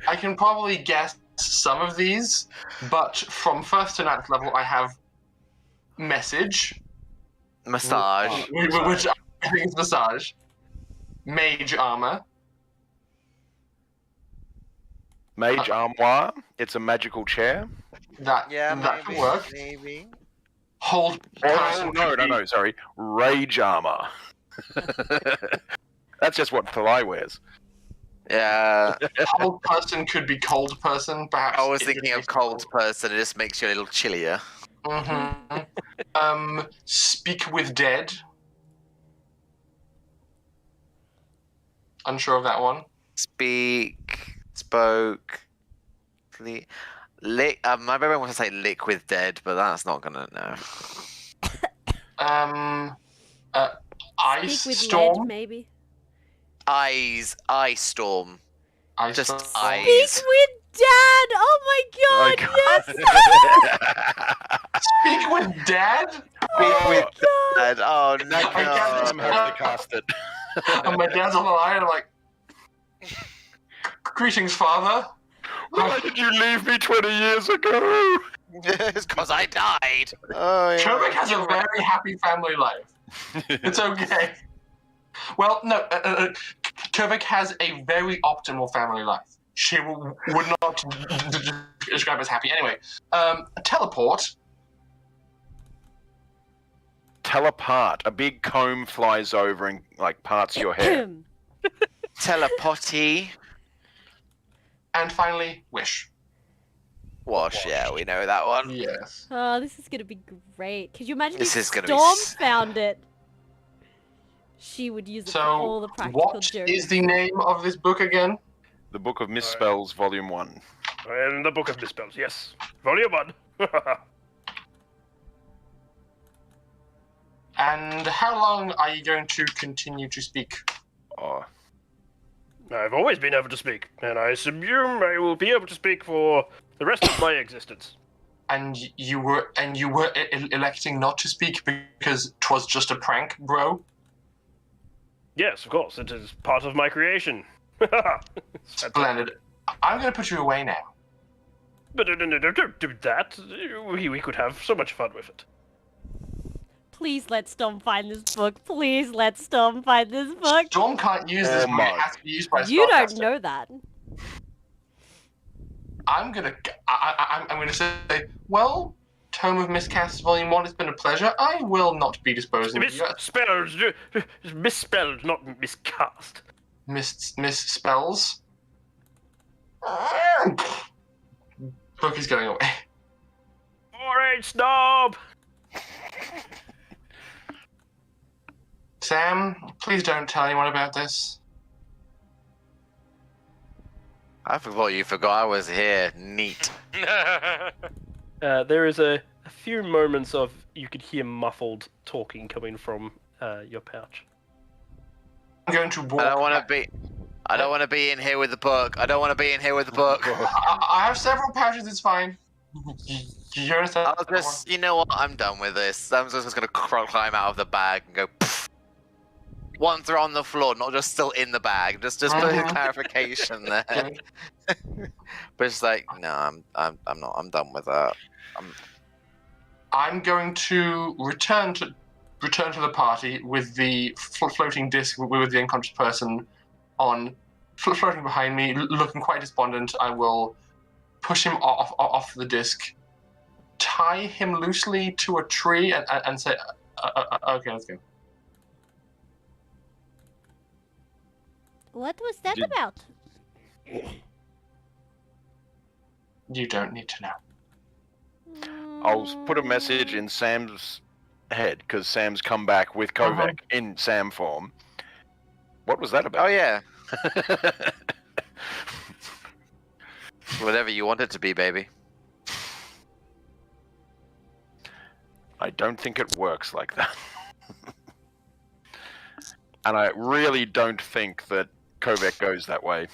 I can probably guess some of these, but from first to ninth level, I have message, Massage. which I think is massage, mage armor, Mage armoire. It's a magical chair. that can work. Maybe. Hold Oh person could be- no! Sorry, rage armor. That's just what Thalai wears. Yeah. Hold person could be cold person, perhaps. I was in the thinking of case cold person. It just makes you a little chillier. Speak with dead. Unsure of that one. Spoke. My baby wants to say lick with dead, but that's not gonna know. Ice Speak with storm. lead, maybe. Ice storm. Ice Just storm. eyes. Speak with Dad! Oh my god, yes! Speak with dad. Speak with dead. Oh no. I'm having to cast it. And my dad's on the line. And I'm like, greetings, father. Why did you leave me 20 years ago? It's because I died. Oh yeah. Kovac has a very happy family life. It's okay. Well, no, Kovac has a very optimal family life. She would not describe as happy. Anyway, teleport. Telepart. A big comb flies over and like parts your hair. Telepotty. And finally, wish. Wash. Yeah, we know that one. Yes. Oh, this is gonna be great. Could you imagine This if is gonna be Storm s- found it? She would use it for all the So, practical what jokes. is the name of this book again? The Book of Misspells, Volume 1. And the Book of Misspells, yes. Volume 1. And how long are you going to continue to speak? Oh, I've always been able to speak, and I assume I will be able to speak for the rest of my existence. And you were electing not to speak because 'twas just a prank, bro? Yes, of course, it is part of my creation. Splendid. I'm going to put you away now. But no, don't do that. We could have so much fun with it. Please let Storm find this book. Please let Storm find this book. Storm can't use this book. It has to be used by a You don't spellcaster. know that. I'm gonna say, well, Tome of Miscast Volume 1, it's been a pleasure. I will not be disposing of you. Misspelled, not miscast. Misspells. Book is going away. 4-H snob! Sam, please don't tell anyone about this. I forgot you forgot I was here. Neat. There is a few moments of you could hear muffled talking coming from your pouch. I'm going to walk. I don't want to be in here with the book. I don't want to be in here with the book. I have several pouches. It's fine. You understand? I'll just, you know what? I'm done with this. I'm just gonna climb out of the bag and go. Pff. Once they're on the floor, not just still in the bag. Just put a clarification there. But it's like, no, I'm not. I'm done with that. I'm going to return to the party with the floating disc with the unconscious person on floating behind me, looking quite despondent. I will push him off the disc, tie him loosely to a tree, and say, "Okay, let's go." What was that about? You don't need to know. I'll put a message in Sam's head, because Sam's come back with Kovac in Sam form. What was that about? Oh, yeah. Whatever you want it to be, baby. I don't think it works like that. And I really don't think that Kovac goes that way.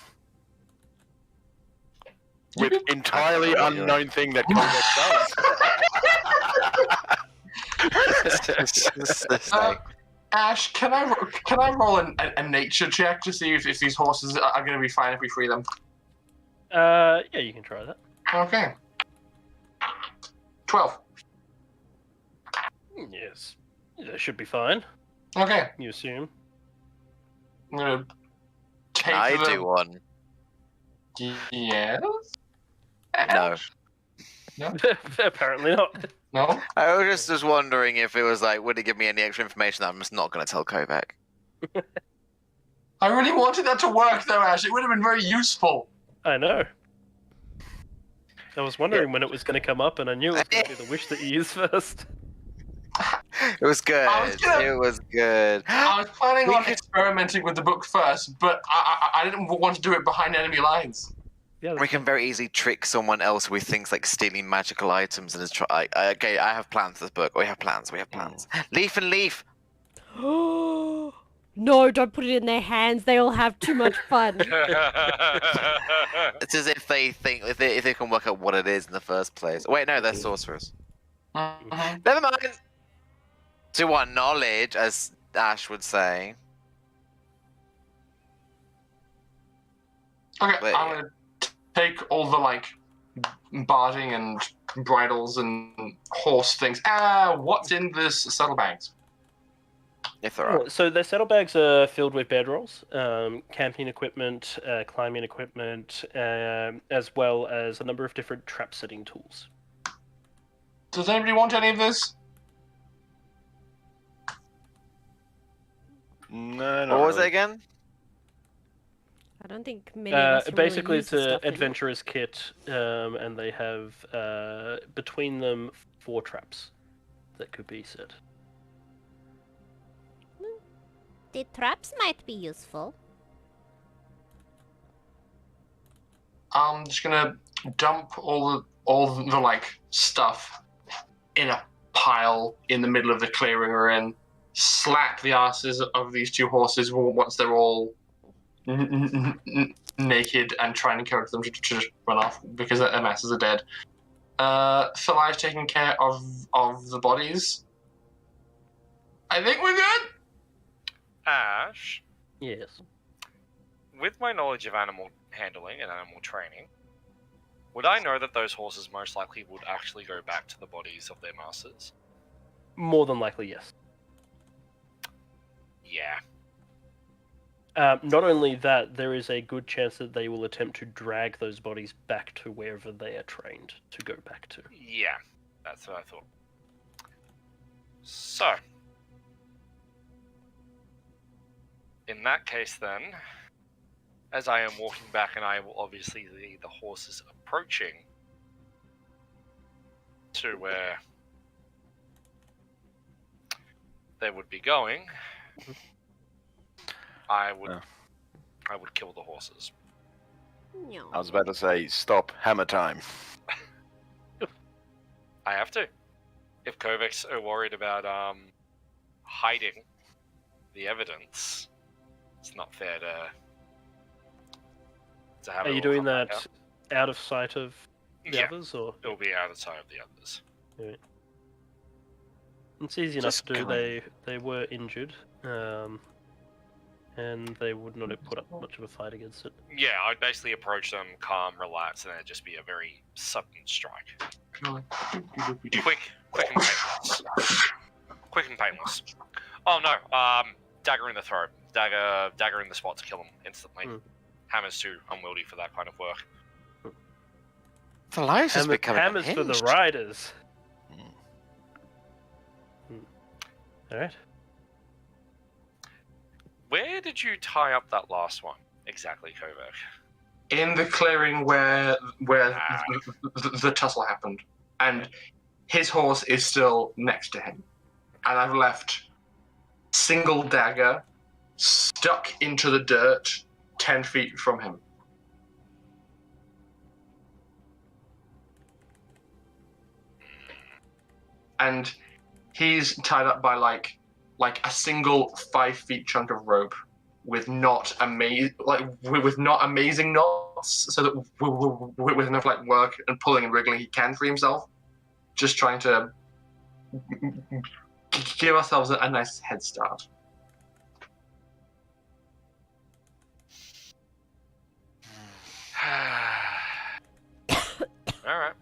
With entirely unknown thing that Kovac does. Ash, can I roll a nature check to see if these horses are going to be fine if we free them? Yeah, you can try that. Okay. 12. Yes. That should be fine, Okay. you assume. I'm going to take I them. do one. Yes? No. No? Apparently not. No? I was just wondering if it was like, would it give me any extra information that I'm just not going to tell Kovac? I really wanted that to work, though, Ash. It would have been very useful. I know. I was wondering when it was going to come up, and I knew it was going to be the wish that you used first. It was good. It was good. I was planning on experimenting with the book first, but I didn't want to do it behind enemy lines. Yeah, We can very easily trick someone else with things like stealing magical items and okay, I have plans for this book. We have plans. Leaf and Leaf. No, don't put it in their hands. They all have too much fun. It's as if they think if they can work out what it is in the first place. Wait, no, they're sorcerers. Mhm. Never mind. To our knowledge, as Ash would say. Okay, Wait. I'm going to take all the, barding and bridles and horse things. What's in this saddlebags? If there are. So the saddlebags are filled with bedrolls, camping equipment, climbing equipment, as well as a number of different trap setting tools. Does anybody want any of this? No, What was it again? I don't think many of us can Basically, really use it's this an stuff anymore. adventurer's kit, and they have between them 4 traps that could be set. The traps might be useful. I'm just gonna dump all the stuff in a pile in the middle of the clearing we're in. Slap the asses of these 2 horses once they're all naked and trying to encourage them to just run off because their masses are dead. Thalai's taking care of the bodies. I think we're good. Ash, Yes. with my knowledge of animal handling and animal training, would I know that those horses most likely would actually go back to the bodies of their masters? More than likely, yes. Yeah. Not only that, there is a good chance that they will attempt to drag those bodies back to wherever they are trained to go back to. Yeah, that's what I thought. So, in that case then, as I am walking back and I will obviously see the horses approaching to where they would be going, I would kill the horses. No. I was about to say, stop, hammer time. I have to. If Kovacs are worried about hiding the evidence, it's not fair to have it Are you all doing come back that out of sight of the Yeah. others, or It'll be out of sight of the others. it's easy enough Just to do? kind They were injured, and they would not have put up much of a fight against it. Yeah, I'd basically approach them calm, relax, and it'd just be a very sudden strike. Quick and painless. Quick and painless. Oh no, dagger in the throat. Dagger in the spot to kill them instantly. Hammer's too unwieldy for that kind of work. The life is becoming Hammers for the unhinged. riders. Alright. Where did you tie up that last one exactly, Kovac? In the clearing where the tussle happened, and his horse is still next to him, and I've left single dagger stuck into the dirt 10 feet from him. And he's tied up by like a single 5 feet chunk of rope with not amazing knots, so that with enough like work and pulling and wriggling he can free himself. Just trying to give ourselves a nice head start. Alright.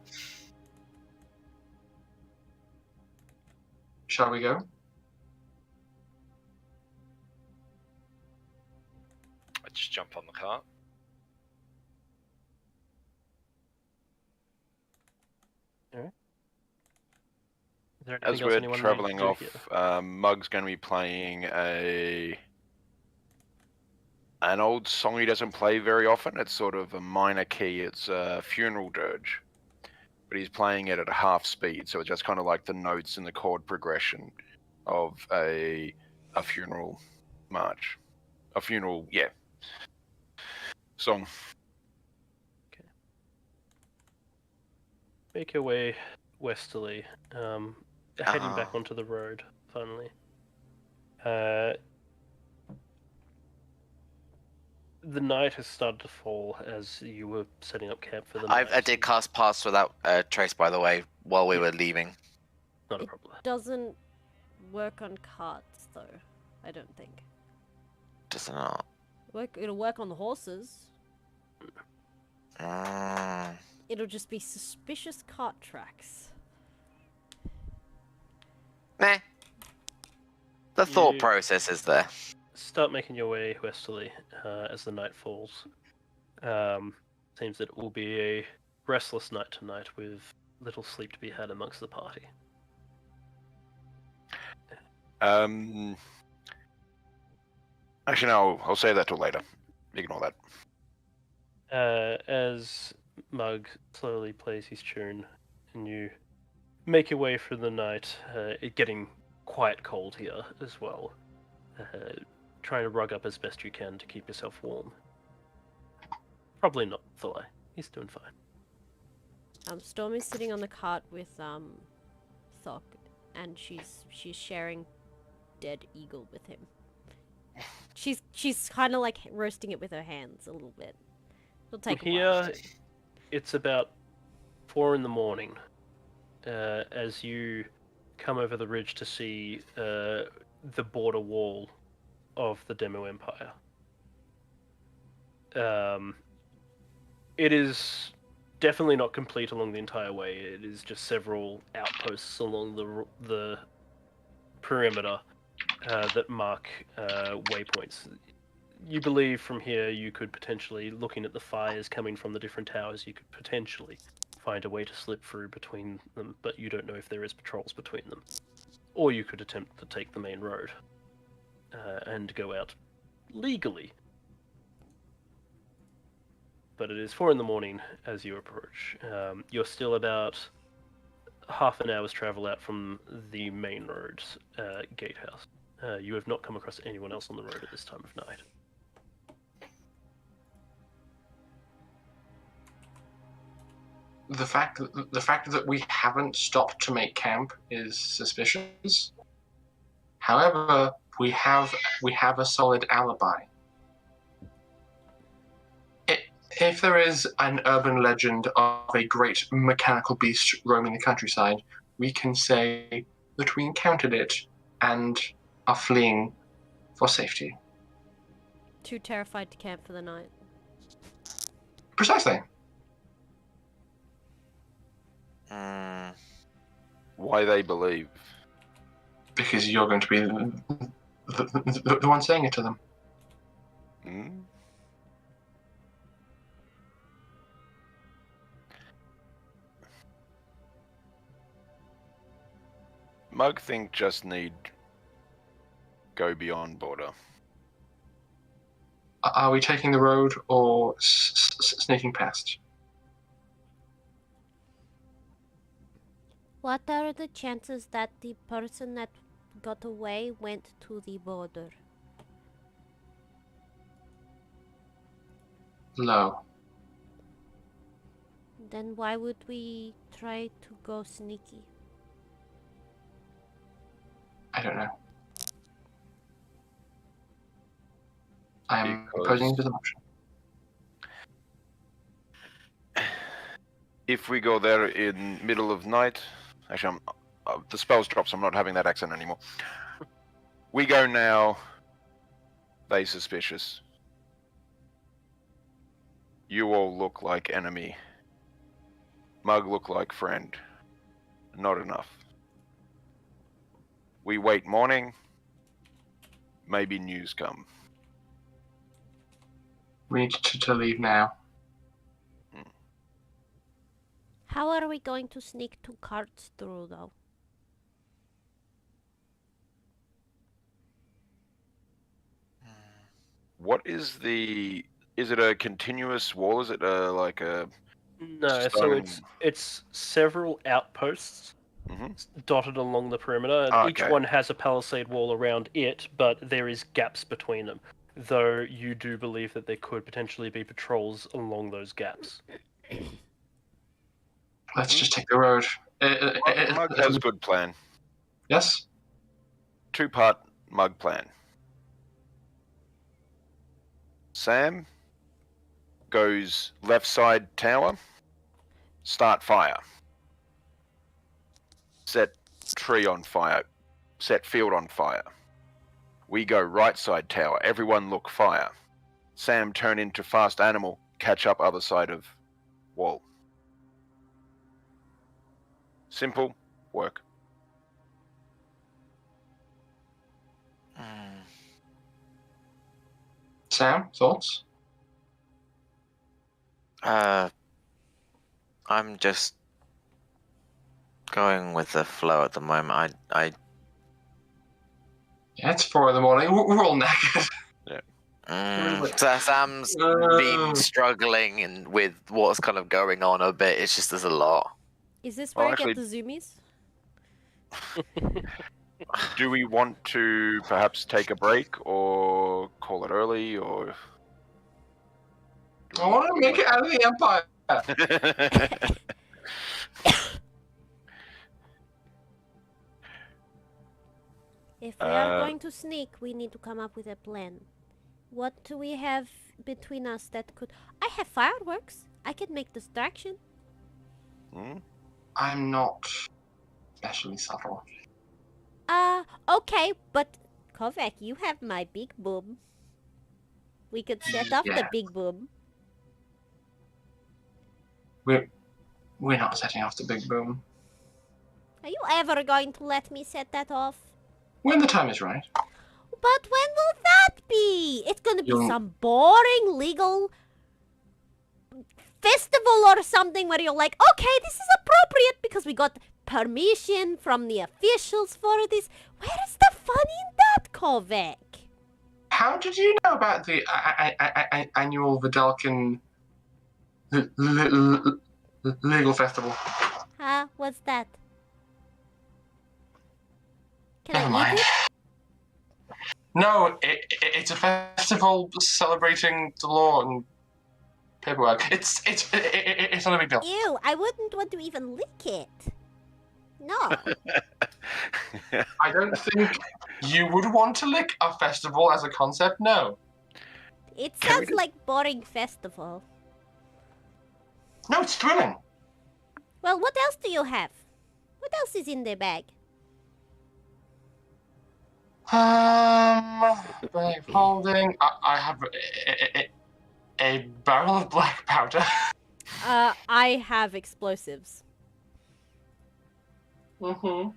Shall we go? I just jump on the cart. Is there As anything else we're anyone traveling needs to do off, here? Mug's going to be playing an old song he doesn't play very often. It's sort of a minor key. It's a funeral dirge, but he's playing it at a half speed, so it's just kind of like the notes in the chord progression of a funeral march, a funeral song. Make your way westerly, heading back onto the road, finally. The night has started to fall as you were setting up camp for the night. I did cast Pass without trace, by the way, while we were leaving. Not a It problem. doesn't work on carts, though. I don't think. Does it not? It'll work on the horses. Mm. It'll just be suspicious cart tracks. Nah. The thought You- process is there. Start making your way westerly as the night falls. Seems that it will be a restless night tonight with little sleep to be had amongst the party. Actually, no, I'll save that till later. Ignore that. As Mug slowly plays his tune and you make your way through the night, it getting quite cold here as well. Trying to rug up as best you can to keep yourself warm. Probably not Thalai. He's doing fine. Stormy's sitting on the cart with Thok, and she's sharing dead eagle with him. She's kind of like roasting it with her hands a little bit. It'll take a while. Here, it's about 4 in the morning. As you come over the ridge to see the border wall of the Demu Empire. It is definitely not complete along the entire way. It is just several outposts along the perimeter that mark waypoints. You believe from here you could potentially, looking at the fires coming from the different towers, you could potentially find a way to slip through between them, but you don't know if there is patrols between them. Or you could attempt to take the main road and go out legally. But it is 4 in the morning as you approach. You're still about half an hour's travel out from the main road's gatehouse. You have not come across anyone else on the road at this time of night. The fact that we haven't stopped to make camp is suspicious. However, we have a solid alibi. If there is an urban legend of a great mechanical beast roaming the countryside, we can say that we encountered it and are fleeing for safety. Too terrified to camp for the night. Precisely. Why they believe? Because you're going to be the one saying it to them. Hmm? Mug think just need go beyond border. Are we taking the road or sneaking past? What are the chances that the person that got away went to the border? Low. Then why would we try to go sneaky? I don't know. I'm Because- posing this option. If we go there in middle of night, actually, the spells drop, so I'm not having that accent anymore. We go now. They suspicious. You all look like enemy. Mug look like friend. Not enough. We wait morning. Maybe news come. We need to leave now. How are we going to sneak 2 carts through, though? What is the? Is it a continuous wall? Is it like a? No, so Stone. it's several outposts Mhm. dotted along the perimeter. Ah, Each okay. one has a palisade wall around it, but there is gaps between them. Though you do believe that there could potentially be patrols along those gaps. Let's just take the road. Mug has good plan. Yes? 2-part Mug plan. Sam goes left side tower, start fire. Set tree on fire, set field on fire. We go right side tower, everyone look fire. Sam turn into fast animal, catch up other side of wall. Simple, work. Sam, thoughts? I'm just going with the flow at the moment. I Yeah, it's 4 in the morning. We're all knackered. So Sam's been struggling and with what's kind of going on a bit. It's just there's a lot. Is this Well, where I actually- get the zoomies? Do we want to perhaps take a break or call it early or? I want to make it out of the Empire. If we are Uh, going to sneak, we need to come up with a plan. What do we have between us that could... I have fireworks. I can make distraction. Hmm? I'm not especially subtle. Okay, but Kovac, you have my big boom. We could set off the Yeah. big boom. We're not setting off the big boom. Are you ever going to let me set that off? When the time is right. But when will that be? It's gonna be You'll- some boring legal festival or something where you're like, okay, this is appropriate because we got permission from the officials for this. Where is the fun in that, Kovac? How did you know about the annual Vidalcan legal festival? Huh? What's that? Can Never I eat mind. it? No, it's a festival celebrating the law and paperwork. It's not a big deal. Ew, I wouldn't want to even lick it. No. I don't think you would want to lick a festival as a concept. No, It Can we sounds just- like boring festival. no, it's thrilling. Well, what else do you have? What else is in the bag? Bag of holding. I have a barrel of black powder. I have explosives. Mm-hmm.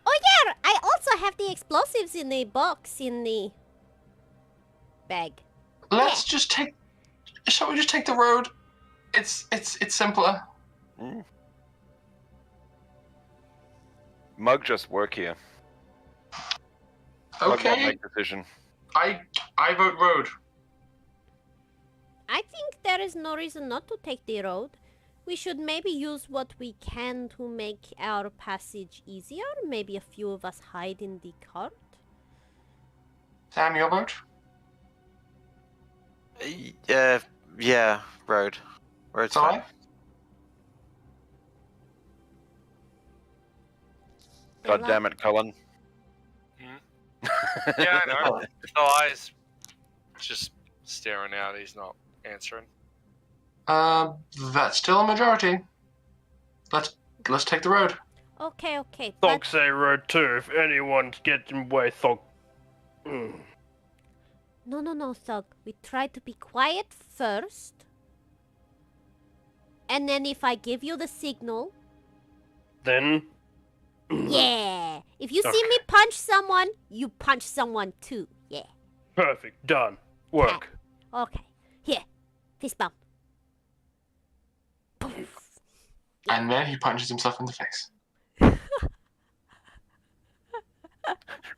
Oh yeah, I also have the explosives in the box in the bag. Let's just take. Shall we just take the road? It's simpler. Mug just work here. Mug won't Okay. make decision. I vote road. I think there is no reason not to take the road. We should maybe use what we can to make our passage easier. Maybe a few of us hide in the cart. Sam, your vote. Yeah, road. Road's It's all fine. right. God damn it, Cullen. Yeah, I know. The eyes just staring out. He's not answering. That's still a majority. Let's take the road. Okay, Thog but say road 2. If anyone's getting way, Thog. Mm. no, Thug. We try to be quiet first. And then if I give you the signal, Then. yeah. If you see Okay. me punch someone, you punch someone too. Yeah. Perfect. Done. Work. Okay. Here. Fist bump. Poof. And then he punches himself in the face.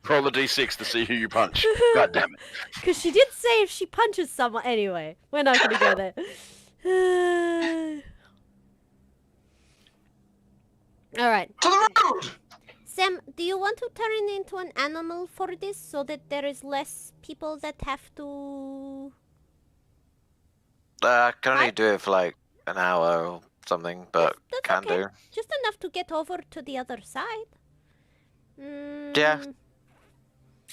Roll a d6 to see who you punch. God damn it. Because she did say if she punches someone. Anyway, we're not going to go there. Alright. To the road! Sam, do you want to turn into an animal for this so that there is less people that have to... I can only I- do it for like an hour or something, but That's can okay. do. Just enough to get over to the other side. Yeah.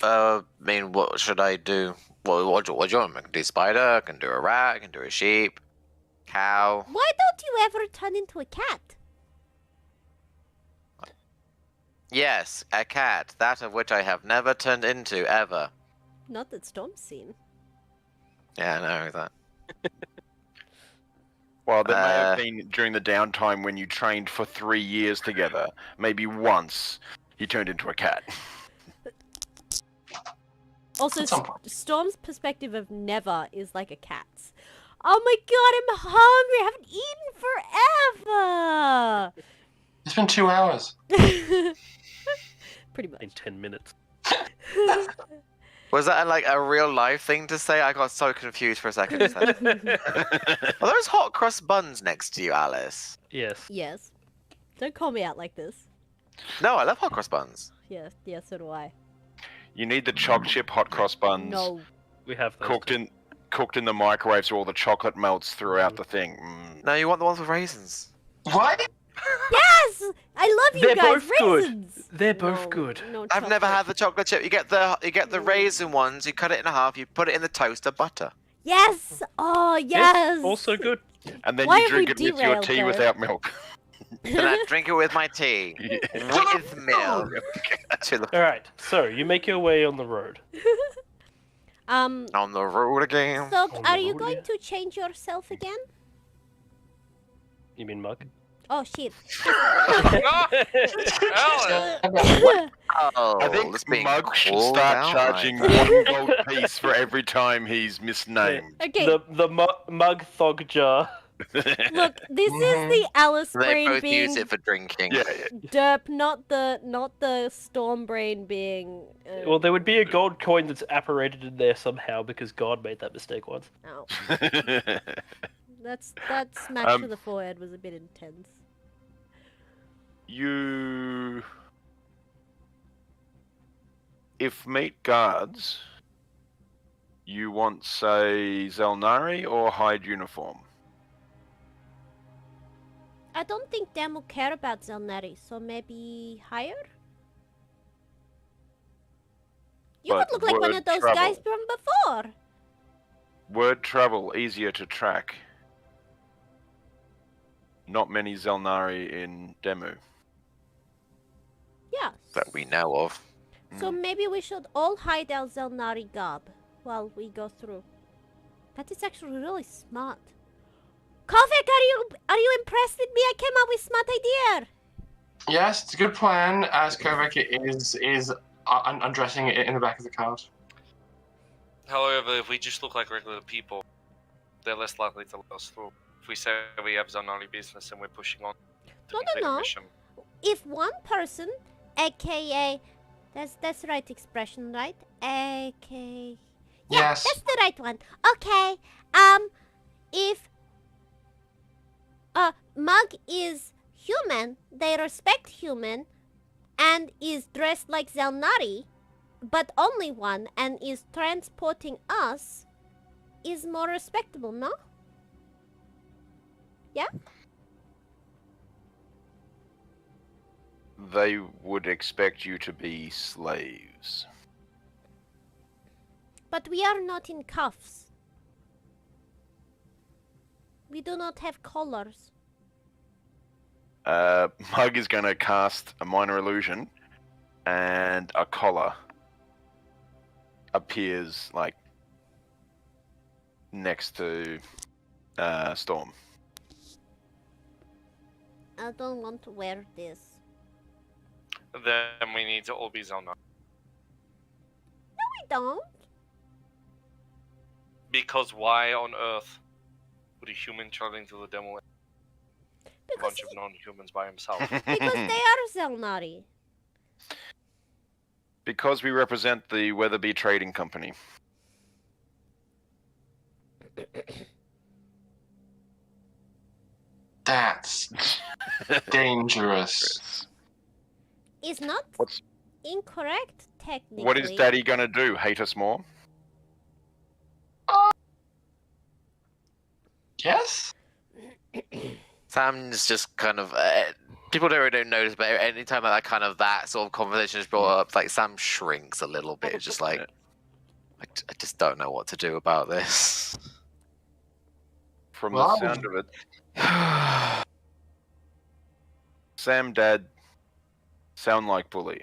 I mean, what should I do? What do you want? I can do spider, I can do a rat, I can do a sheep, cow. Why don't you ever turn into a cat? Yes, a cat, that of which I have never turned into, ever. Not that Storm's seen. Yeah, I know that. Well, there may have been during the downtime when you trained for 3 years together. Maybe once he turned into a cat. Also, At some point. Storm's perspective of never is like a cat's. Oh my god, I'm hungry! I haven't eaten It's been 2 hours. forever! Pretty In much. 10 minutes. Was that like a real life thing to say? I got so confused for a second. Are those hot cross buns next to you, Alice? Yes. Yes. Don't call me out like this. No, I love hot cross buns. Yes, so do I. You need the choc chip hot cross buns No. We have those. cooked in the microwave so all the chocolate melts throughout the thing. Mm. No, you want the ones with raisins. What? Yes! I love you They're guys. both good. Raisins. They're both No, good. No I've never chocolate. had the chocolate chip. You get the raisin ones. You cut it in half. You put it in the toaster, butter. Yes. Oh yes. Also good. And then Why you have we drink it with your derailed, tea though? without milk. Then I drink it with my tea. With milk. To the- All right. So you make your way on the road. on the road again. So, On are the you road, going yeah. to change yourself again? You mean mug? Oh shit. No! Alan! Oh, I think it's being Mug should called start out, charging right? 1 gold piece for every time he's misnamed. Okay, The mug thog jar. look, this is the Alice They brain both being use it for drinking. Yeah, derp, not the storm brain being. Well, there would be a gold coin that's apparated in there somehow because God made that mistake once. Oh, yeah. that smack to the forehead was a bit intense. You... If meet guards, you want, say, Xel'nari or hide uniform? I don't think Demu care about Xel'nari, so maybe higher? You But could look like one word of those travel. guys from before. Word travel, easier to track. Not many Xel'nari in Demu. Yeah. That we know of. So maybe we should all hide our Xel'nari garb while we go through. That is actually really smart. Kovic, are you impressed with me? I came up with a smart idea. Yes, it's a good plan. As Kovac is undressing it in the back of the cart. However, if we just look like regular people, they're less likely to let us through. If we say we have Xel'nari business and we're pushing on to No, complete no, a no. mission, If one person, aka, that's the right expression, right? Aka. Yeah, Yes. that's the right one. Okay. If Mug is human, they respect human, and is dressed like Xel'nari, but only one, and is transporting us, is more respectable, no? Yeah? They would expect you to be slaves. But we are not in cuffs. We do not have collars. Mug is going to cast a minor illusion, and a collar appears, like, next to Storm. I don't want to wear this. then we need to all be Xel'nari. We don't. Because why on earth would a human traveling to the Demu a Because, bunch of non-humans by himself? because they are Xel'nari. Because we represent the Weatherby Trading Company. That's dangerous. Is not What's incorrect technically. what is Daddy gonna do? Hate us more? Yes? Sam's just kind of people don't notice, but anytime that sort of conversation is brought up, like Sam shrinks a little bit. It's just like I just don't know what to do about this. From Well, the sound of it, Sam, Dad, sound like bully.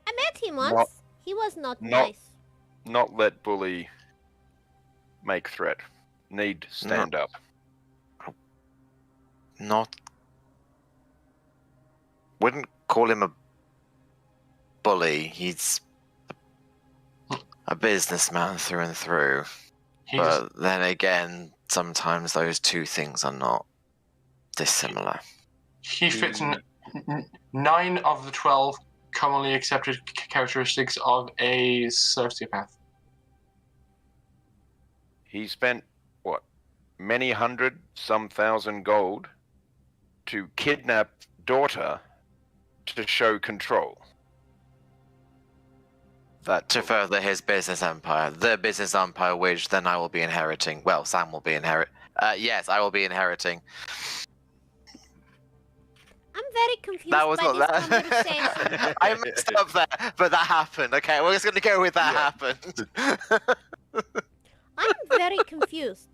I met him once. Not- he was not not- nice. Not let bully make threat. Need stand up. Not wouldn't call him a bully. He's a businessman through and through. He's But then again, sometimes those two things are not dissimilar. he fits in 9 of the 12 commonly accepted characteristics of a sociopath. He spent, what, many hundred, some thousand gold to kidnap daughter to show control. That To further his business empire, the business empire which then I will be inheriting. Well, Sam will be yes, I will be inheriting. I'm very confused That was by not this conversation. that. I messed up there, but that happened. Okay, we're just gonna go with that happened. I'm very confused.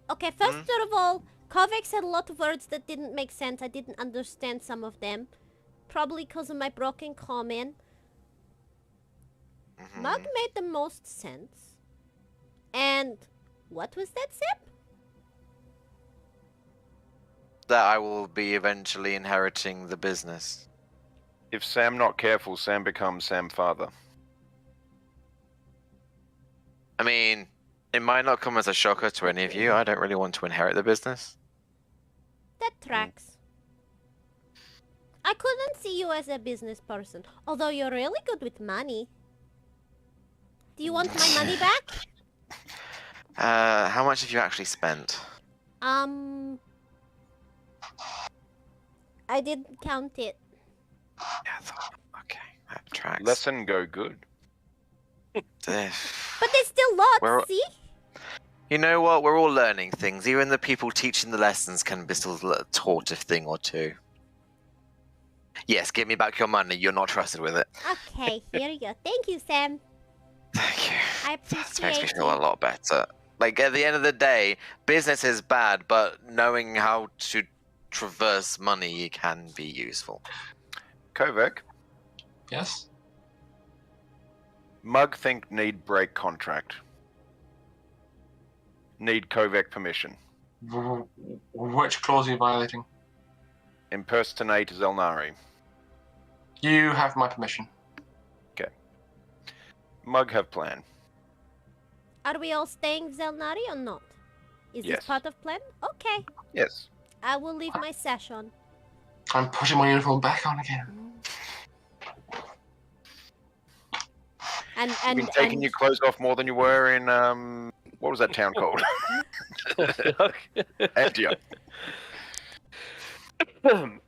Okay, first of all, Kovac said a lot of words that didn't make sense. I didn't understand some of them. Probably because of my broken comment. Mug made the most sense. And what was that, Sip? That I will be eventually inheriting the business. If Sam not careful, Sam becomes Sam father. I mean, it might not come as a shocker to any of you. I don't really want to inherit the business. That tracks. I couldn't see you as a business person, although you're really good with money. Do you want my money back? How much have you actually spent? I didn't count it. Yeah, okay, that tracks. Lesson go good. But there's still lots, We're- see? You know what? We're all learning things. Even the people teaching the lessons can be still taught a thing or two. Yes, give me back your money. You're not trusted with it. Okay, here you go. Thank you, Sam. Thank you. I That makes appreciate me feel a it. lot better. Like, at the end of the day, business is bad, but knowing how to traverse money can be useful. Kovac, Yes? Mug think need break contract. Need Kovac permission. Which clause are you violating? Impersonate Xel'nari. You have my permission. Mug have plan. Are we all staying Xel'nari or not? Is Yes. this part of plan? Okay. Yes. I will leave my sash on. I'm putting my uniform back on again. And You've been taking your clothes off more than you were in what was that town called? Antioch. Right.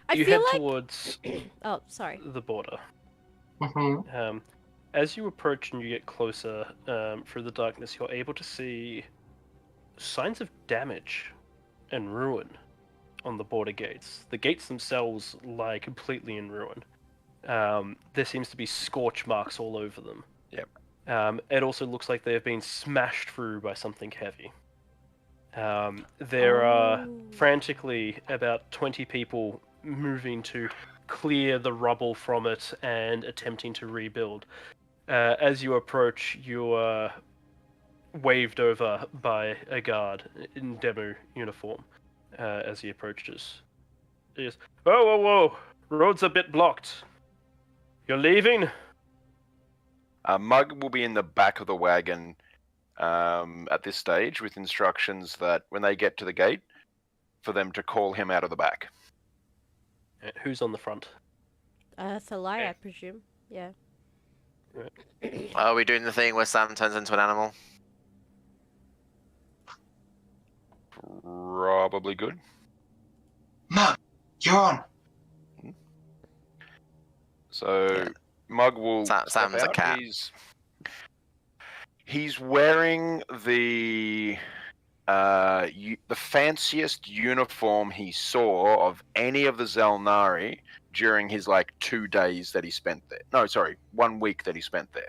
I You feel head like towards oh, sorry. the border. Mhm. As you approach and you get closer through the darkness, you're able to see signs of damage and ruin on the border gates. The gates themselves lie completely in ruin. There seems to be scorch marks all over them. Yep. It also looks like they have been smashed through by something heavy. There are frantically about 20 people moving to clear the rubble from it and attempting to rebuild. As you approach, you are waved over by a guard in Demu uniform as he approaches. He goes, "Whoa, whoa, whoa! Road's a bit blocked. You're leaving?" Mug will be in the back of the wagon at this stage with instructions that when they get to the gate, for them to call him out of the back. Who's on the front? Xel'nari, I presume. Yeah. Are we doing the thing where Sam turns into an animal? Probably good. Mug, you're on. So Mug will Sam's step a out. cat. He's wearing the fanciest uniform he saw of any of the Xel'nari during his 2 days that he spent there. No, sorry, 1 week that he spent there.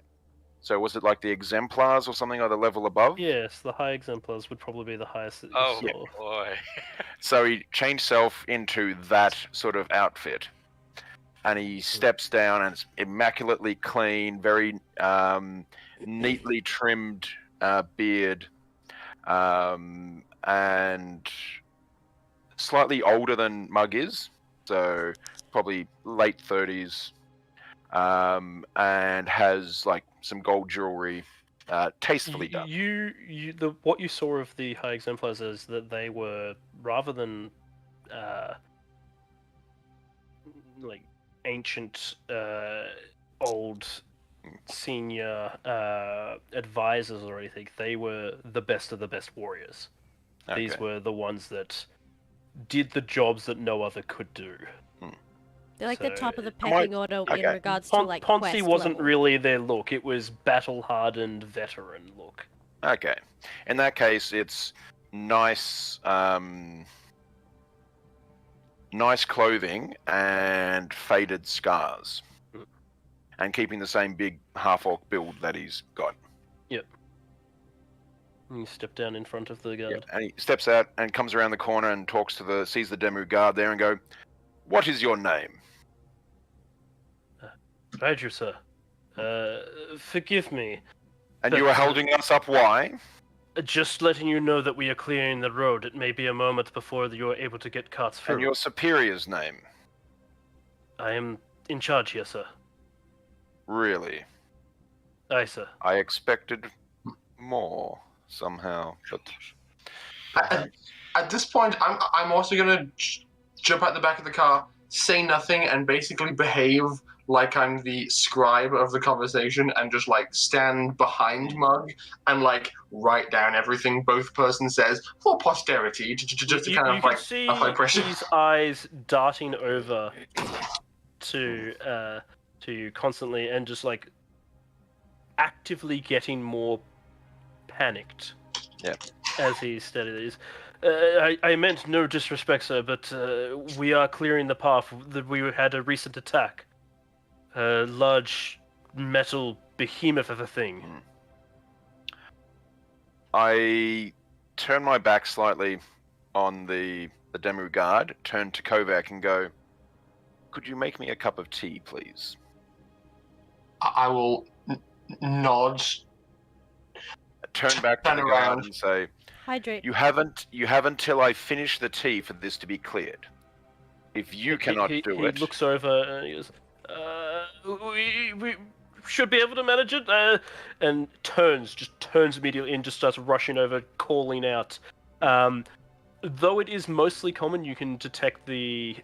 So was it like the exemplars or something, or the level above? Yes, the high exemplars would probably be the highest that you Oh saw. boy. So he changed self into that sort of outfit, and he steps down, and it's immaculately clean, very neatly trimmed beard, and slightly older than Mug is, so probably late 30s, and has some gold jewelry, tastefully done. What you saw of the high exemplars is that they were, rather than ancient old senior advisors or anything, they were the best of the best warriors. These Okay. were the ones that did the jobs that no other could do. They're like the So, top of the I might- pecking order in okay. regards to Ponzi quest wasn't level. really their look, it was battle-hardened veteran look. Okay. In that case, it's nice, nice clothing and faded scars, and keeping the same big half-orc build that he's got. Yep. You step down in front of the guard. Yep. And he steps out and comes around the corner and sees the Demu guard there and go, "What is your name?" Roger, sir. Forgive me. And you are holding us up. Why? Just letting you know that we are clearing the road. It may be a moment before you are able to get carts through. And your superior's name? I am in charge here, sir. Really? Aye, sir. I expected more somehow, but at this point, I'm also gonna jump out the back of the car, say nothing, and basically behave like I'm the scribe of the conversation, and just like stand behind Mug and like write down everything both person says for posterity, just to kind of like apply pressure. His eyes darting over to you constantly, and just like actively getting more panicked. Yeah. As he studies. I meant no disrespect, sir, but we are clearing the path. We had a recent attack. A large metal behemoth of a thing. I turn my back slightly on the Demu guard, turn to Kovac and go, "Could you make me a cup of tea, please?" I will nod. Turn back to the guard and say, Hydrate. You haven't till I finish the tea for this to be cleared. If you cannot do it... He looks over and he goes, we should be able to manage it, and turns immediately and just starts rushing over, calling out. Though it is mostly common, you can detect the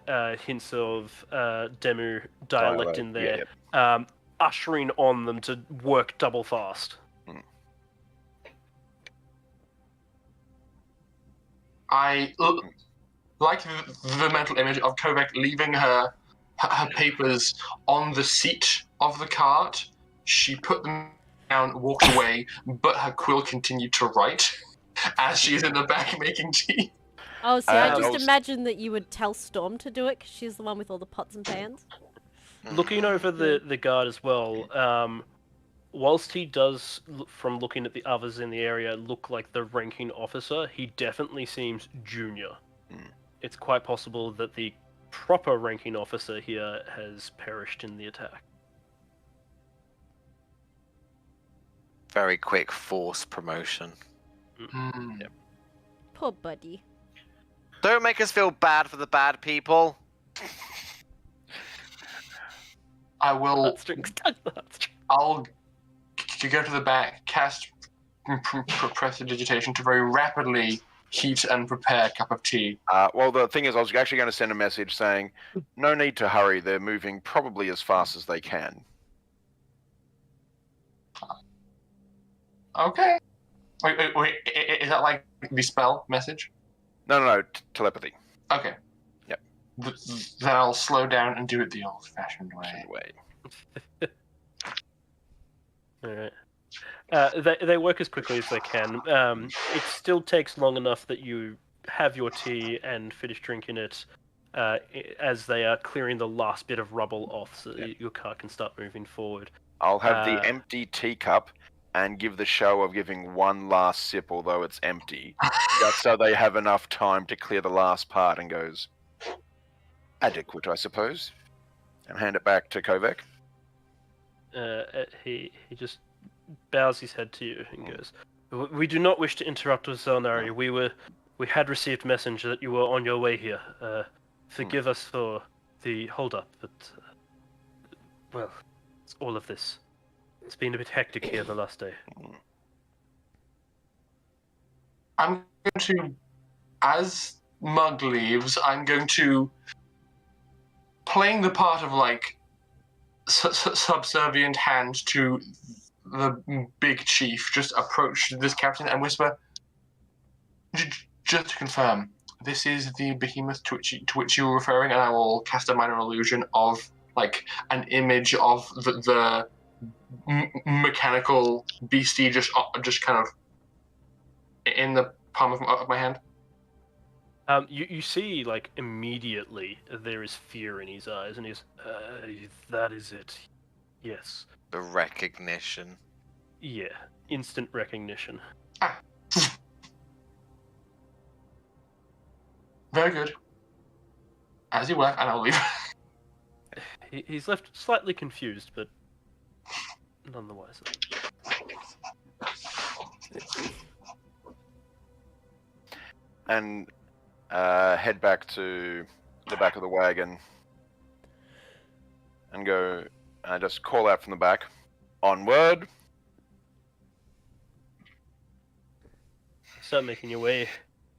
hints of Demu dialect in there, ushering on them to work double fast. I like the mental image of Kovac leaving her papers on the seat of the cart. She put them down, walked away, but her quill continued to write as she's in the back making tea. Oh, see, I just imagined that you would tell Storm to do it, because she's the one with all the pots and pans. Looking over the guard as well, whilst he does, from looking at the others in the area, look like the ranking officer, he definitely seems junior. It's quite possible that the proper ranking officer here has perished in the attack. Very quick force promotion. Yep. Poor buddy. Don't make us feel bad for the bad people. I will. I'll go to the back, cast prestidigitation to very rapidly heat and prepare a cup of tea. Well, the thing is, I was actually going to send a message saying, no need to hurry, they're moving probably as fast as they can. Okay. Wait, is that like the spell message? No, telepathy. Okay. Yep. Then I'll slow down and do it the old-fashioned way. Alright. They work as quickly as they can. It still takes long enough that you have your tea and finish drinking it as they are clearing the last bit of rubble off so that your car can start moving forward. I'll have the empty teacup and give the show of giving one last sip, although it's empty, just so they have enough time to clear the last part and goes, adequate, I suppose, and hand it back to Kovac. He just bows his head to you and goes, "We do not wish to interrupt with Xel'nari. We had received message that you were on your way here. Forgive us for the hold-up, but well, it's all of this. It's been a bit hectic here the last day." I'm going to, as Mug leaves, I'm going to, playing the part of like subservient hand to the big chief, just approach this captain and whisper, just to confirm, this is the behemoth to which you were referring, and I will cast a minor illusion of like an image of the mechanical beastie just kind of in the palm of my hand. You see, like, immediately there is fear in his eyes, and he's, that is it. Yes. The recognition. Yeah. Instant recognition. Ah. Very good. As you were, and I'll leave. He's left slightly confused, but none the wiser. And head back to the back of the wagon and go. Just call out from the back. Onward. Start making your way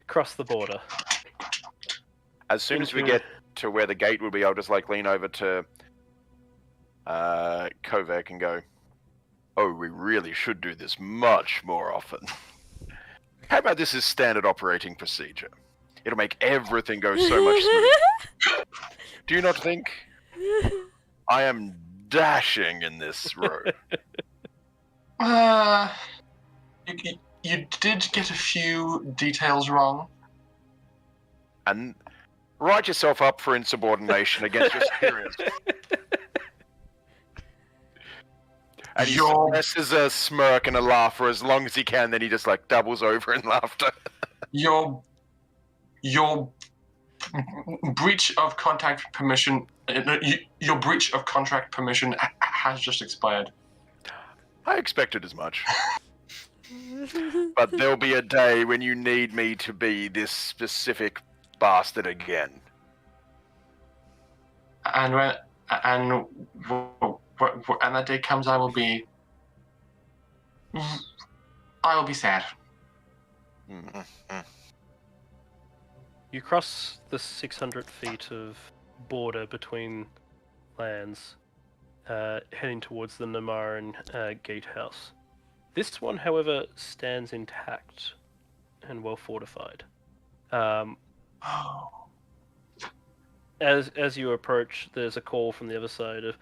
across the border. As soon as we Into- get to where the gate will be, I'll just like lean over to Kovac and go, "Oh, we really should do this much more often. How about this is standard operating procedure? It'll make everything go so much smoother. Do you not think? I am dashing in this road." You did get a few details wrong. And write yourself up for insubordination against your superiors. And he suppresses a smirk and a laugh for as long as he can, then he just like doubles over in laughter. Your breach of contract permission. Your breach of contract permission has just expired. I expected as much. But there'll be a day when you need me to be this specific bastard again. And when that day comes, I will be sad. You cross the 600 feet of border between lands, heading towards the Namaran gatehouse. This one, however, stands intact and well fortified. As you approach, there's a call from the other side of,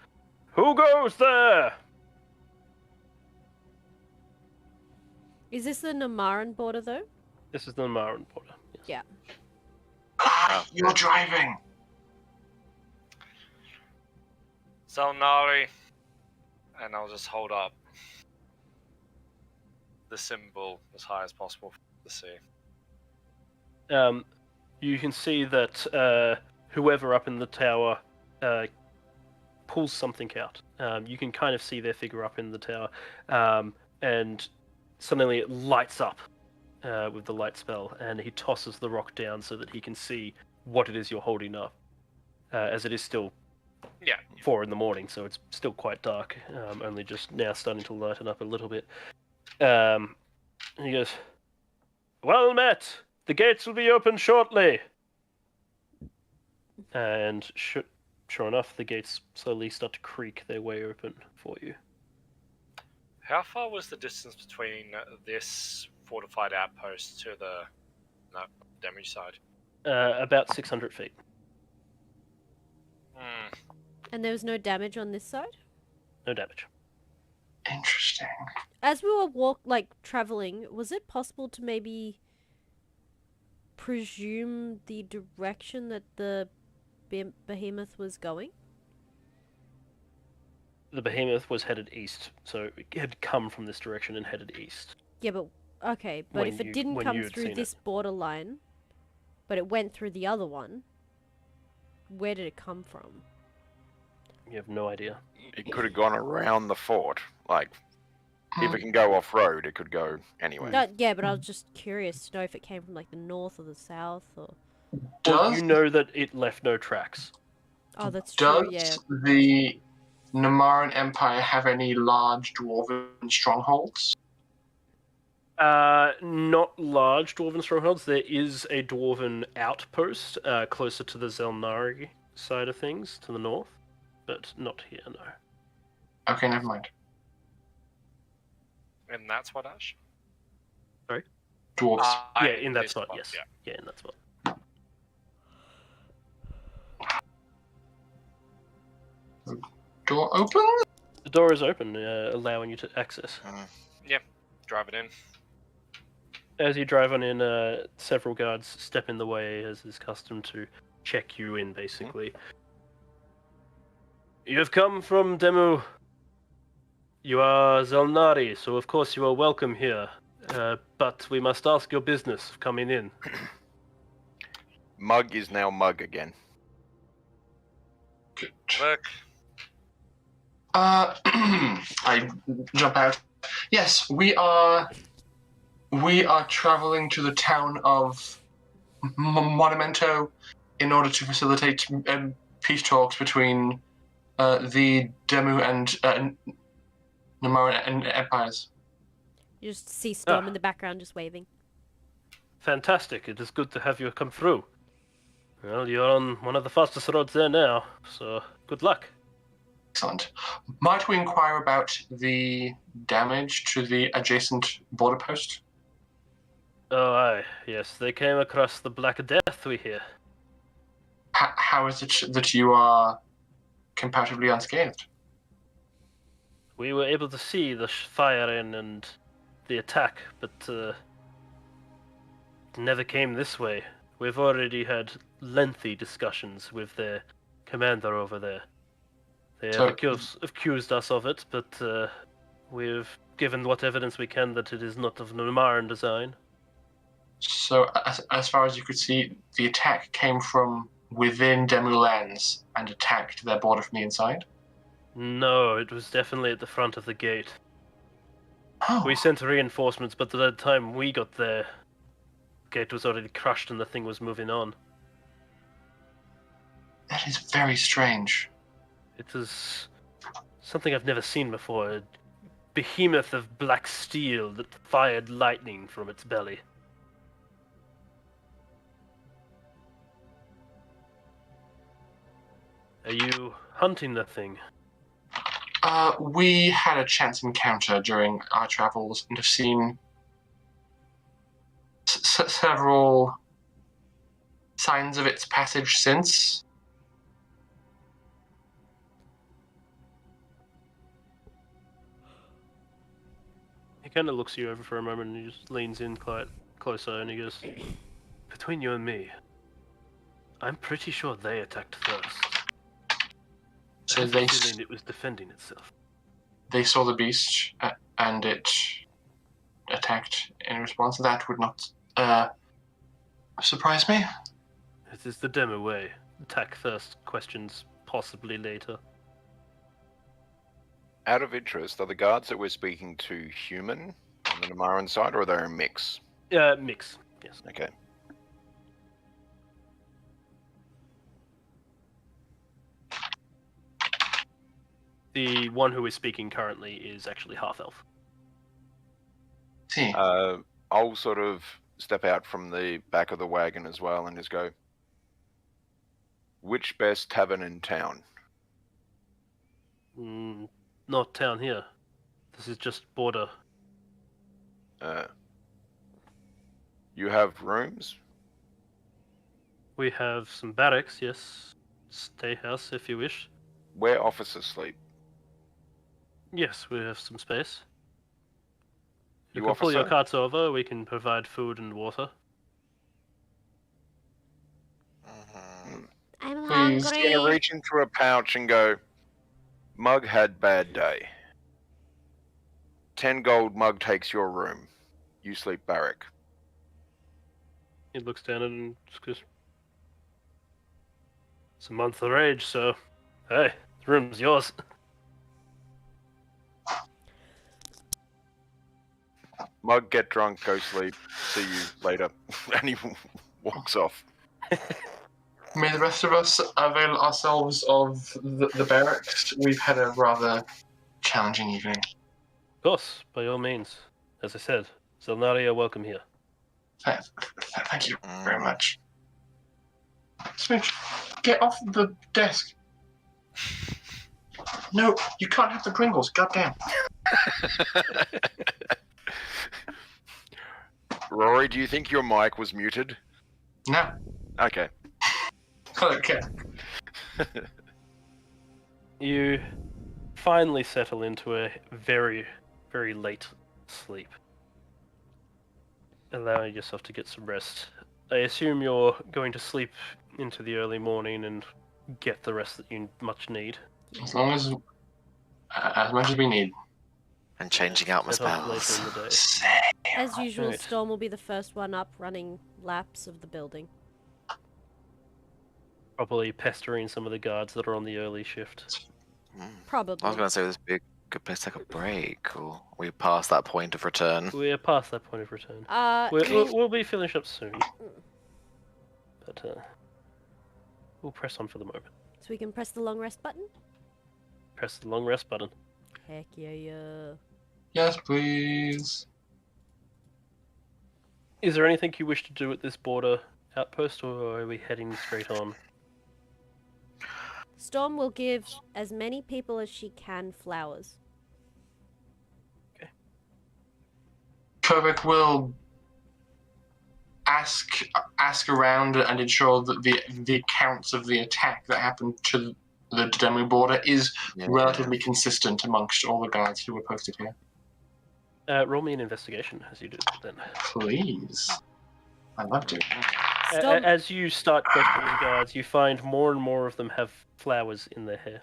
"Who goes there?" Is this the Namaran border, though? This is the Namaran border. Yes. Yeah. You're driving. Xel'nari, and I'll just hold up the symbol as high as possible for the sea. You can see that whoever up in the tower pulls something out. You can kind of see their figure up in the tower, and suddenly it lights up with the light spell, and he tosses the rock down so that he can see what it is you're holding up, as it is still 4 a.m, so it's still quite dark, only just now starting to lighten up a little bit. And he goes, "Well met! The gates will be open shortly." And sure enough, the gates slowly start to creak their way open for you. How far was the distance between this fortified outpost to the damage side? About 600 feet. And there was no damage on this side? No damage. Interesting. As we were traveling, was it possible to maybe presume the direction that the behemoth was going? The behemoth was headed east, so it had come from this direction and headed east. Yeah, but okay, but if it didn't come through this borderline, but it went through the other one, where did it come from? You have no idea. It could have gone around the fort. Like, if it can go off-road, it could go anywhere. No, yeah, but I was just curious to know if it came from like the north or the south or... Well, you know that it left no tracks. Oh, that's true, yeah. Does the Namaran Empire have any large dwarven strongholds? Not large dwarven strongholds. There is a dwarven outpost closer to the Xel'nari side of things, to the north, but not here, no. Okay, never mind. And that's what, Ash? Sorry? Dwarves. Yeah, in that spot, yes. Yeah, in that spot. Door open? The door is open, allowing you to access. Yeah, drive it in. As you drive on in, several guards step in the way, as is custom, to check you in, basically. You have come from Demu. You are Xel'nari, so of course you are welcome here. But we must ask your business of coming in. Mug is now Mug again. Good. Look, I jump out. Yes, we are traveling to the town of Monumento in order to facilitate peace talks between the Demu and Namaran empires. You just see Storm in the background just waving. Fantastic, it is good to have you come through. Well, you're on one of the fastest roads there now, so good luck. Excellent. Might we inquire about the damage to the adjacent border post? Oh, aye, yes, they came across the Black Death, we hear. How is it that you are comparatively unscathed? We were able to see the firing and the attack, but it never came this way. We've already had lengthy discussions with their commander over there. They have accused us of it, but we've given what evidence we can that it is not of Namaran design. So, as far as you could see, the attack came from within Demu lands and attacked their border from the inside? No, it was definitely at the front of the gate. Oh, We sent reinforcements, but by the time we got there, the gate was already crushed and the thing was moving on. that is very strange. It was something I've never seen before. A behemoth of black steel that fired lightning from its belly. Are you hunting the thing? We had a chance encounter during our travels and have seen several signs of its passage since. He kind of looks you over for a moment and he just leans in quite closer and he goes, "Between you and me, I'm pretty sure they attacked first. So I have a feeling it was defending itself." they saw the beast and it attacked in response. That would not surprise me. It is the Demu way. Attack first, questions possibly later. Out of interest, are the guards that we're speaking to human on the Namaran side, or are they a mix? Mix, yes. Okay. The one who is speaking currently is actually half-elf. See, I'll sort of step out from the back of the wagon as well and just go, which best tavern in town? Not town here. This is just border. You have rooms? We have some barracks, yes. Stay house if you wish. Where officers sleep? Yes, we have some space. You You can pull your officer? carts over, we can provide food and water. I'm Please. I'm gonna reach into a pouch and go, Mug had bad day. 10 gold, Mug takes your room. You sleep barrack. He looks down at it and just goes, "It's a month of age, so hey, the room's yours." Mug, get drunk, go sleep. See you later. And he walks off. may the rest of us avail ourselves of the barracks. We've had a rather challenging evening. Of course, by all means. As I said, Xel'nari are welcome here. Thank you very much. Smooch, get off the desk. No, you can't have the Pringles. Goddamn. Rory, do you think your mic was muted? No. Okay. Okay. You finally settle into a very, very late sleep. allowing yourself to get some rest. I assume you're going to sleep into the early morning and get the rest that you much need. As long as much as we need. And changing out my Set up later spells. in the day. As usual, Right. Storm will be the first one up, running laps of the building. Probably pestering some of the guards that are on the early shift. I Probably. was going to say this would be a good place to take a break. Or we past that point of return. We're past that point of return. We'll be finishing up soon. But we'll press on for the moment. So we can press the long rest button? Press the long rest button. Heck yeah. Yes, please. Is there anything you wish to do at this border outpost, or are we heading straight on? Storm will give as many people as she can flowers. Kovac will ask around and ensure that the accounts of the attack that happened to the Demu border is relatively consistent amongst all the guards who were posted here. Roll me an investigation as you do then. Please. I'd love to. Storm, As you start questioning guards, you find more and more of them have flowers in their hair.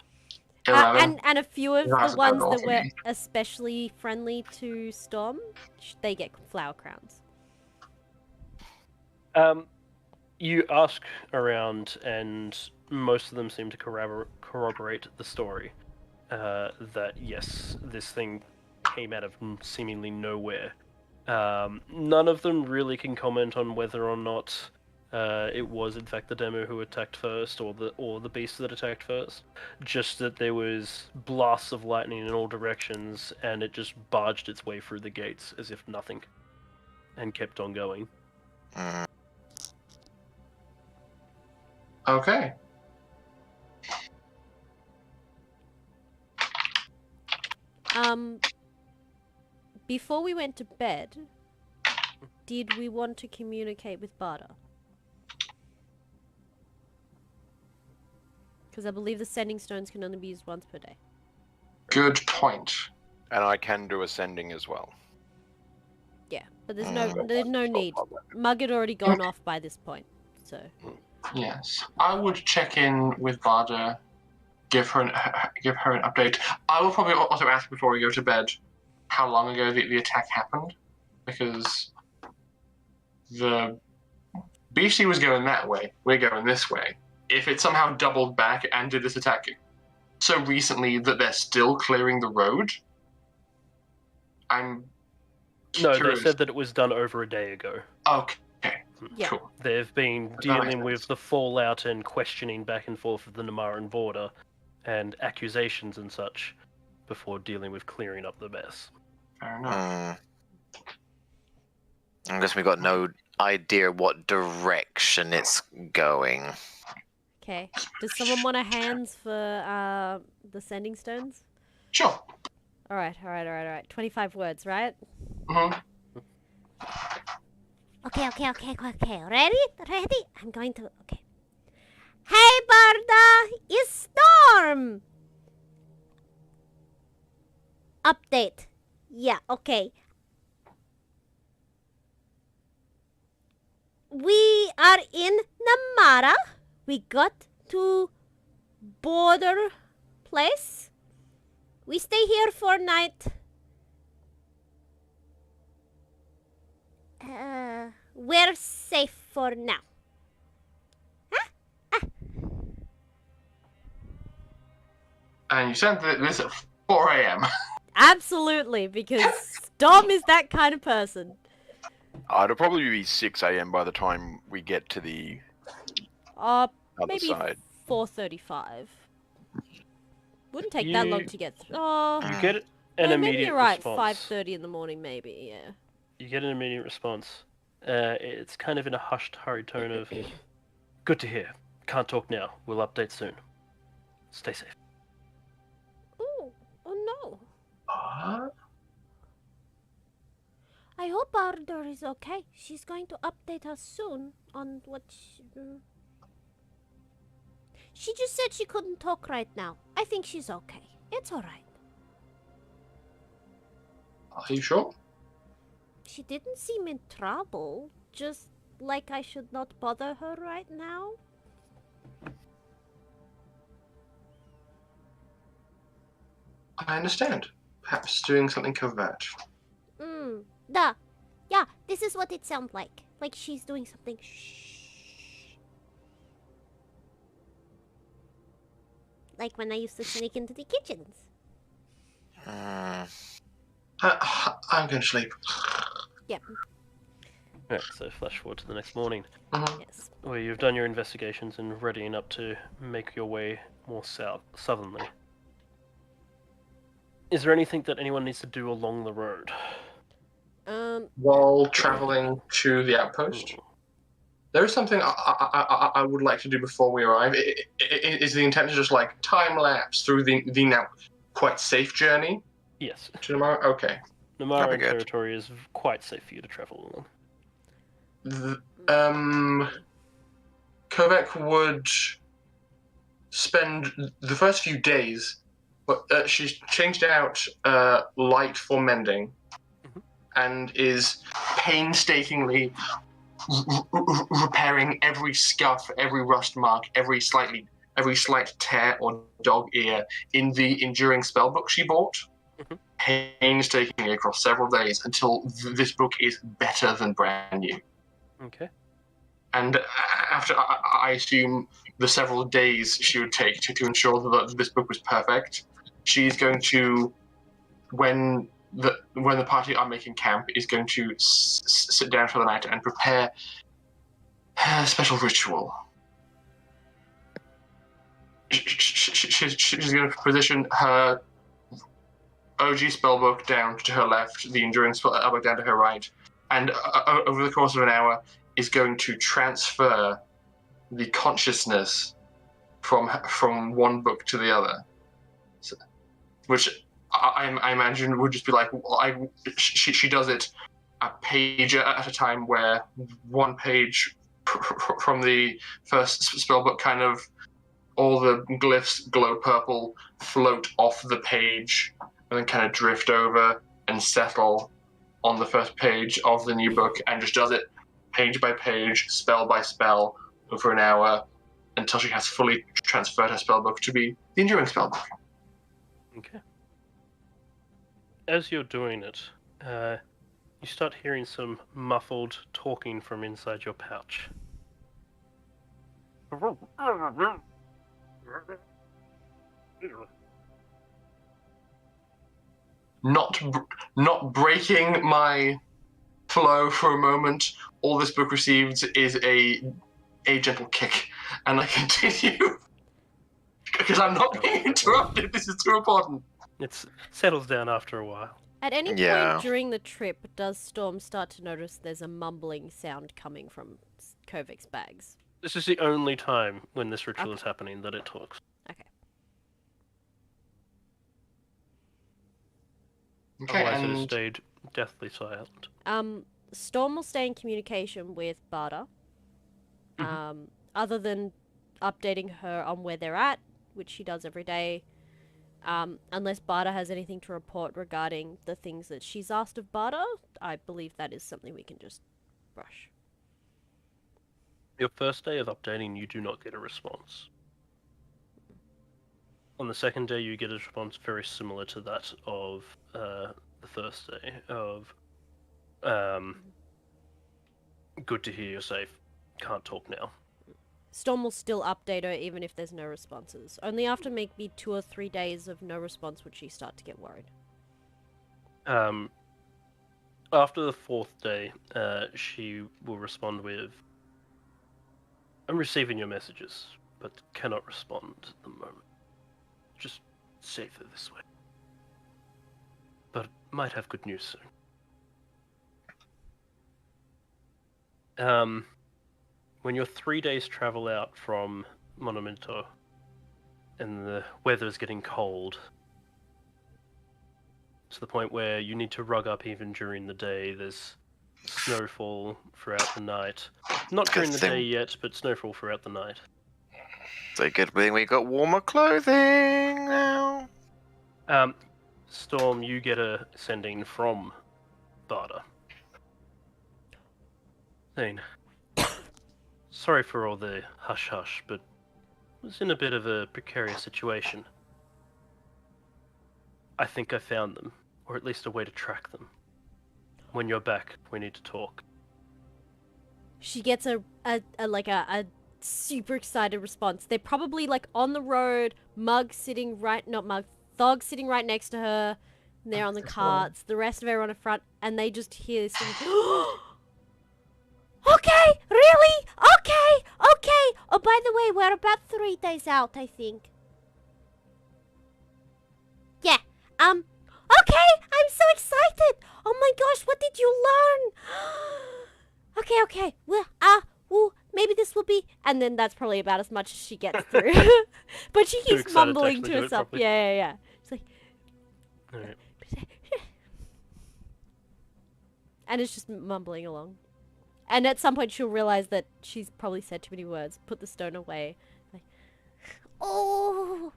11. and a few of That's the a ones good roll that for were me. especially friendly to Storm, they get flower crowns. You ask around, and most of them seem to corroborate the story. That yes, this thing came out of seemingly nowhere. None of them really can comment on whether or not it was in fact the Demu who attacked first, or the beast that attacked first. Just that there was blasts of lightning in all directions, and it just barged its way through the gates as if nothing, and kept on going. Okay. Before we went to bed, did we want to communicate with Barda? Because I believe the sending stones can only be used once per day. Good point. And I can do ascending as well. Yeah, but there's no need. Mug had already gone off by this point, so. Yes. I would check in with Barda, give her an update. I will probably also ask before we go to bed how long ago the attack happened, because the BC was going that way, we're going this way. If it somehow doubled back and did this attack so recently that they're still clearing the road, I'm No, curious. they said that it was done over a day ago. Okay, Yeah. cool. They've been That makes dealing with sense. the fallout and questioning back and forth of the Namaran border, and accusations and such, before dealing with clearing up the mess. Fair enough. I guess we got no idea what direction it's going. Okay. Does someone want a hands for the sending stones? Sure. Alright. 25 words, right? Mm-hmm. Okay. Ready? I'm going to. Okay. Hey, Barda! It's Storm! Update. Yeah, okay. We are in Namara. We got to border place. We stay here for night. We're safe for now. And you sent this at 4 a.m. Absolutely, because Storm is that kind of person. It'll probably be 6 a.m. by the time we get to the Uh, other maybe side. 4:35. Wouldn't take that long You- to get through. Oh, You get an maybe immediate you're right. response. 5:30 in the morning, maybe. Yeah. You get an immediate response. It's kind of in a hushed, hurried tone of, "Good to hear. Can't talk now. We'll update soon. Stay safe." Oh no. What? I hope Ardor is okay. She's going to update us soon on what she just said she couldn't talk right now. I think she's okay. It's alright. Are you sure? She didn't seem in trouble. Just like I should not bother her right now. I understand. Perhaps doing something covert. Duh. Yeah, this is what it sounds like. Like she's doing something. Shh. Like when I used to sneak into the kitchens. I'm going to sleep. Yep. Right, so flash forward to the next morning, Yes. where you've done your investigations and readying up to make your way more southerly. Is there anything that anyone needs to do along the road? While traveling to the outpost, there is something I would like to do before we arrive. Is the intent to just like time lapse through the now quite safe journey Yes. to Namara? Okay. Namara good. territory is quite safe for you to travel along. Kovac would spend the first few days, but she's changed out light for mending, and is painstakingly repairing every scuff, every rust mark, every slight tear or dog ear in the enduring spellbook she bought. Painstakingly across several days until this book is better than brand new. Okay. And after, I assume, the several days she would take to ensure that this book was perfect, she's going to, when the party are making camp, is going to sit down for the night and prepare a special ritual. She's going to position her OG spellbook down to her left, the enduring spellbook down to her right, and over the course of an hour is going to transfer the consciousness from one book to the other, which I imagine would just be like, she does it a page at a time, where one page from the first spellbook, kind of all the glyphs glow purple, float off the page, and then kind of drift over and settle on the first page of the new book, and just does it page by page, spell by spell, over an hour, until she has fully transferred her spellbook to be the enduring spellbook. Okay. As you're doing it, you start hearing some muffled talking from inside your pouch. Not breaking my flow for a moment, all this book receives is a gentle kick, and I continue because I'm not being interrupted. This is too important. It settles down after a while. At any Yeah. point during the trip, does Storm start to notice there's a mumbling sound coming from Kovac's bags? This is the only time when this ritual Okay. is happening that it talks. Okay. Okay, Otherwise, it has and stayed deathly silent. Storm will stay in communication with Barda. Other than updating her on where they're at, which she does every day. Unless Barda has anything to report regarding the things that she's asked of Barda, I believe that is something we can just brush. Your first day of updating, you do not get a response. On the second day, you get a response very similar to that of the first day of good to hear you're safe, can't talk now. Storm will still update her even if there's no responses. Only after maybe 2 or 3 days of no response would she start to get worried. After the fourth day, she will respond with, I'm receiving your messages, but cannot respond at the moment. Just safer this way. But might have good news soon. When you're 3 days travel out from Monumento, and the weather is getting cold, to the point where you need to rug up even during the day, there's snowfall throughout the night. Not during the day yet, but snowfall throughout the night. So good thing we got warmer clothing now. Storm, you get a sending from Barda. Thane. Sorry for all the hush-hush, but I was in a bit of a precarious situation. I think I found them, or at least a way to track them. When you're back, we need to talk. She gets a super excited response. They're probably like on the road, Thog sitting right next to her. And they're on the carts, the rest of everyone in front, and they just hear this thing. Okay, really? Okay. Oh, by the way, we're about 3 days out, I think. Yeah. Okay, I'm so excited. Oh my gosh, what did you learn? Okay. Well, maybe this will be, and then that's probably about as much as she gets through. But she Too keeps excited to mumbling actually to do it herself. properly. Yeah. She's like, Alright. and it's just mumbling along. And at some point she'll realize that she's probably said too many words. Put the stone away. Like, oh,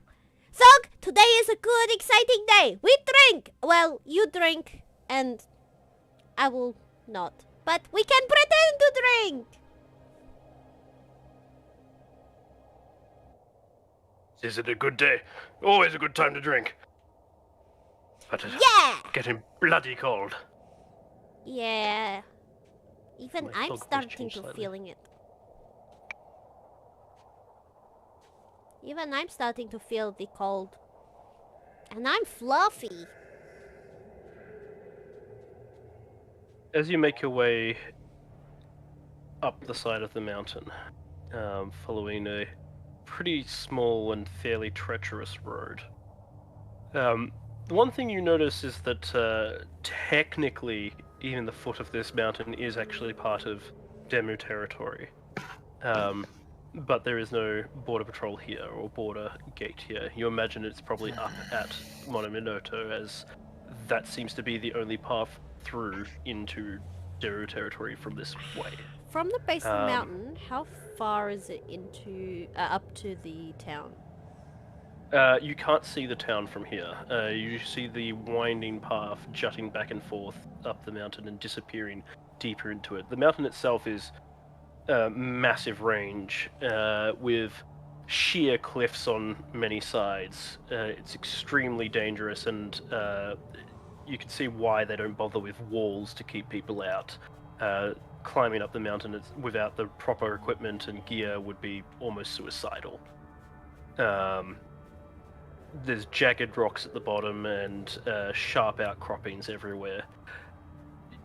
Thog, today is a good, exciting day. We drink. Well, you drink, and I will not. But we can pretend to drink. Is it a good day? Always a good time to drink. But it's Yeah. getting bloody cold. Yeah. Even My I'm Thog voice starting changed to slightly. feeling it. Even I'm starting to feel the cold. And I'm fluffy. As you make your way up the side of the mountain, following a pretty small and fairly treacherous road, the one thing you notice is that technically, even the foot of this mountain is actually part of Demu territory. But there is no border patrol here or border gate here. You imagine it's probably up at Monominoto, as that seems to be the only path through into Deru territory from this way. From the base of the mountain, how far is it into up to the town? You can't see the town from here. You see the winding path jutting back and forth up the mountain and disappearing deeper into it. The mountain itself is a massive range with sheer cliffs on many sides. It's extremely dangerous, and you can see why they don't bother with walls to keep people out. Climbing up the mountain without the proper equipment and gear would be almost suicidal. There's jagged rocks at the bottom and sharp outcroppings everywhere.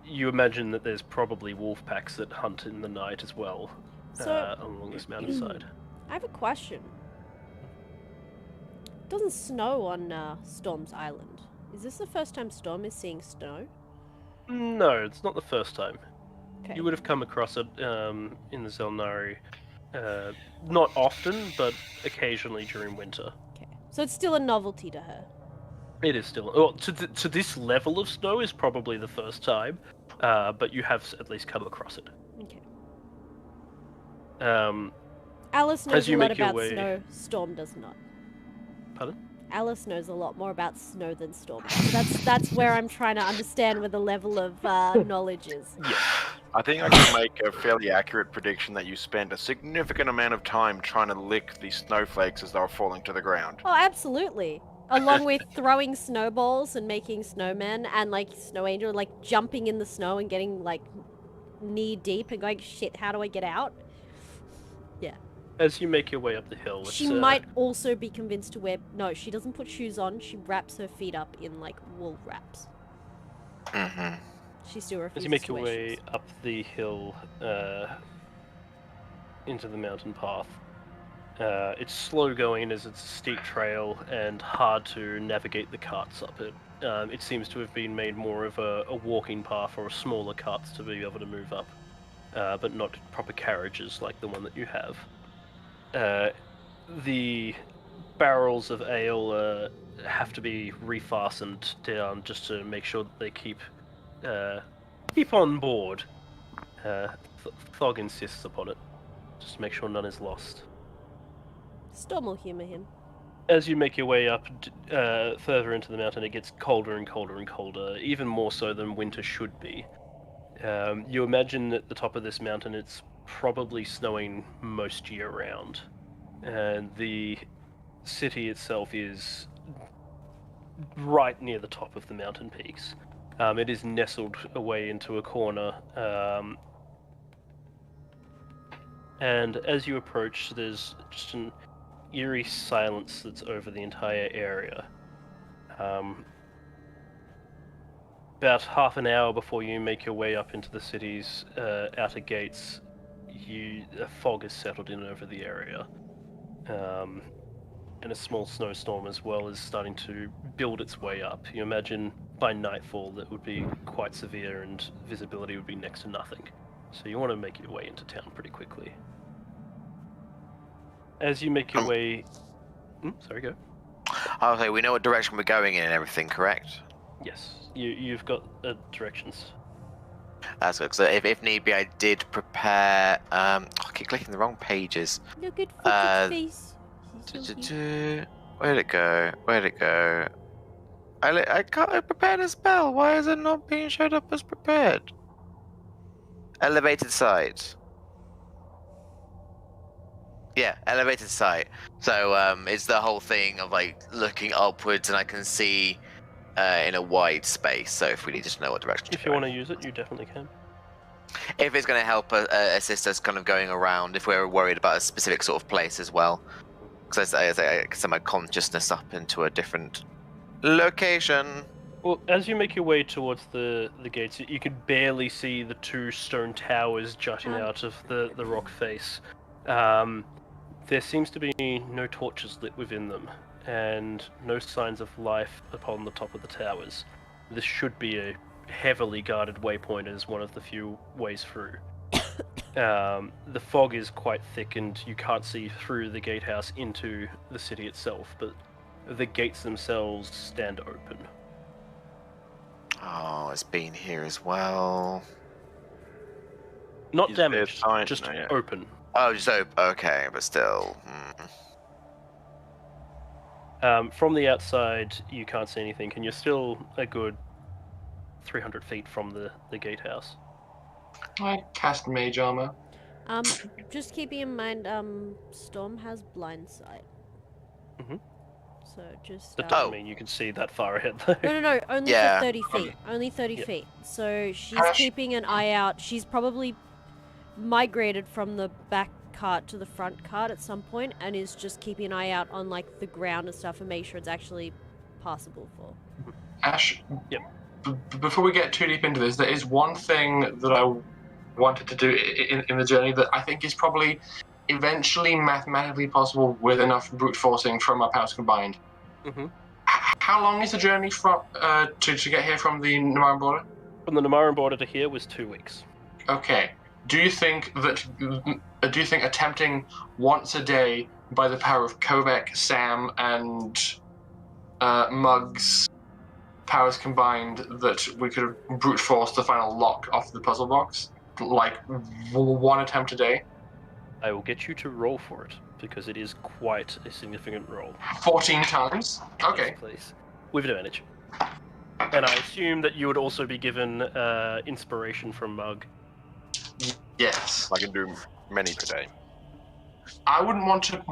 You imagine that there's probably wolf packs that hunt in the night as well, So- along this mountainside. I have a question. It doesn't snow on Storm's Island. Is this the first time Storm is seeing snow? No, it's not the first time. Okay. You would have come across it in the Xel'nari, not often, but occasionally during winter. Okay. So it's still a novelty to her. It is still, well, to this level of snow is probably the first time, but you have at least come across it. Okay. As Alice knows a you lot make your about way- snow. Storm does not. Pardon? Alice knows a lot more about snow than Storm does. So that's where I'm trying to understand where the level of knowledge is. Yeah. I think I can make a fairly accurate prediction that you spent a significant amount of time trying to lick these snowflakes as they were falling to the ground. Oh, absolutely. Along with throwing snowballs and making snowmen and like Snow Angel, like jumping in the snow and getting like knee deep and going, shit, how do I get out? Yeah. As you make your way up the hill, She it's, might also be convinced to wear. No, she doesn't put shoes on. She wraps her feet up in like wool wraps. Mm-hmm. She still refuses as you make to your wear way shoes. up the hill into the mountain path, it's slow going as it's a steep trail and hard to navigate the carts up it. It seems to have been made more of a walking path or smaller carts to be able to move up, but not proper carriages like the one that you have. The barrels of ale have to be refastened down just to make sure that they keep on board. Thog insists upon it, just to make sure none is lost. Storm will humor him. As you make your way up further into the mountain, it gets colder and colder and colder, even more so than winter should be. You imagine at the top of this mountain it's probably snowing most year round, and the city itself is right near the top of the mountain peaks. It is nestled away into a corner, and as you approach, there's just an eerie silence that's over the entire area. About half an hour before you make your way up into the city's outer gates, a fog has settled in over the area. And a small snowstorm as well is starting to build its way up. You imagine by nightfall that would be quite severe and visibility would be next to nothing. So you want to make your way into town pretty quickly. As you make your way... sorry, go. I'll say we know what direction we're going in and everything, correct? Yes, you've got directions. That's good. So if need be, I did prepare... I keep clicking the wrong pages. Look at Foot's face. Where'd it go? Where'd it go? I prepared a spell. Why is it not being showed up as prepared? Elevated sight. Yeah, elevated sight. So it's the whole thing of like looking upwards, and I can see in a wide space. So if we need to know what direction. If you want to use it, you definitely can. If it's going to help assist us kind of going around, if we're worried about a specific sort of place as well. Because I set my consciousness up into a different location. Well, as you make your way towards the gates, you can barely see the two stone towers jutting out of the rock face. There seems to be no torches lit within them, and no signs of life upon the top of the towers. This should be a heavily guarded waypoint as one of the few ways through. The fog is quite thick and you can't see through the gatehouse into the city itself, but the gates themselves stand open. Oh, it's been here as well. Not Is damaged, there sign- just no, yeah. open. Oh, just okay, but still. From the outside, you can't see anything, and you're still a good 300 feet from the gatehouse. I cast mage armor. Just keeping in mind, Storm has blind sight. Mhm. So just. That doesn't mean you can see that far ahead, though. No, only Yeah. for 30 feet. Only 30 Yeah. feet. So she's Ash. keeping an eye out. She's probably migrated from the back cart to the front cart at some point and is just keeping an eye out on like the ground and stuff and make sure it's actually passable for. Ash, Yep. Before we get too deep into this, there is one thing that I wanted to do in the journey that I think is probably eventually mathematically possible with enough brute forcing from our powers combined. Mm-hmm. How long is the journey from to get here from the Namaran border? From the Namaran border to here was 2 weeks. Okay. Do you think attempting once a day by the power of Kovek, Sam, and Mug's powers combined that we could brute force the final lock off the puzzle box? Like one attempt a day? I will get you to roll for it, because it is quite a significant roll. 14 times? Okay. Yes, please. With advantage. And I assume that you would also be given inspiration from Mug. Yes. I can do many per day. I wouldn't want to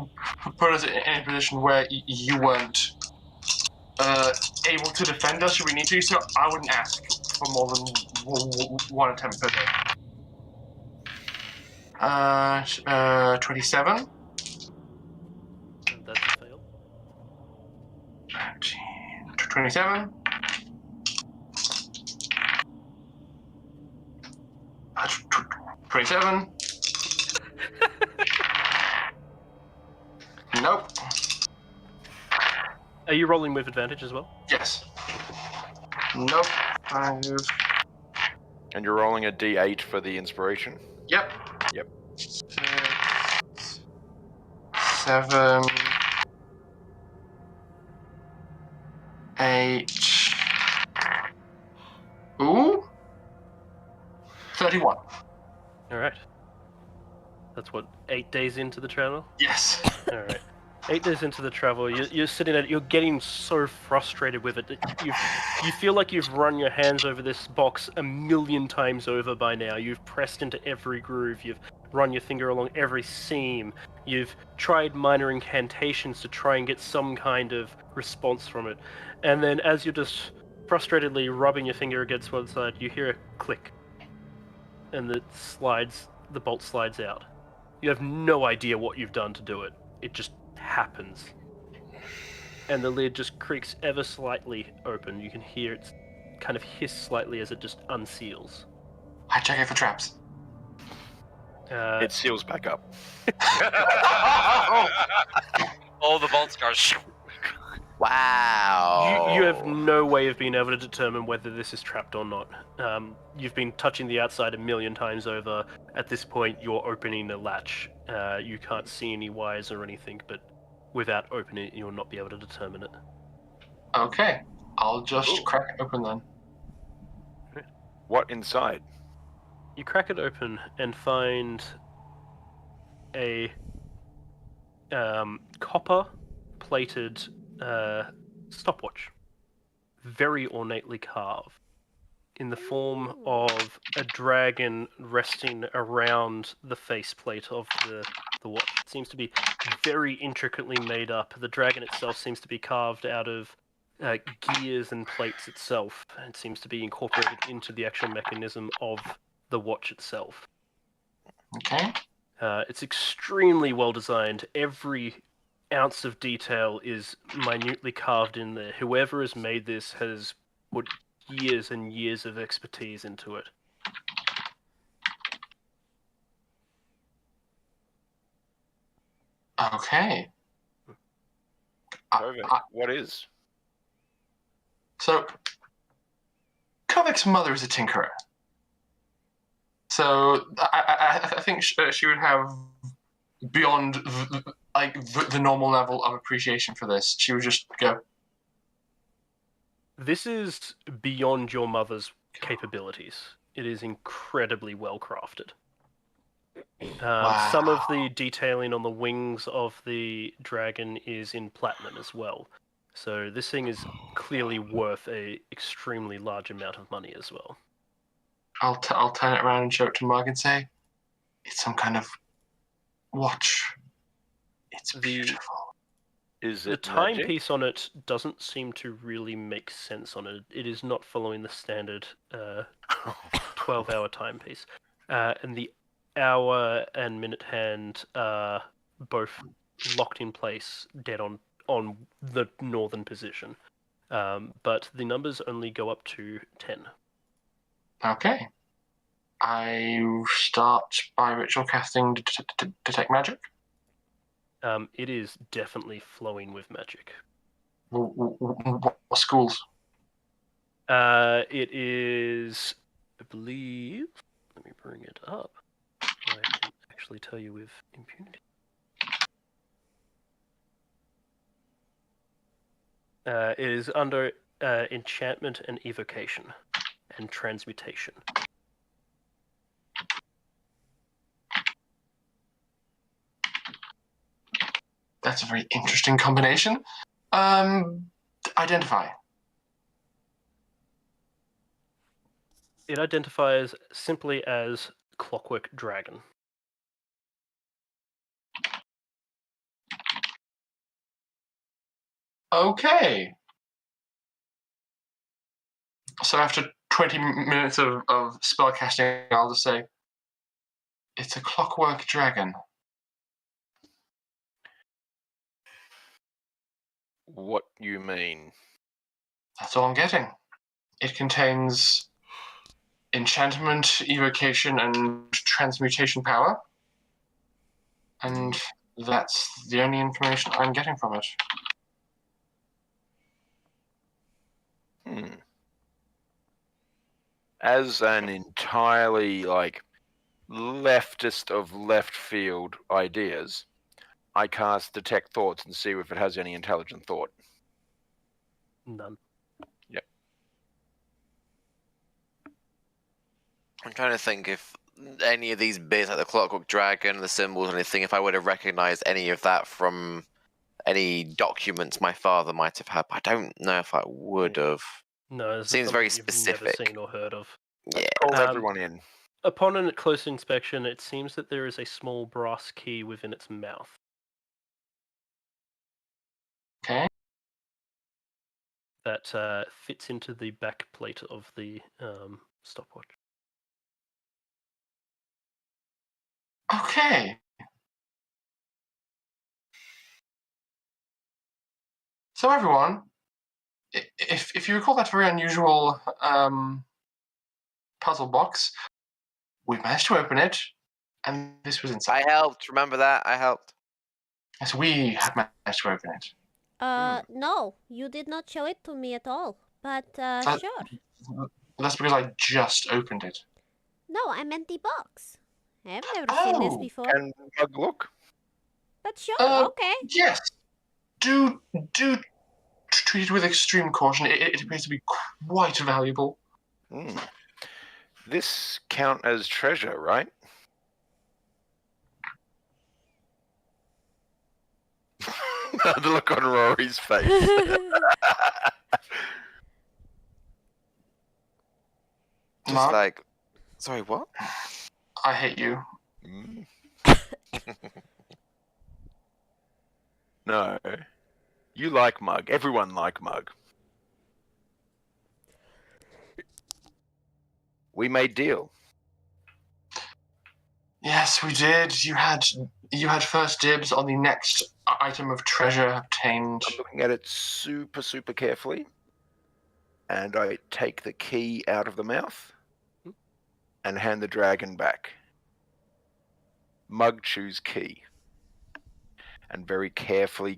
put us in a position where you weren't able to defend us should we need to, so I wouldn't ask for more than one attempt per day. 27. And that's a fail. 27. 27. Nope. Are you rolling with advantage as well? Yes. Nope. 5. And you're rolling a d8 for the inspiration? Yep. Yep. 6. 7. 8. Ooh. 31. Alright. That's what, 8 days into the travel? Yes. Alright. 8 days into the travel, you're sitting at it, you're getting so frustrated with it that you feel like you've run your hands over this box 1,000,000 times over by now. You've pressed into every groove, you've run your finger along every seam, you've tried minor incantations to try and get some kind of response from it. And then as you're just frustratedly rubbing your finger against one side, you hear a click. And the bolt slides out. You have no idea what you've done to do it. It just happens. And the lid just creaks ever slightly open. You can hear it kind of hiss slightly as it just unseals. I check it for traps. It seals back up. All the bolts go. Wow. You have no way of being able to determine whether this is trapped or not. You've been touching the outside 1,000,000 times over. At this point, you're opening the latch. You can't see any wires or anything, but without opening it, you'll not be able to determine it. Okay, I'll just crack it open then. What inside? You crack it open and find a copper-plated stopwatch, very ornately carved, in the form of a dragon resting around the faceplate of the watch. It seems to be very intricately made up. The dragon itself seems to be carved out of gears and plates itself. It seems to be incorporated into the actual mechanism of the watch itself. Okay. It's extremely well designed. Every ounce of detail is minutely carved in there. Whoever has made this has put years and years of expertise into it. Okay. Perfect. What is? So, Kovik's mother is a tinkerer. So, I think she would have beyond the normal level of appreciation for this. She would just go, This is beyond your mother's capabilities. It is incredibly well crafted. Wow. Some of the detailing on the wings of the dragon is in platinum as well. So this thing is clearly worth a extremely large amount of money as well. I'll turn it around and show it to Mark and say, it's some kind of watch. It's beautiful. Is The it timepiece on it doesn't seem to really make sense on it. It is not following the standard 12-hour timepiece. And the hour and minute hand are both locked in place, dead on the northern position. But the numbers only go up to 10. Okay. I start by ritual casting detect magic. It is definitely flowing with magic. What schools? It is, I believe, let me bring it up. I can actually tell you with impunity. It is under enchantment and evocation and transmutation. That's a very interesting combination. Identify. It identifies simply as Clockwork Dragon. Okay. So after 20 minutes of spell casting, I'll just say, it's a clockwork dragon. What you mean? That's all I'm getting. It contains enchantment, evocation, and transmutation power. And that's the only information I'm getting from it. As an entirely, leftist of left field ideas, I cast Detect Thoughts and see if it has any intelligent thought. None. Yep. I'm trying to think if any of these bits, like the Clockwork Dragon, the symbols, anything, if I would have recognized any of that from any documents my father might have had. But I don't know if I would have. No, this is Seems very something you've never specific. seen or heard of. Yeah. Call Um, everyone in. Upon a close inspection, it seems that there is a small brass key within its mouth. Okay. That fits into the back plate of the stopwatch. Okay. So everyone, if you recall that very unusual puzzle box, we managed to open it, and this was inside. I helped. Remember that? I helped. Yes, we have managed to open it. No, you did not show it to me at all. But That- sure. That's because I just opened it. No, I meant the box. I've never seen this Oh, before. Can Mug look? But sure, Uh, okay. Yes. Do treat it with extreme caution. It appears to be quite valuable. Hmm. This count as treasure, right? The look on Rory's face. Just Mark, like, sorry, what? I hate you. Mm. No. You like Mug. Everyone like Mug. We made deal. Yes, we did. You had first dibs on the next item of treasure obtained. I'm looking at it super, super carefully. And I take the key out of the mouth and hand the dragon back. Mug chews key. And very carefully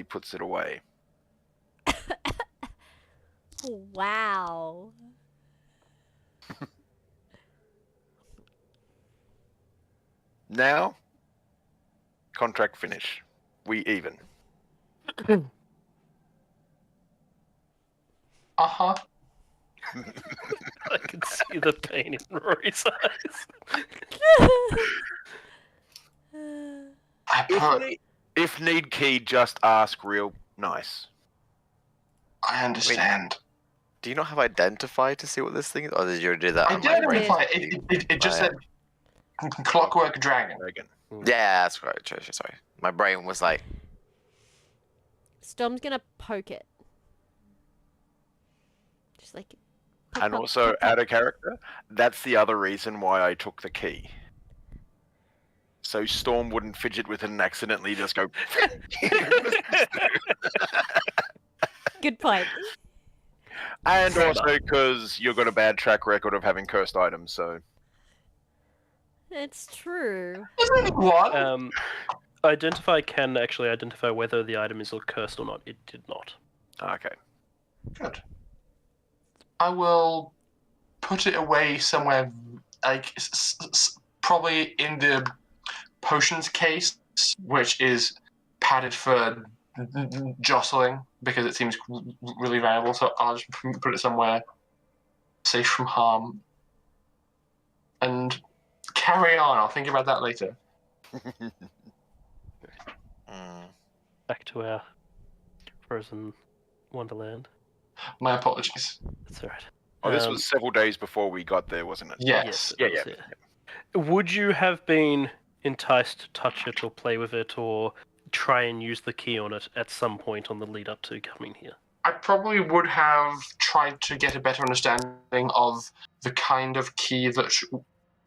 puts it away. Wow. Now, contract finish. We even. Uh-huh. I can see the pain in Rory's eyes. I put... If need key, just ask real nice. I understand. Do you not have identify to see what this thing is? Or did you do that I on did my brain? identify it. It just said Clockwork Dragon. Dragon. Yeah, that's right, treasure, sorry. My brain was like, Storm's gonna poke it. Just like... poke, And poke, also, poke, poke. out of character, that's the other reason why I took the key. So Storm wouldn't fidget with it and accidentally just go. Good point. And also because you've got a bad track record of having cursed items, so. It's true. What? Identify can actually identify whether the item is cursed or not. It did not. Okay. Good. I will put it away somewhere, like probably in the potions case, which is padded for jostling because it seems really valuable. So I'll just put it somewhere safe from harm and carry on. I'll think about that later. Back to our frozen wonderland. My apologies. That's alright. Oh, this was several days before we got there, wasn't it? Yes. it was, yeah. Would you have been enticed to touch it or play with it or try and use the key on it at some point on the lead up to coming here? I probably would have tried to get a better understanding of the kind of key that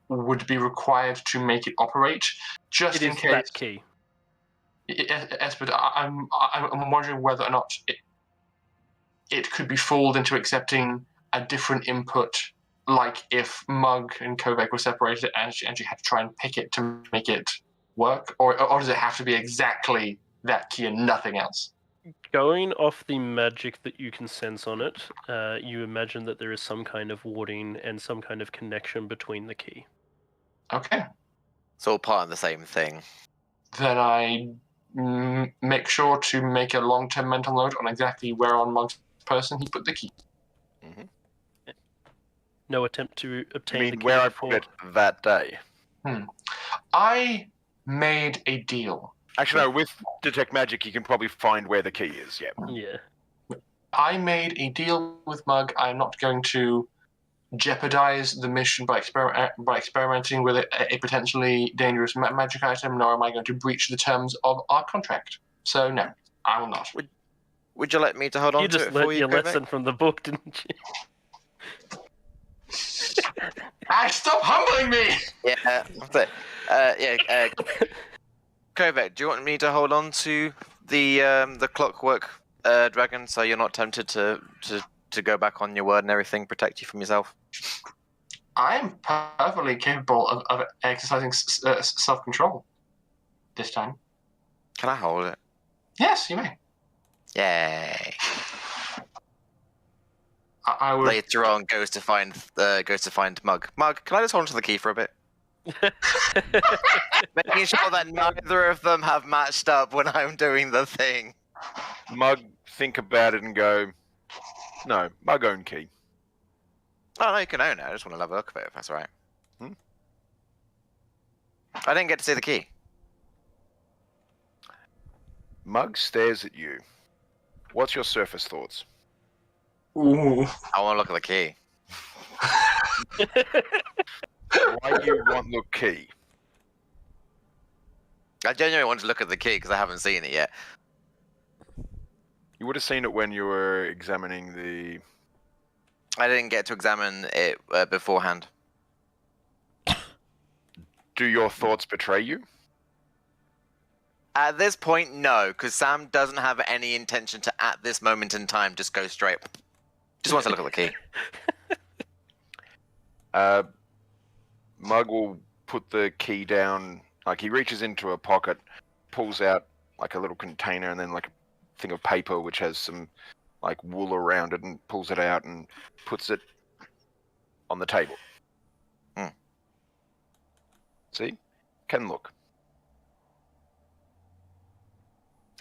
would be required to make it operate, just It in is case. that key. Yes, but I'm wondering whether or not it could be fooled into accepting a different input, like if Mug and Kovac were separated and she had to try and pick it to make it work, or does it have to be exactly that key and nothing else? Going off the magic that you can sense on it, you imagine that there is some kind of warding and some kind of connection between the key. Okay. it's all part of the same thing. Then I make sure to make a long-term mental note on exactly where on Mug's person he put the key. No attempt to I obtain the mean, key where I before. put it that day. I made a deal Actually, no. With detect magic, you can probably find where the key is. Yeah. Yeah. I made a deal with Mug. I'm not going to jeopardize the mission by experimenting with a potentially dangerous magic item, nor am I going to breach the terms of our contract. So no, I will not. Would you like me to hold on You to just it for learnt you, your Kovac? lesson from the book, didn't you? Stop humbling me! Yeah. Kovac, do you want me to hold on to the clockwork dragon so you're not tempted to go back on your word and everything, protect you from yourself? I am perfectly capable of exercising self-control this time. Can I hold it? Yes, you may. Yay. I would. Later on, goes to find Mug. Mug, can I just hold on to the key for a bit? Making sure that neither of them have matched up when I'm doing the thing. Mug, think about it and go, no, Mug own key. Oh, no, you can own it. I just want to have a look at it, if that's all right. I didn't get to see the key. Mug stares at you. What's your surface thoughts? Ooh. I want to look at the key. Why do you want the key? I genuinely want to look at the key because I haven't seen it yet. You would have seen it when you were examining the... I didn't get to examine it beforehand. Do your thoughts betray you? At this point, no, because Sam doesn't have any intention to, at this moment in time, just go straight. Just wants to look at the key. Mug will put the key down, like he reaches into a pocket, pulls out like a little container and then like a thing of paper which has some like wool around it and pulls it out and puts it on the table. See? Can look.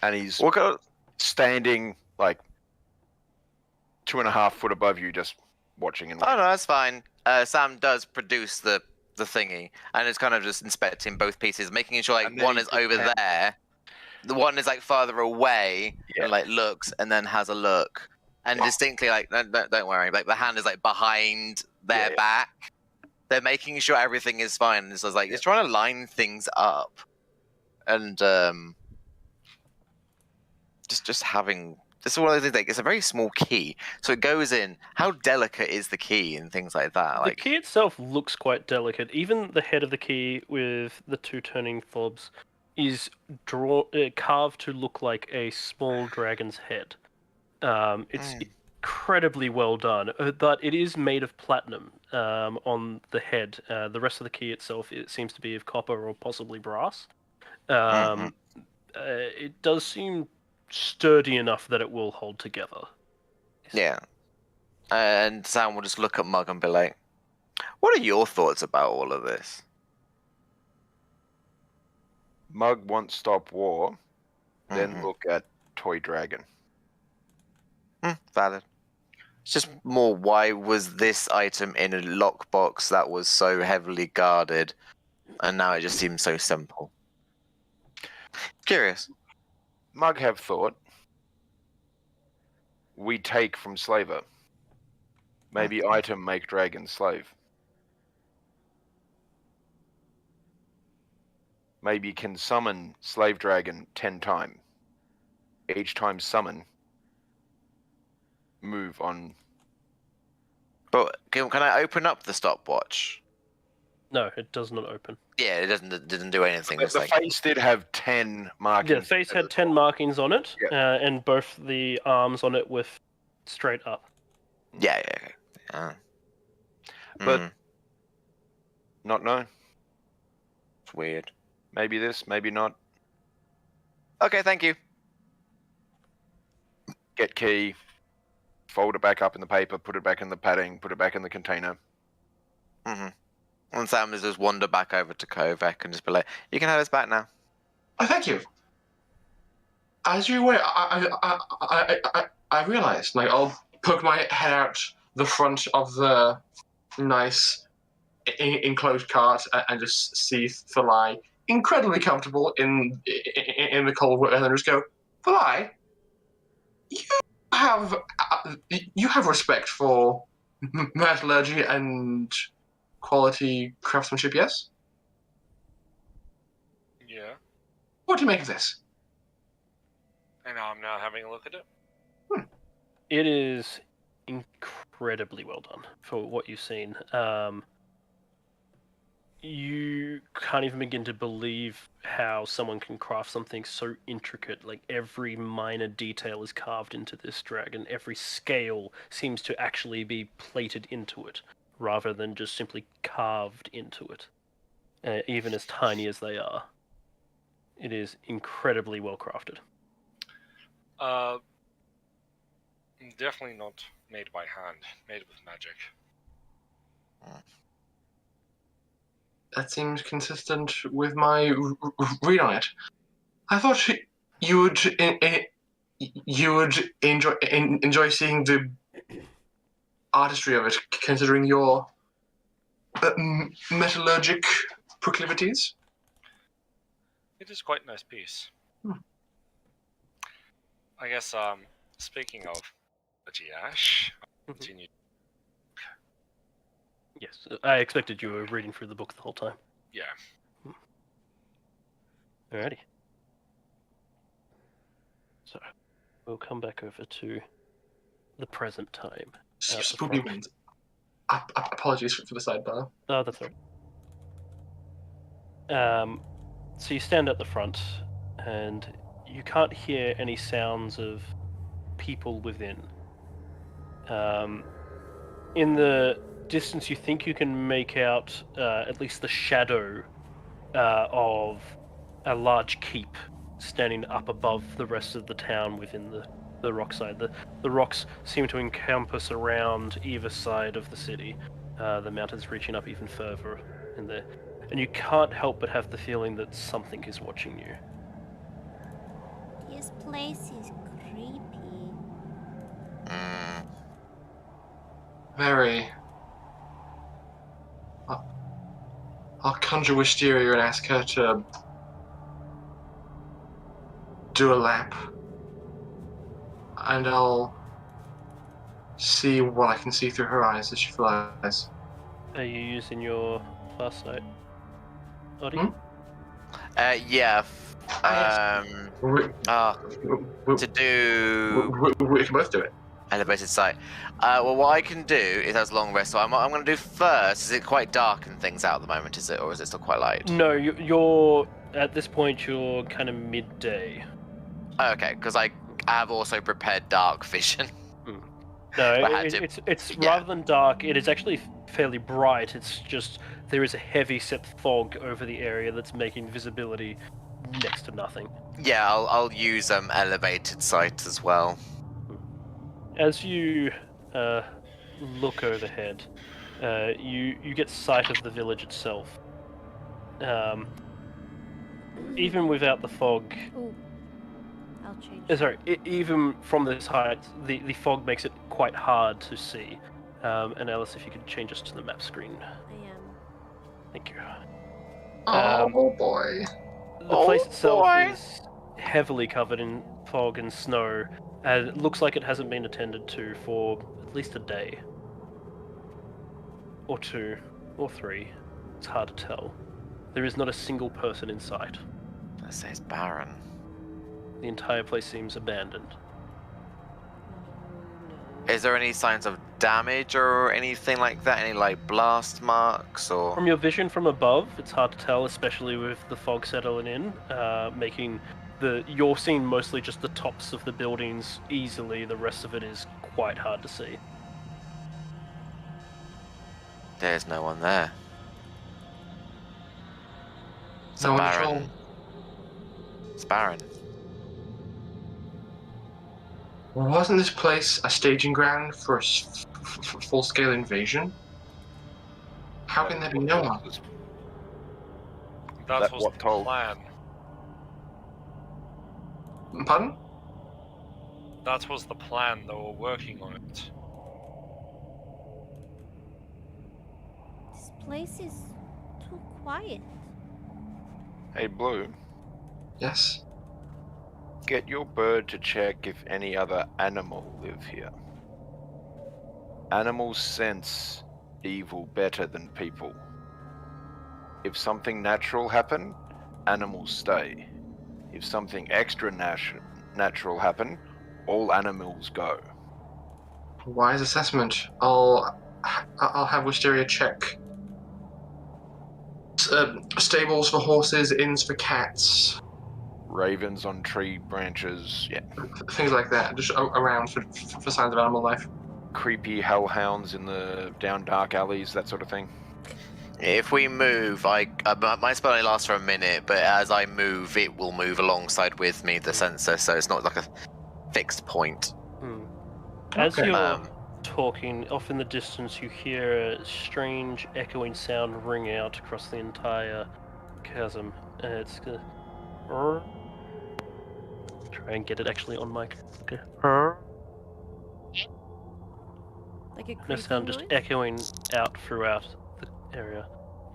And he's standing like 2.5 foot above you just watching and Oh, no, that's fine. Sam does produce the thingy, and it's kind of just inspecting both pieces, making sure like one is over there, the one is like farther away, and like looks, and then has a look, and distinctly like don't worry, like the hand is like behind their back. They're making sure everything is fine. And so it's like it's trying to line things up, and just having. This is one of the things. Like, it's a very small key, so it goes in. How delicate is the key and things like that? Like the key itself looks quite delicate. Even the head of the key with the two turning fobs is carved to look like a small dragon's head. It's incredibly well done, but it is made of platinum on the head. The rest of the key itself, it seems to be of copper or possibly brass. It does seem sturdy enough that it will hold together. Yeah. And Sam will just look at Mug and be like, what are your thoughts about all of this? Mug won't stop war, then look at Toy Dragon. Valid. It's just more, why was this item in a lockbox that was so heavily guarded, and now it just seems so simple? Curious. Mug have thought, we take from slaver. Maybe item make dragon slave. Maybe can summon slave dragon 10 times. Each time summon, move on. But can I open up the stopwatch? No, it does not open. Yeah, it didn't do anything. The face did have 10 markings. Yeah, the face had 10 markings on it, and both the arms on it were straight up. Yeah. But not no. It's weird. Maybe this, maybe not. Okay, thank you. Get key, fold it back up in the paper, put it back in the padding, put it back in the container. And Sam will just wander back over to Kovac and just be like, you can have this back now. Oh, thank you. As you were, I realized, like, I'll poke my head out the front of the nice enclosed cart and just see Thalai incredibly comfortable in in the cold weather and just go, Fly, have you have respect for metallurgy and quality craftsmanship, yes? Yeah. What do you make of this? And I'm now having a look at it. It is incredibly well done for what you've seen. You can't even begin to believe how someone can craft something so intricate. Like, every minor detail is carved into this dragon. Every scale seems to actually be plated into it, rather than just simply carved into it, even as tiny as they are. It is incredibly well crafted. Definitely not made by hand. Made with magic. That seems consistent with my read on it. I thought you would enjoy seeing the artistry of it, considering your metallurgic proclivities. It is quite a nice piece. I guess, speaking of Ash, continue. Yes, I expected you were reading through the book the whole time. Yeah. Alrighty. So, we'll come back over to the present time. Spooky winds. Apologies for the sidebar. Oh, that's alright. So you stand at the front, and you can't hear any sounds of people within. In the distance, you think you can make out at least the shadow of a large keep standing up above the rest of the town within the rock side. The rocks seem to encompass around either side of the city, the mountains reaching up even further in there. And you can't help but have the feeling that something is watching you. This place is creepy. Very. I'll conjure Wisteria and ask her to do a lap. And I'll see what I can see through her eyes as she flies. Are you using your fast sight, Oddie? Yeah. We To do can both do it. elevated sight. Well, what I can do is has long rest. So I'm going to do first. Is it quite dark and things out at the moment? Is it, or is it still quite light? No, you're at this point. You're kind of midday. Oh, okay, because I have also prepared dark vision. No, I had it's rather than dark. It is actually fairly bright. It's just there is a heavy set fog over the area that's making visibility next to nothing. Yeah, I'll use elevated sight as well. As you look overhead, you get sight of the village itself. Even without the fog, Ooh. I'll change. sorry, even from this height, the fog makes it quite hard to see. And Alice, if you could change us to the map screen. I am. Thank you. Oh boy. The place itself is heavily covered in fog and snow, and it looks like it hasn't been attended to for at least a day. Or two, or three. It's hard to tell. There is not a single person in sight. Let's say it's barren. The entire place seems abandoned. Is there any signs of damage or anything like that? Any like blast marks or? From your vision from above, it's hard to tell, especially with the fog settling in, making you're seeing mostly just the tops of the buildings easily. The rest of it is quite hard to see. There's no one there. It's No one at barren. all. It's barren. Wasn't this place a staging ground for a full-scale invasion? How can there be no one? That was what the told? plan. Pardon? That was the plan. They were working on it. This place is too quiet. Hey, Blue. Yes. Get your bird to check if any other animal live here. Animals sense evil better than people. If something natural happen, animals stay. If something extra natural happen, all animals go. Wise assessment. I'll have Wisteria check. Stables for horses, inns for cats, Ravens on tree branches, yeah. things like that. Just around for signs of animal life. Creepy hellhounds in the down dark alleys, that sort of thing. If we move, my spell only lasts for a minute, but as I move, it will move alongside with me, the sensor, so it's not like a fixed point. As Okay. you're talking, off in the distance, you hear a strange echoing sound ring out across the entire chasm. It's gonna try and get it actually on mic. Okay. Like a No creepy sound just noise? echoing out throughout the area.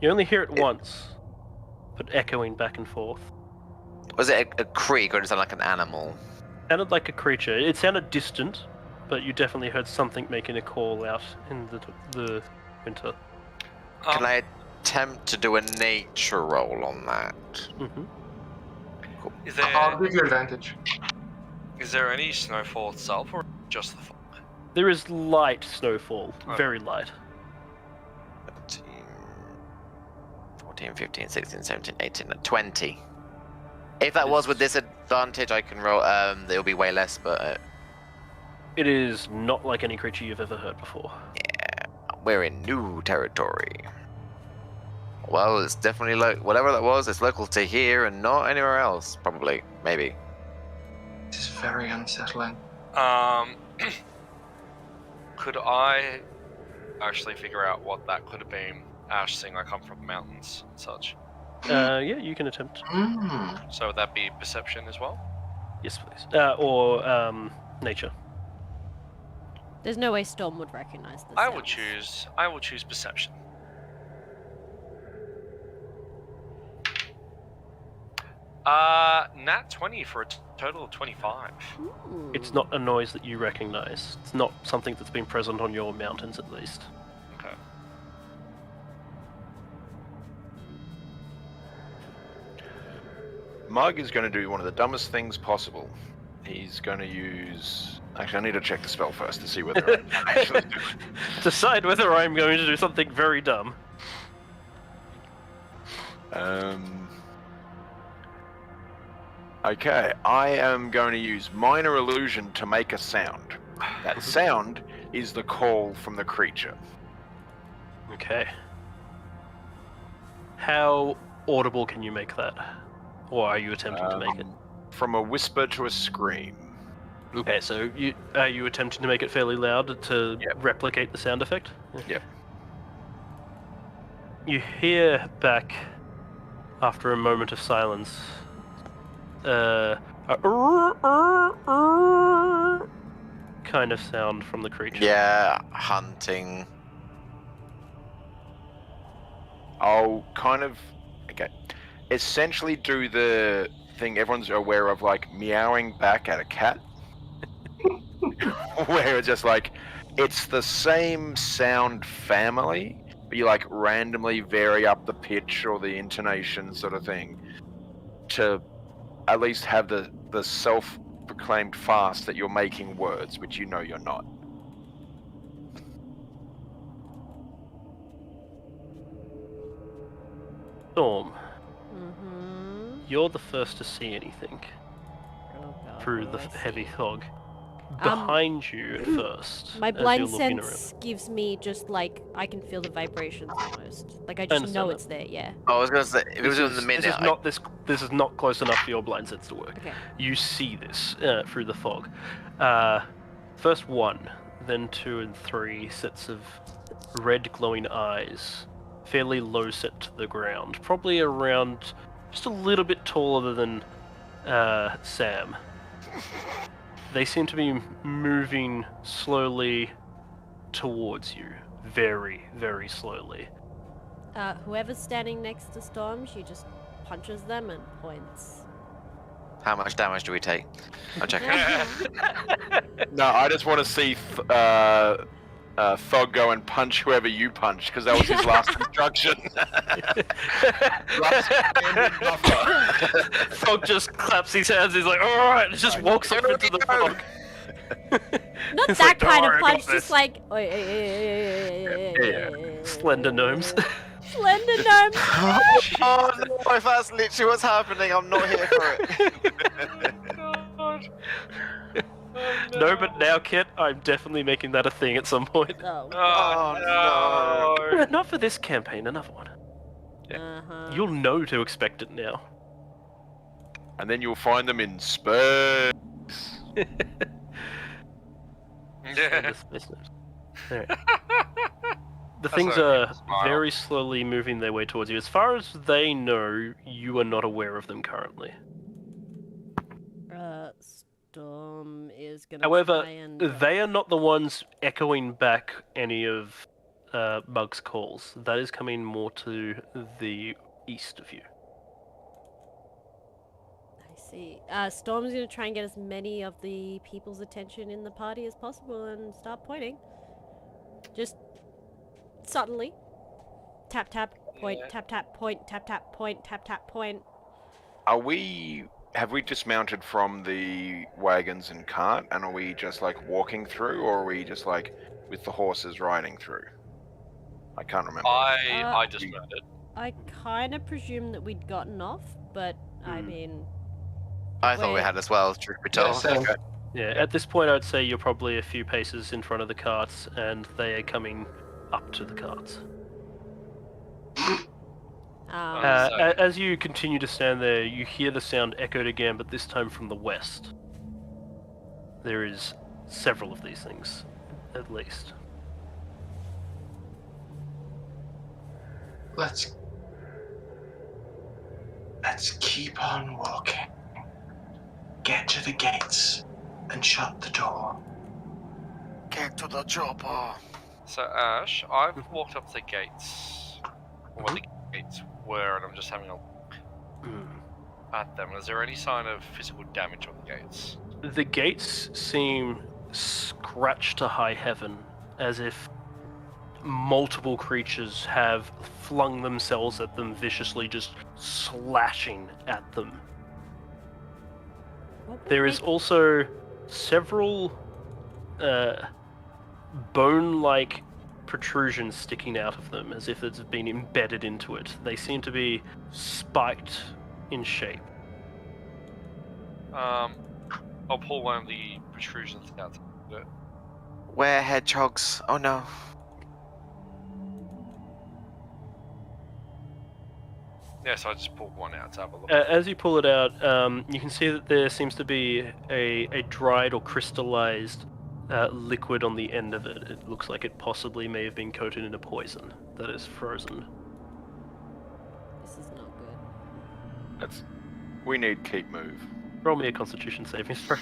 You only hear it once, but echoing back and forth. Was it a creek, or did it sound like an animal? Sounded like a creature. It sounded distant, but you definitely heard something making a call out in the winter. Can I attempt to do a nature roll on that? Mm-hmm. Is I'll there give you advantage. any snowfall itself, or just the fog? There is light snowfall, Oh. very light. 13, 14, 15, 16, 17, 18, 20. If that was with disadvantage, I can roll. It'll be way less, but It is not like any creature you've ever heard before. we're in new territory. Well, it's definitely whatever that was. It's local to here and not anywhere else. Probably, maybe. This is very unsettling. Could I actually figure out what that could have been? Ash, seeing I come from the mountains and such. Yeah, you can attempt. So would that be perception as well? Yes, please. Or nature. There's no way Storm would recognize this. I will choose perception. Nat 20 for a total of 25. It's not a noise that you recognize. It's not something that's been present on your mountains, at least. Okay. Mug is going to do one of the dumbest things possible. He's going to use... Actually, I need to check the spell first to see whether I can actually do it. Decide whether I'm going to do something very dumb. Okay, I am going to use Minor Illusion to make a sound. That sound is the call from the creature. Okay. How audible can you make that? Or are you attempting to make it? From a whisper to a scream. Okay, so are you attempting to make it fairly loud to replicate the sound effect? Yep. You hear back, after a moment of silence, a kind of sound from the creature. Yeah, hunting. I'll kind of... Okay. Essentially do the thing everyone's aware of, like meowing back at a cat. Where it's just like, it's the same sound family, but you like randomly vary up the pitch or the intonation sort of thing to at least have the self-proclaimed farce that you're making words, which you know you're not. Storm, Mm-hmm. you're the first to see anything Oh god. through what the do I heavy see? fog. Behind you at first. My as blind you're looking sense gives me just like I can feel the vibrations almost. Like I I just understand know that. it's there. Yeah. I was gonna say if it was in the minute. This is not close enough for your blind sense to work. Okay. You see this through the fog. First 1, then 2 and 3 sets of red glowing eyes, fairly low set to the ground, probably around just a little bit taller than Sam. They seem to be moving slowly towards you, very, very slowly. Whoever's standing next to Storm, she just punches them and points. How much damage do we take? I'll check it. No, I just want to see Thog go and punch whoever you punch, because that was his last instruction. Thog just claps his hands. He's like, "All right," and just walks off into the fog. Not It's that like, "Don't kind worry, of I got punch, this." just like Slender gnomes. Slender gnomes. Oh no, if that's literally what's happening, I'm not here for it. God. Oh, No, but now, Kit, I'm definitely making that a thing at some point. Oh. Oh, no. Not for this campaign, another one. Uh-huh. You'll know to expect it now. And then you'll find them in space. Slender space gnomes. Alright. The That's things a are smile. very slowly moving their way towards you. As far as they know, you are not aware of them currently. Storm is gonna However, try and... they are not the ones echoing back any of Mug's calls. That is coming more to the east of you. I see. Storm's gonna try and get as many of the people's attention in the party as possible and start pointing. Just subtly. Tap tap, point, Yeah. tap tap, point, tap tap, point, tap tap, point. Have we dismounted from the wagons and cart, and are we just like walking through, or are we just like with the horses riding through? I can't remember. I just found it. I kind of presumed that we'd gotten off, but I mean, I thought we Wait. had as well, truth be Yeah, told. same. Yeah, at this point, I'd say you're probably a few paces in front of the carts, and they are coming up to the carts. So- As you continue to stand there, you hear the sound echoed again, but this time from the west. There is several of these things, at least. Let's keep on walking. Get to the gates and shut the door. Get to the chopper. So Ash, I've walked up to the gates, where the gates were, and I'm just having a look at them. Is there any sign of physical damage on the gates? The gates seem scratched to high heaven, as if multiple creatures have flung themselves at them viciously, just slashing at them. what would There is make- also several bone-like protrusions sticking out of them, as if it's been embedded into it. They seem to be spiked in shape. I'll pull one of the protrusions out. Where hedgehogs? Oh no. Yeah, so I just pulled one out to have a look. As you pull it out, you can see that there seems to be a dried or crystallized liquid on the end of it. It looks like it possibly may have been coated in a poison that is frozen. This is not good. We need keep move. Roll me a Constitution saving throw.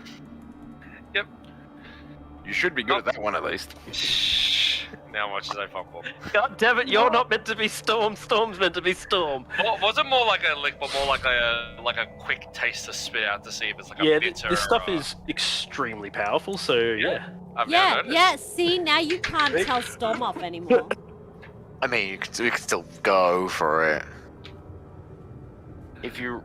You should be good at that one at least. Shh. Now watch as I fuck up. God damn it! You're not meant to be Storm. Storm's meant to be Storm. Wasn't more like a lick, but more like a quick taste to spit out to see if it's like a Yeah, bitter. this stuff or- is extremely powerful. So yeah. I've now Yeah, noticed. yeah, see, now you can't tell Storm off anymore. I mean, we could still go for it. If you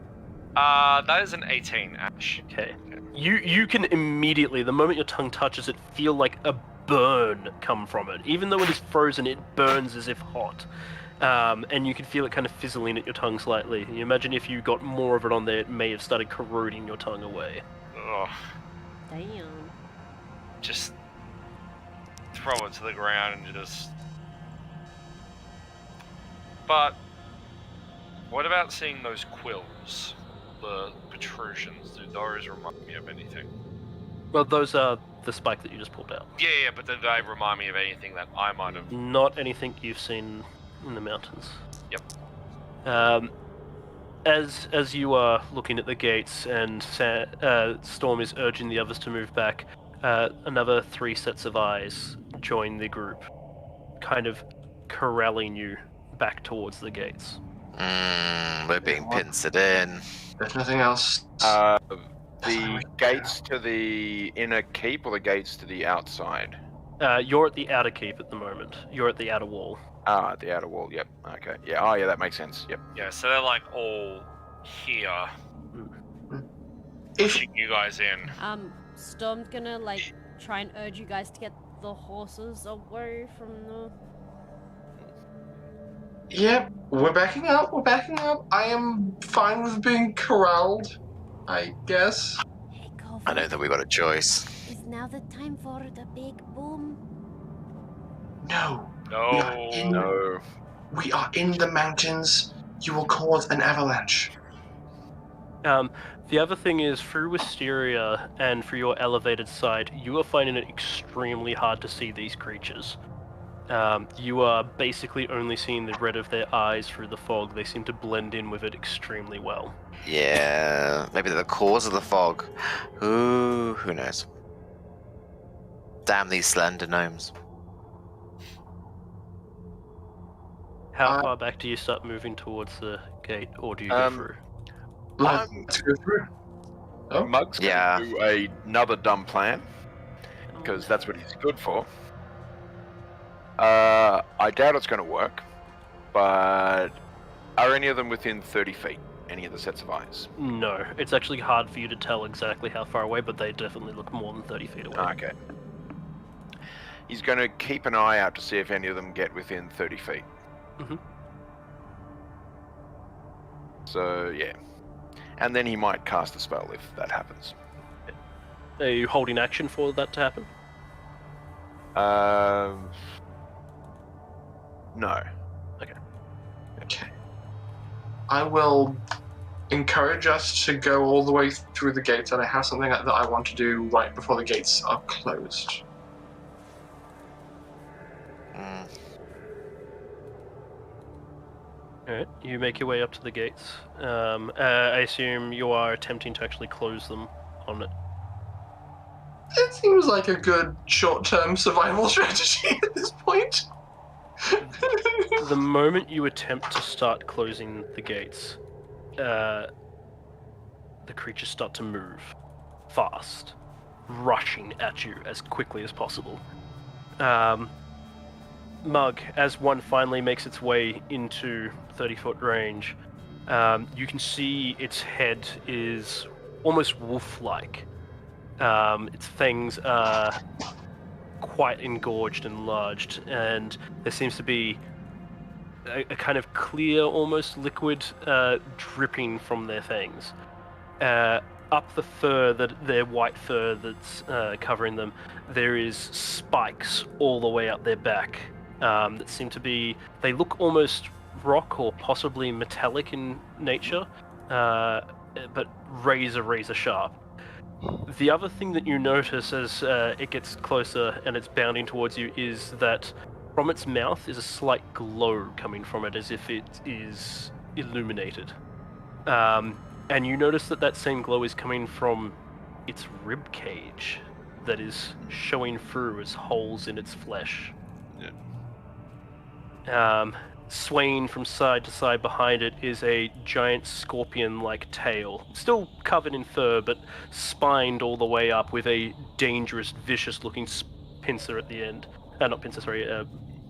That is an 18, Ash. Okay. You can immediately, the moment your tongue touches it, feel like a burn come from it. Even though it is frozen, it burns as if hot. And you can feel it kind of fizzling at your tongue slightly. You imagine if you got more of it on there, it may have started corroding your tongue away. Ugh. Damn. Just throw it to the ground and just. But what about seeing those quills, the protrusions? Do those remind me of anything? Well, those are the spike that you just pulled out. Yeah, but do they remind me of anything that I might have? Not anything you've seen in the mountains. Yep. As you are looking at the gates and Storm is urging the others to move back, another 3 sets of eyes join the group, kind of corralling you back towards the gates. We're being pincered in. There's nothing else. the gates to the inner keep or the gates to the outside? You're at the outer keep at the moment. You're at the outer wall. Ah, the outer wall. Yep. Okay. Yeah. Oh, yeah. That makes sense. Yep. Yeah, so they're like all here, If pushing you guys in. Storm's gonna like try and urge you guys to get the horses away from the. Yep, we're backing up. We're backing up. I am fine with being corralled, I guess. Hey, Cove, I don't think we got a choice. is now the time for the big boom? No, No. No. we are in the mountains. You will cause an avalanche. The other thing is, through Wisteria and through your elevated side, you are finding it extremely hard to see these creatures. You are basically only seeing the red of their eyes through the fog. They seem to blend in with it extremely well. Yeah, maybe they're the cause of the fog. Who knows? Damn these slender gnomes. How far back do you start moving towards the gate, or do you go through? Let's go through. Oh, Mug's gonna do another dumb plan, because that's what he's good for. I doubt it's going to work, but are any of them within 30 feet? Any of the sets of eyes? No, it's actually hard for you to tell exactly how far away, but they definitely look more than 30 feet away. Okay. He's going to keep an eye out to see if any of them get within 30 feet. Mhm. So, yeah. And then he might cast a spell if that happens. Are you holding action for that to happen? No. okay. I will encourage us to go all the way through the gates, and I have something that I want to do right before the gates are closed. Alright, you make your way up to the gates. I assume you are attempting to actually close them on it. It seems like a good short-term survival strategy at this point. The moment you attempt to start closing the gates, the creatures start to move fast, rushing at you as quickly as possible. Mug, as one finally makes its way into 30-foot range, you can see its head is almost wolf-like. Its fangs are quite engorged and enlarged, and there seems to be a kind of clear, almost liquid, dripping from their fangs. Up the fur, their white fur that's covering them, there is spikes all the way up their back that seem to be... They look almost rock or possibly metallic in nature, but razor sharp. The other thing that you notice as it gets closer and it's bounding towards you is that from its mouth is a slight glow coming from it, as if it is illuminated. And you notice that same glow is coming from its rib cage that is showing through as holes in its flesh. Swaying from side to side behind it is a giant scorpion-like tail, still covered in fur, but spined all the way up with a dangerous, vicious-looking pincer at the end. Not pincer, sorry,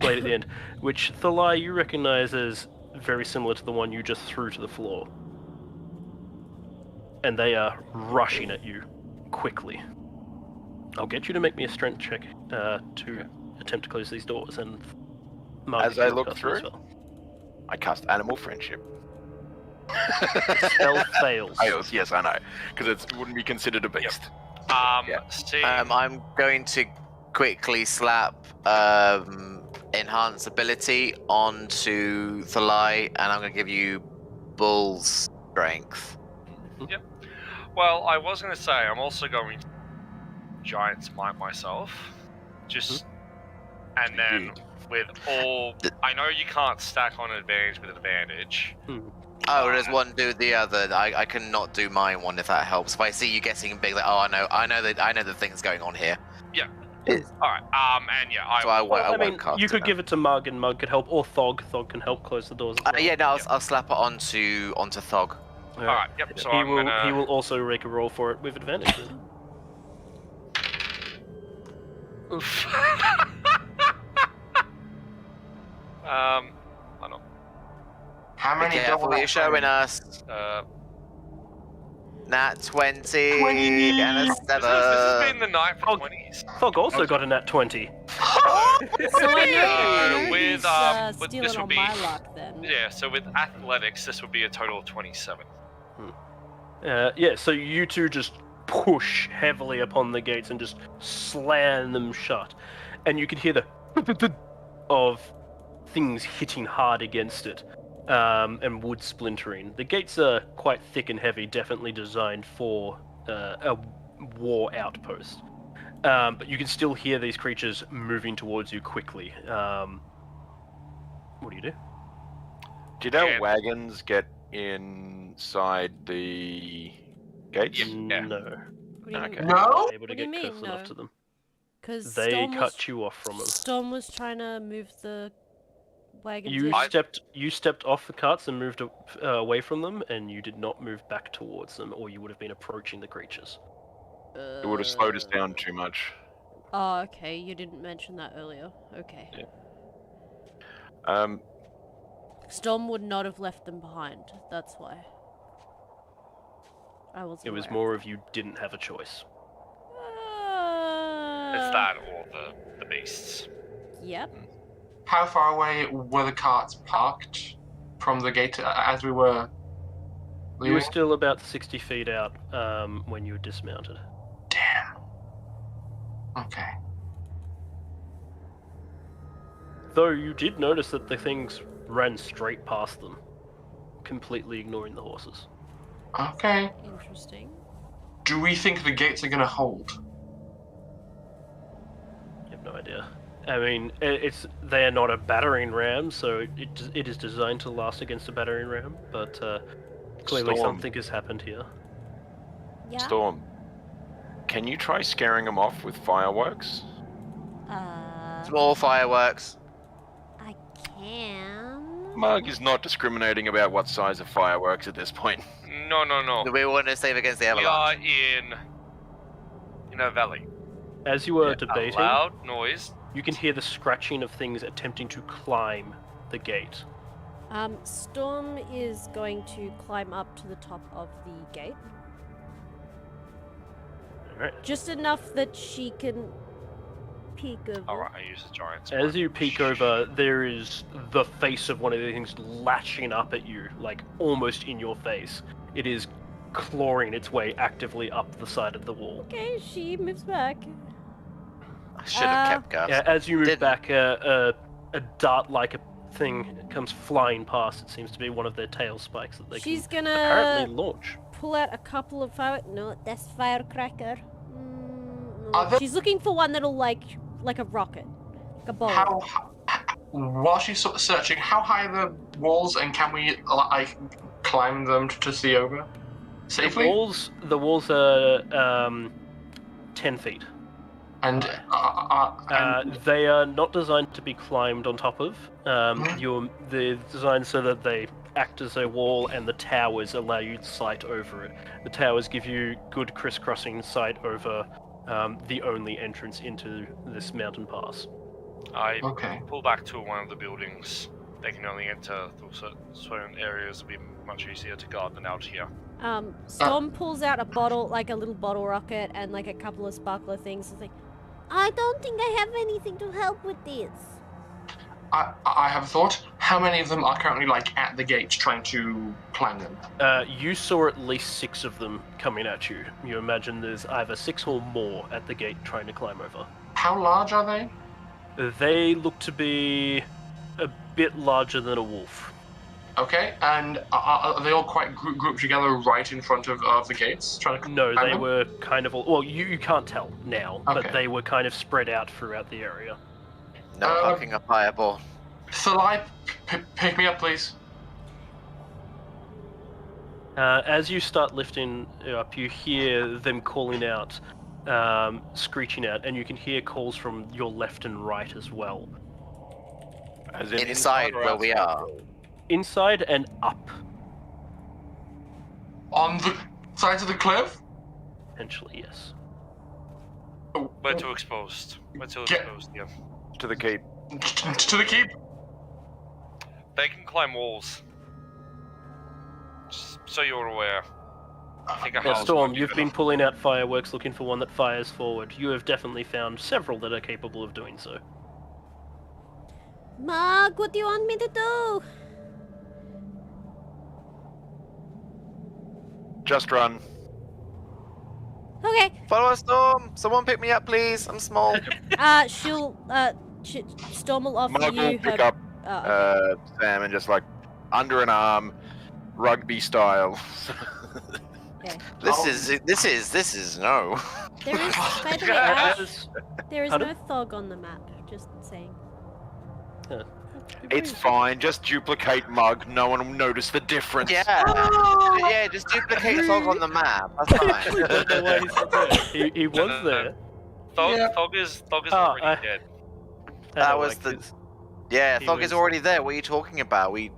blade at the end, which, Thalai, you recognize as very similar to the one you just threw to the floor. And they are rushing at you quickly. I'll get you to make me a strength check to attempt to close these doors, and Mark, as I look through, I cast Animal Friendship. Spell fails. Fails, yes, I know, because it wouldn't be considered a beast. See, I'm going to quickly slap enhance ability onto Thalai, and I'm going to give you Bull's Strength. Yep. Well, I was going to say, I'm also going to Giant Smite myself. Just... And then... With all, I know you can't stack on advantage with advantage. Oh, does one do the other? I cannot do my one if that helps. If I see you getting big, like, oh, I know the things going on here. Yeah. All right. And yeah, I mean, won't cast you could give it to Mug, and Mug could help, or Thog. Thog can help close the doors. As well. Yeah, no, I'll slap it onto Thog. Alright, yep, so he I'm will. gonna... He will also make a roll for it with advantage. Then. Oof. Hold on. How Be many careful double what you're showing us? us. Uh, Nat 20, 20. and a this has been 7. the night for Oh. 20s. Fog also got a nat 20. So I know with, he's with stealing this would on be- my luck then. Yeah, so with athletics, this would be a total of 27. Yeah, so you two just push heavily upon the gates and just slam them shut. And you can hear the of things hitting hard against it, and wood splintering. The gates are quite thick and heavy, definitely designed for a war outpost. But you can still hear these creatures moving towards you quickly. What do you do? Did our Yeah. wagons get inside the gates? Yeah. No. What do you Okay. mean? No? Able to What do you get mean, close enough no? to them. Because They cut you off from them. Storm was trying to move the wagons You in. stepped off the carts and moved away from them, and you did not move back towards them, or you would have been approaching the creatures. It would have slowed us down too much. Oh, okay. You didn't mention that earlier. Okay. Yeah. Storm would not have left them behind. That's why. I wasn't It was aware. more of you didn't have a choice. It's that or the beasts. Yep. How far away were the carts parked from the gate as we were You leaving? were still about 60 feet out when you were dismounted. Damn. Okay. Though you did notice that the things ran straight past them, completely ignoring the horses. Okay. Interesting. Do we think the gates are gonna hold? You have no idea. I mean, they are not a battering ram, so it is designed to last against a battering ram, but clearly Storm. something has happened here. Yeah. Storm, can you try scaring them off with fireworks? Small fireworks. I can. Mug is not discriminating about what size of fireworks at this point. No. Do we want to save against the We are avalanche? in a valley. As you were A debating, loud noise. you can hear the scratching of things attempting to climb the gate. Storm is going to climb up to the top of the gate. Alright. Just enough that she can peek over. Alright, I use the giant As sword. you peek over, there is the face of one of the things lashing up at you, like almost in your face. It is clawing its way actively up the side of the wall. Okay, she moves back. I should have kept Gus. Yeah, as you move Didn't. back, a dart-like thing comes flying past. It seems to be one of their tail spikes that they She's can gonna apparently launch. pull out a couple of fire. No, that's firecracker. Are No. there- She's looking for one that'll like a rocket, like a bullet. How? While she's sort of searching, how high are the walls, and can we like climb them to see over safely? The walls are 10 feet. And They are not designed to be climbed on top of. They're designed so that they act as a wall, and the towers allow you sight over it. The towers give you good crisscrossing sight over the only entrance into this mountain pass. I okay. pull back to one of the buildings. They can only enter through certain areas. It'll be much easier to guard than out here. Storm pulls out a bottle, like a little bottle rocket, and like a couple of sparkler things. It's like, I don't think I have anything to help with this. I have a thought. How many of them are currently like at the gates trying to climb them? You saw at least 6 of them coming at you. You imagine there's either 6 or more at the gate trying to climb over. How large are they? They look to be a bit larger than a wolf. Okay, and are they all quite grouped together right in front of the gates, trying to No, climb they them? were kind of... Well, you can't tell now, Okay. but they were kind of spread out throughout the area. No poking a fireball. Thalai, pick me up, please. As you start lifting up, you hear them calling out, screeching out, and you can hear calls from your left and right as well. As in Inside or where we outside? are. Inside and up. On the sides of the cliff? Potentially, yes. Oh, We're too exposed. We're too Get- exposed, yeah. To the keep. to the keep? They can climb walls. Just so you're aware. I think a Now, house Storm, might be you've better. been pulling out fireworks looking for one that fires forward. You have definitely found several that are capable of doing so. Mug, what do you want me to do? Just run. Okay. Follow us, Storm. Someone pick me up, please. I'm small. Storm will offer Mug you will her. pick up Okay. Sam and just like under an arm, rugby style. Okay. This is no. There is, by the way, Ash, As- there is Pardon? no Thog on the map. Just saying. It's fine. Just duplicate Mug. No one will notice the difference. Yeah. Yeah, just duplicate Thog on the map. That's fine. Don't know why he's not there. He was no. there. Thog is already dead. That I was like the- this. Yeah, He Thog was- is already there. What are you talking about? He's so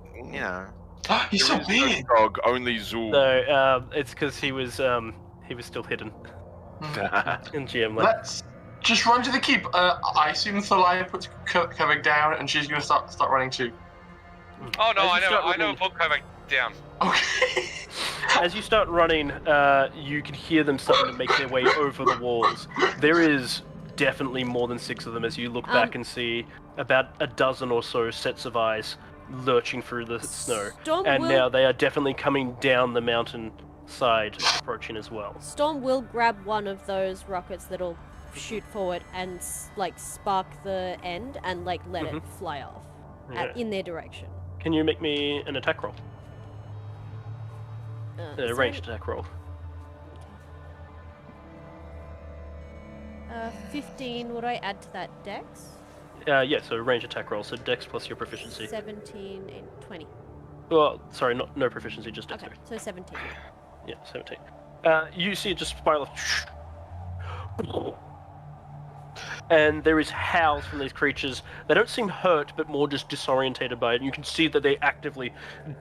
There is no big. dog, only Zool. No, it's because he was still hidden in GM. Like, Let's just run to the keep. I assume Thalia puts Kovac down and she's gonna start running too. Oh no, As you start I never running- put Kovac down. Okay. As you start running, you can hear them starting to make their way over the walls. There is definitely more than 6 of them as you look back and see about a dozen or so sets of eyes lurching through the snow. Storm And will, now they are definitely coming down the mountain side, approaching as well. Storm will grab one of those rockets that'll shoot forward and like spark the end and like let it fly off Yeah. in their direction. Can you make me an attack roll? A ranged attack roll. 15. What do I add to that? Dex? Yeah, so range attack roll, so dex plus your proficiency. 17 and 20. Well, sorry, no proficiency, just Okay, dexterity. so 17. Yeah, 17. You see it just spiral off. And there is howls from these creatures. They don't seem hurt, but more just disorientated by it. And you can see that they actively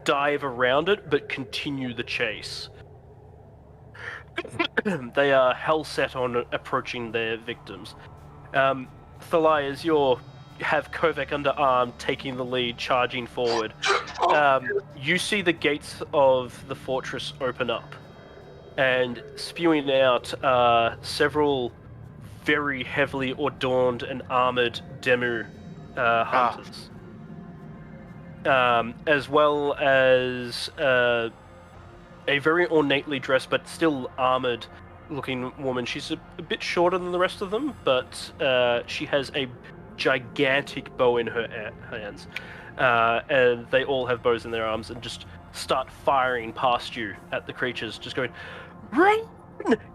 dive around it, but continue the chase. They are hell set on approaching their victims. Thalia, as you have Kovac under arm, taking the lead, charging forward, you see the gates of the fortress open up, and spewing out several very heavily adorned and armored Demu hunters, as well as a very ornately dressed but still armored looking woman. She's a bit shorter than the rest of them, but she has a gigantic bow in her hands, and they all have bows in their arms and just start firing past you at the creatures, just going, "Run!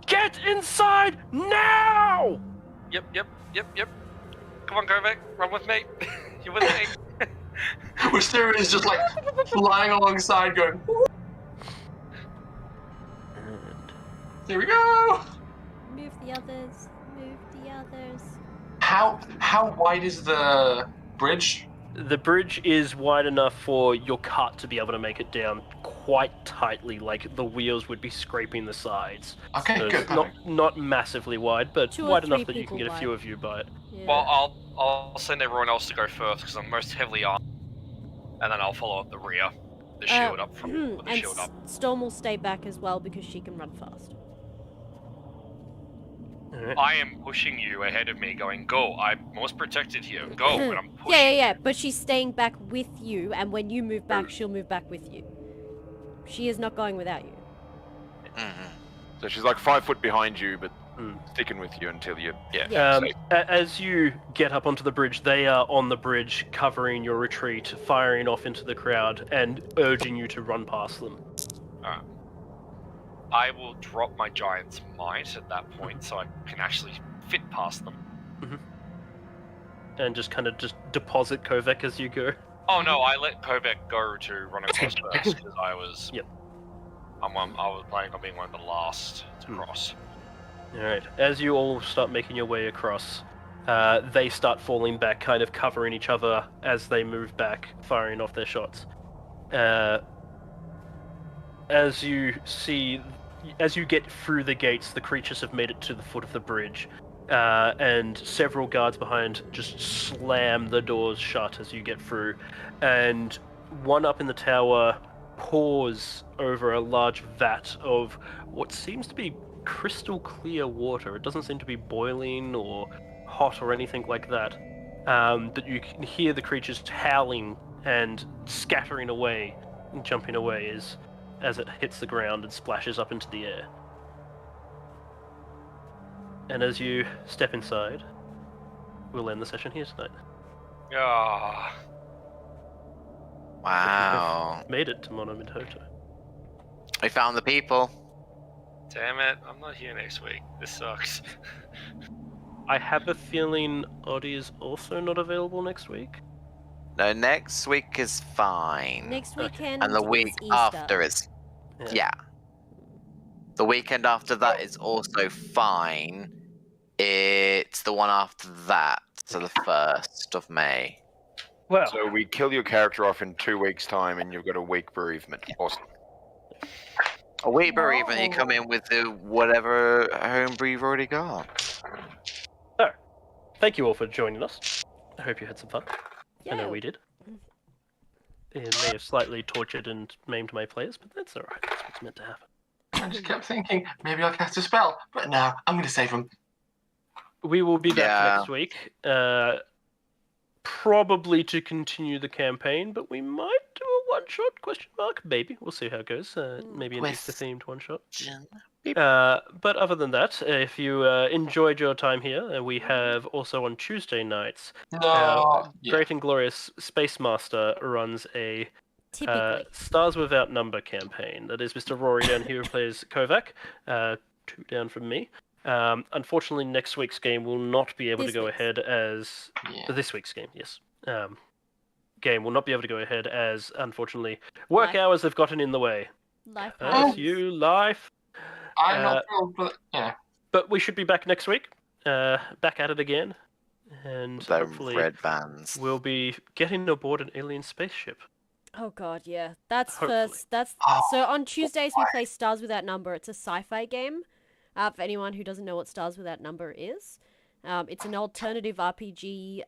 Get inside now!" Yep. Come on, Kovac, run with me. You're with me. Wisteria is just like flying alongside, going. Here we go. Move the others. Move the others. How wide is the bridge? The bridge is wide enough for your cart to be able to make it down quite tightly, like the wheels would be scraping the sides. Okay, So good. it's Perfect. not massively wide, but 2 or wide 3 enough that you can people get a few wide. of you by it. Yeah. Well, I'll send everyone else to go first because I'm most heavily armed, and then I'll follow up the rear, the shield up from with the and shield up. Storm will stay back as well because she can run fast. Alright. I am pushing you ahead of me, going, go. I'm most protected here. Go, and I'm pushing. Yeah. But she's staying back with you, and when you move back, she'll move back with you. She is not going without you. So she's like 5 foot behind you, but sticking with you until you. Yeah. safe. As you get up onto the bridge, they are on the bridge, covering your retreat, firing off into the crowd, and urging you to run past them. Alright. I will drop my giant's might at that point so I can actually fit past them. And just kind of just deposit Kovac as you go. Oh no, I let Kovac go to run across first because I was. Yep. I was planning on being one of the last to cross. Alright, as you all start making your way across, they start falling back, kind of covering each other as they move back, firing off their shots. as you get through the gates, the creatures have made it to the foot of the bridge, and several guards behind just slam the doors shut as you get through, and one up in the tower pours over a large vat of what seems to be crystal clear water. It doesn't seem to be boiling or hot or anything like that, but you can hear the creatures howling and scattering away and jumping away as it hits the ground and splashes up into the air. And as you step inside, we'll end the session here tonight. Ah, Wow. Made it to Monomitoto. We found the people. damn it! I'm not here next week. This sucks. I have a feeling Oddie is also not available next week. No, next week is fine. Next Okay. weekend And the week is Easter. after is. Yeah. The weekend after that is also fine. It's the one after that, so the 1st of May. Well, So we kill your character off in 2 weeks' time, and you've got a week bereavement. Awesome. A week bereavement, you come in with the whatever homebrew you've already got. thank you all for joining us. I hope you had some fun. I know Yeah. we did. It may have slightly tortured and maimed my players, but that's alright. That's what's meant to happen. I just kept thinking, maybe I'll cast a spell, but no, I'm going to save him. We will be back Yeah. next week, probably to continue the campaign, but we might do a one-shot, question mark? Maybe. We'll see how it goes. Maybe an Twist. Easter-themed one-shot. Jen. But other than that, if you enjoyed your time here, we have also on Tuesday nights, No. Great and Glorious Space Master runs a Typically. Stars Without Number campaign. That is Mr. Rory down here who plays Kovac, 2 down from me. Unfortunately, next week's game will not be able This to go week's. ahead as... Yeah. This week's game, yes. Game will not be able to go ahead as, unfortunately, work Life. hours have gotten in the way. Life As happens. you life. I'm not thrilled, but yeah. But we should be back next week, back at it again, and The hopefully red bands. we'll be getting aboard an alien spaceship. Oh god, yeah. That's Hopefully. first. That's Oh, so on Tuesdays we play Stars Without Number. It's a sci-fi game. For anyone who doesn't know what Stars Without Number is, it's an alternative RPG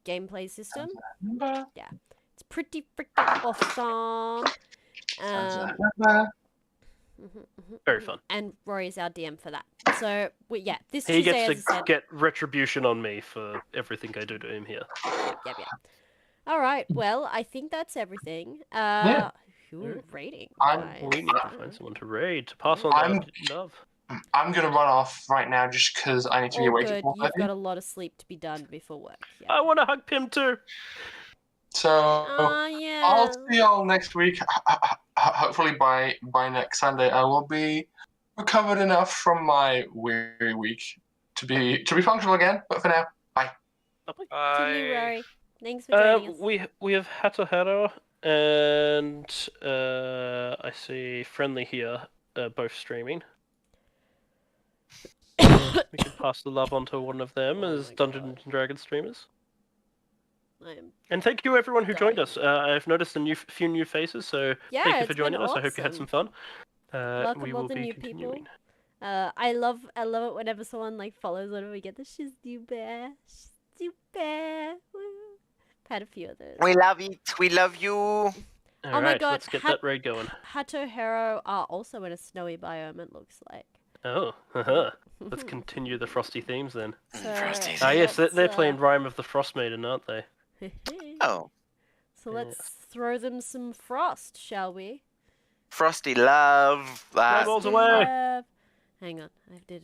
gameplay system. It's pretty freaking awesome. Very fun. And Rory's our DM for that. So this He Tuesday, gets as to I said. get retribution on me for everything I do to him here. Yep. All right. Well, I think that's everything. Ooh, rating. I'm- guys. We need to find someone to raid, to pass on I'm- that love. I'm going to run off right now just because I need to be All awake good. at You've 4:30. got a lot of sleep to be done before work. Yeah. I want to hug Pim too. So Oh yeah. I'll see y'all next week. Hopefully by next Sunday I will be recovered enough from my weary week to be functional again. But for now, bye. Lovely. To you, Rory. Thanks for joining us. We have Hatoharo and I see Friendly here, both streaming. We can pass the love on to one of them Oh as my Dungeons God. and Dragons streamers. I am... And thank you everyone who joined Dying. us. I've noticed a few new faces, so Yeah, thank you it's for been joining us. I hope you had awesome. some fun. Welcome We all will the be new continuing. people. I love it whenever someone like follows whenever we get the she's new bear. Woo. I've had a few of those. We love it. We love you. All my right, God, let's get that raid going. Hato Hero are also in a snowy biome, it looks like. Oh, haha. Let's continue the frosty themes then. So, Frosty Ah, yes, let's, they're playing Rime of the Frost Maiden, aren't they? Oh, So let's throw them some frost, shall we? Frosty love that. Rebels We away! have- Hang on, I did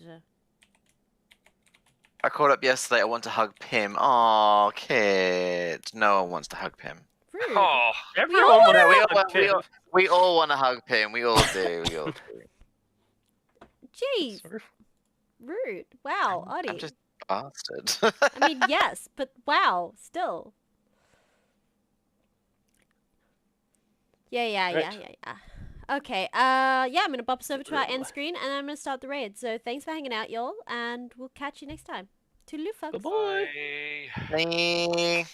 I called up yesterday. I want to hug Pim. Aw, kid. No one wants to hug Pim. rude. Oh, Everyone all wants No, to we hug all, we, Pim. all, we all want to hug Pim. We all do. We all do. Jeez, Sorry. rude. Wow, Audie. I'm just a bastard. I mean, yes, but wow, still. Yeah. Okay, I'm gonna bop us over to our end screen and I'm gonna start the raid. So thanks for hanging out, y'all, and we'll catch you next time. Toodaloo, folks. Bye-bye. bye. Bye.